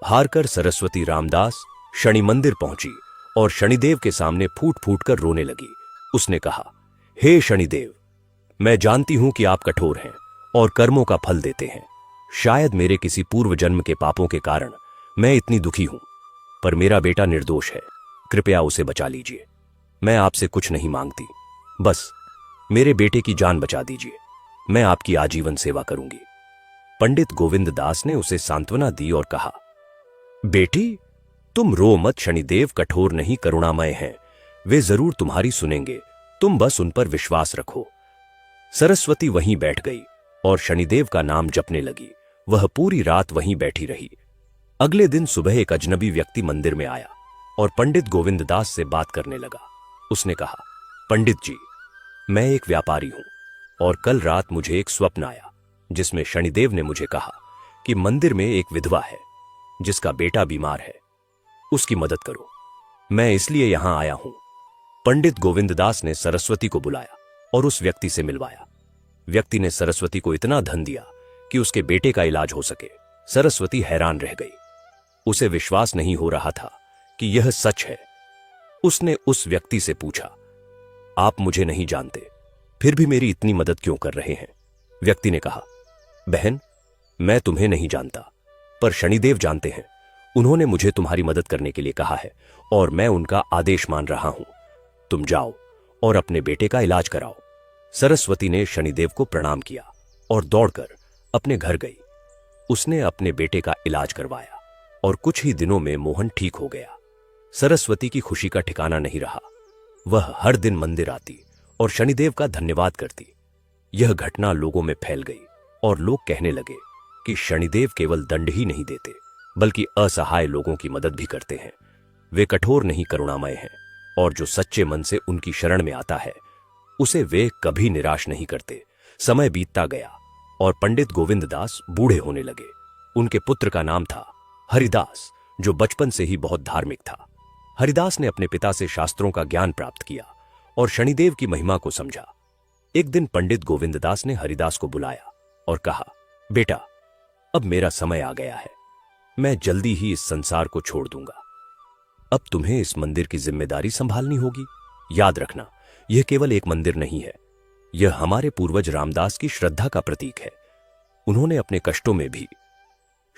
हारकर सरस्वती रामदास शनि मंदिर पहुंची और शनिदेव के सामने फूट फूट कर रोने लगी। उसने कहा, हे शनिदेव, मैं जानती हूं कि आप कठोर हैं और कर्मों का फल देते हैं। शायद मेरे किसी पूर्व जन्म के पापों के कारण मैं इतनी दुखी हूं, पर मेरा बेटा निर्दोष है। कृपया उसे बचा लीजिए। मैं आपसे कुछ नहीं मांगती, बस मेरे बेटे की जान बचा दीजिए। मैं आपकी आजीवन सेवा करूंगी। पंडित गोविंद दास ने उसे सांत्वना दी और कहा, बेटी तुम रो मत, शनिदेव कठोर नहीं करुणामय हैं। वे जरूर तुम्हारी सुनेंगे, तुम बस उन पर विश्वास रखो। सरस्वती वहीं बैठ गई और शनिदेव का नाम जपने लगी। वह पूरी रात वहीं बैठी रही। अगले दिन सुबह एक अजनबी व्यक्ति मंदिर में आया और पंडित गोविंद दास से बात करने लगा। उसने कहा, पंडित जी, मैं एक व्यापारी हूं और कल रात मुझे एक स्वप्न आया जिसमें शनिदेव ने मुझे कहा कि मंदिर में एक विधवा है जिसका बेटा बीमार है, उसकी मदद करो। मैं इसलिए यहां आया हूं। पंडित गोविंद दास ने सरस्वती को बुलाया और उस व्यक्ति से मिलवाया। व्यक्ति ने सरस्वती को इतना धन दिया कि उसके बेटे का इलाज हो सके। सरस्वती हैरान रह गई। उसे विश्वास नहीं हो रहा था कि यह सच है। उसने उस व्यक्ति से पूछा, आप मुझे नहीं जानते, फिर भी मेरी इतनी मदद क्यों कर रहे हैं? व्यक्ति ने कहा, बहन, मैं तुम्हें नहीं जानता, पर शनिदेव जानते हैं। उन्होंने मुझे तुम्हारी मदद करने के लिए कहा है और मैं उनका आदेश मान रहा हूं। तुम जाओ और अपने बेटे का इलाज कराओ। सरस्वती ने शनिदेव को प्रणाम किया और दौड़कर अपने घर गई। उसने अपने बेटे का इलाज करवाया और कुछ ही दिनों में मोहन ठीक हो गया। सरस्वती की खुशी का ठिकाना नहीं रहा। वह हर दिन मंदिर आती और शनिदेव का धन्यवाद करती। यह घटना लोगों में फैल गई और लोग कहने लगे कि शनिदेव केवल दंड ही नहीं देते बल्कि असहाय लोगों की मदद भी करते हैं। वे कठोर नहीं करुणामय हैं और जो सच्चे मन से उनकी शरण में आता है उसे वे कभी निराश नहीं करते। समय बीतता गया और पंडित गोविंद दास बूढ़े होने लगे। उनके पुत्र का नाम था हरिदास, जो बचपन से ही बहुत धार्मिक था। हरिदास ने अपने पिता से शास्त्रों का ज्ञान प्राप्त किया और शनिदेव की महिमा को समझा। एक दिन पंडित गोविंद दास ने हरिदास को बुलाया और कहा, बेटा, अब मेरा समय आ गया है। मैं जल्दी ही इस संसार को छोड़ दूंगा। अब तुम्हें इस मंदिर की जिम्मेदारी संभालनी होगी। याद रखना, यह केवल एक मंदिर नहीं है, यह हमारे पूर्वज रामदास की श्रद्धा का प्रतीक है। उन्होंने अपने कष्टों में भी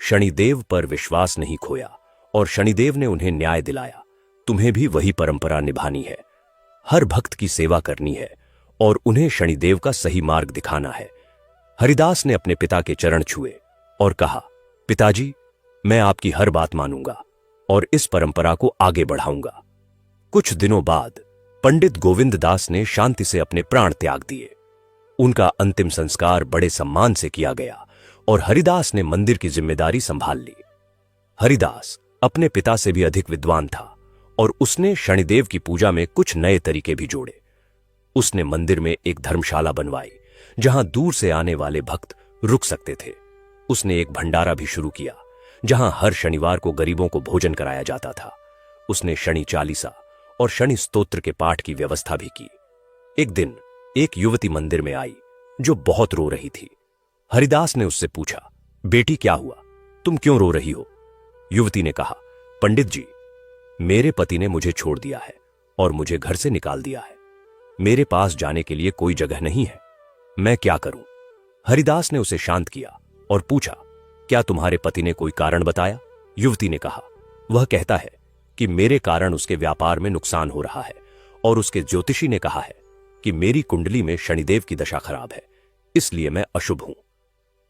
शनिदेव पर विश्वास नहीं खोया और शनिदेव ने उन्हें न्याय दिलाया। तुम्हें भी वही परंपरा निभानी है। हर भक्त की सेवा करनी है और उन्हें शनिदेव का सही मार्ग दिखाना है। हरिदास ने अपने पिता के चरण छुए और कहा, पिताजी, मैं आपकी हर बात मानूंगा और इस परंपरा को आगे बढ़ाऊंगा। कुछ दिनों बाद पंडित गोविंद दास ने शांति से अपने प्राण त्याग दिए। उनका अंतिम संस्कार बड़े सम्मान से किया गया और हरिदास ने मंदिर की जिम्मेदारी संभाल ली। हरिदास अपने पिता से भी अधिक विद्वान था और उसने शनिदेव की पूजा में कुछ नए तरीके भी जोड़े। उसने मंदिर में एक धर्मशाला बनवाई जहां दूर से आने वाले भक्त रुक सकते थे। उसने एक भंडारा भी शुरू किया जहां हर शनिवार को गरीबों को भोजन कराया जाता था। उसने शनि चालीसा और शनि स्तोत्र के पाठ की व्यवस्था भी की। एक दिन एक युवती मंदिर में आई जो बहुत रो रही थी। हरिदास ने उससे पूछा, बेटी, क्या हुआ? तुम क्यों रो रही हो? युवती ने कहा, पंडित जी, मेरे पति ने मुझे छोड़ दिया है और मुझे घर से निकाल दिया है। मेरे पास जाने के लिए कोई जगह नहीं है। मैं क्या करूं? हरिदास ने उसे शांत किया और पूछा, क्या तुम्हारे पति ने कोई कारण बताया? युवती ने कहा, वह कहता है कि मेरे कारण उसके व्यापार में नुकसान हो रहा है और उसके ज्योतिषी ने कहा है कि मेरी कुंडली में शनिदेव की दशा खराब है, इसलिए मैं अशुभ हूं।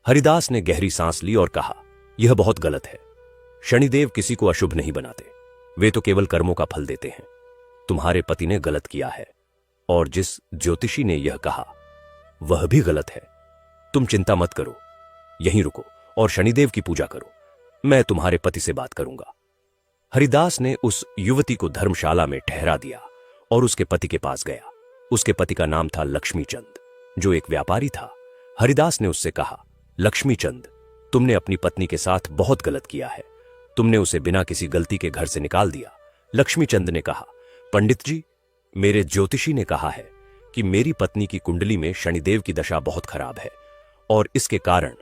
हरिदास ने गहरी सांस ली और कहा, यह बहुत गलत है। शनिदेव किसी को अशुभ नहीं बनाते, वे तो केवल कर्मों का फल देते हैं। तुम्हारे पति ने गलत किया है और जिस ज्योतिषी ने यह कहा वह भी गलत है। तुम चिंता मत करो, यहीं रुको और शनिदेव की पूजा करो। मैं तुम्हारे पति से बात करूंगा। हरिदास ने उस युवती को धर्मशाला में ठहरा दिया और उसके पति के पास गया। उसके पति का नाम था लक्ष्मीचंद, जो एक व्यापारी था। हरिदास ने उससे कहा, लक्ष्मीचंद, तुमने अपनी पत्नी के साथ बहुत गलत किया है। तुमने उसे बिना किसी गलती के घर से निकाल दिया। लक्ष्मीचंद ने कहा, पंडित जी, मेरे ज्योतिषी ने कहा है कि मेरी पत्नी की कुंडली में शनिदेव की दशा बहुत खराब है और इसके कारण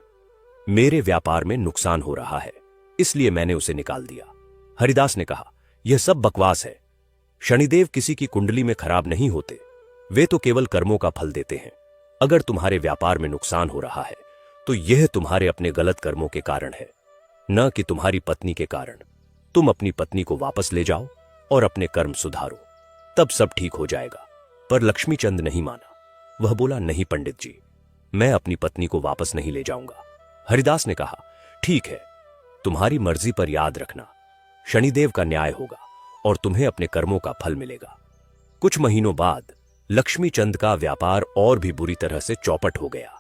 मेरे व्यापार में नुकसान हो रहा है, इसलिए मैंने उसे निकाल दिया। हरिदास ने कहा, यह सब बकवास है। शनिदेव किसी की कुंडली में खराब नहीं होते, वे तो केवल कर्मों का फल देते हैं। अगर तुम्हारे व्यापार में नुकसान हो रहा है तो यह तुम्हारे अपने गलत कर्मों के कारण है, न कि तुम्हारी पत्नी के कारण। तुम अपनी पत्नी को वापस ले जाओ और अपने कर्म सुधारो, तब सब ठीक हो जाएगा। पर लक्ष्मीचंद नहीं माना। वह बोला, नहीं पंडित जी, मैं अपनी पत्नी को वापस नहीं ले जाऊंगा। हरिदास ने कहा, ठीक है, तुम्हारी मर्जी, पर याद रखना, शनिदेव का न्याय होगा और तुम्हें अपने कर्मों का फल मिलेगा। कुछ महीनों बाद लक्ष्मीचंद का व्यापार और भी बुरी तरह से चौपट हो गया।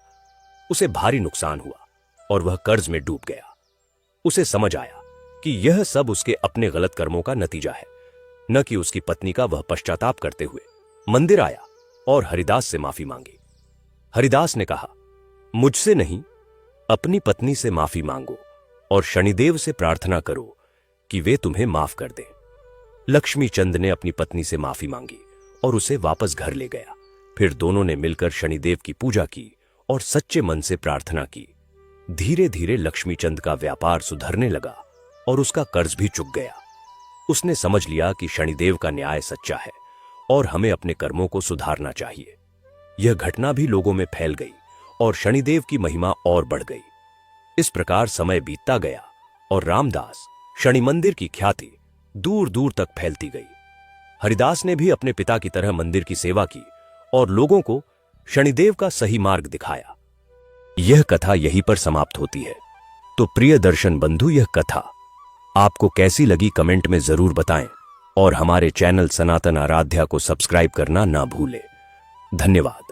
उसे भारी नुकसान हुआ और वह कर्ज में डूब गया। उसे समझ आया कि यह सब उसके अपने गलत कर्मों का नतीजा है, न कि उसकी पत्नी का। वह पश्चाताप करते हुए मंदिर आया और हरिदास से माफी मांगी। हरिदास ने कहा, मुझसे नहीं, अपनी पत्नी से माफी मांगो और शनिदेव से प्रार्थना करो कि वे तुम्हें माफ कर दें। लक्ष्मीचंद ने अपनी पत्नी से माफी मांगी और उसे वापस घर ले गया। फिर दोनों ने मिलकर शनिदेव की पूजा की और सच्चे मन से प्रार्थना की। धीरे धीरे लक्ष्मीचंद का व्यापार सुधरने लगा और उसका कर्ज भी चुक गया। उसने समझ लिया कि शनिदेव का न्याय सच्चा है और हमें अपने कर्मों को सुधारना चाहिए। यह घटना भी लोगों में फैल गई और शनिदेव की महिमा और बढ़ गई। इस प्रकार समय बीतता गया और रामदास शनि मंदिर की ख्याति दूर दूर तक फैलती गई। हरिदास ने भी अपने पिता की तरह मंदिर की सेवा की और लोगों को शनिदेव का सही मार्ग दिखाया। यह कथा यहीं पर समाप्त होती है। तो प्रिय दर्शन बंधु, यह कथा आपको कैसी लगी कमेंट में जरूर बताएं और हमारे चैनल सनातन आराध्या को सब्सक्राइब करना ना भूलें। धन्यवाद।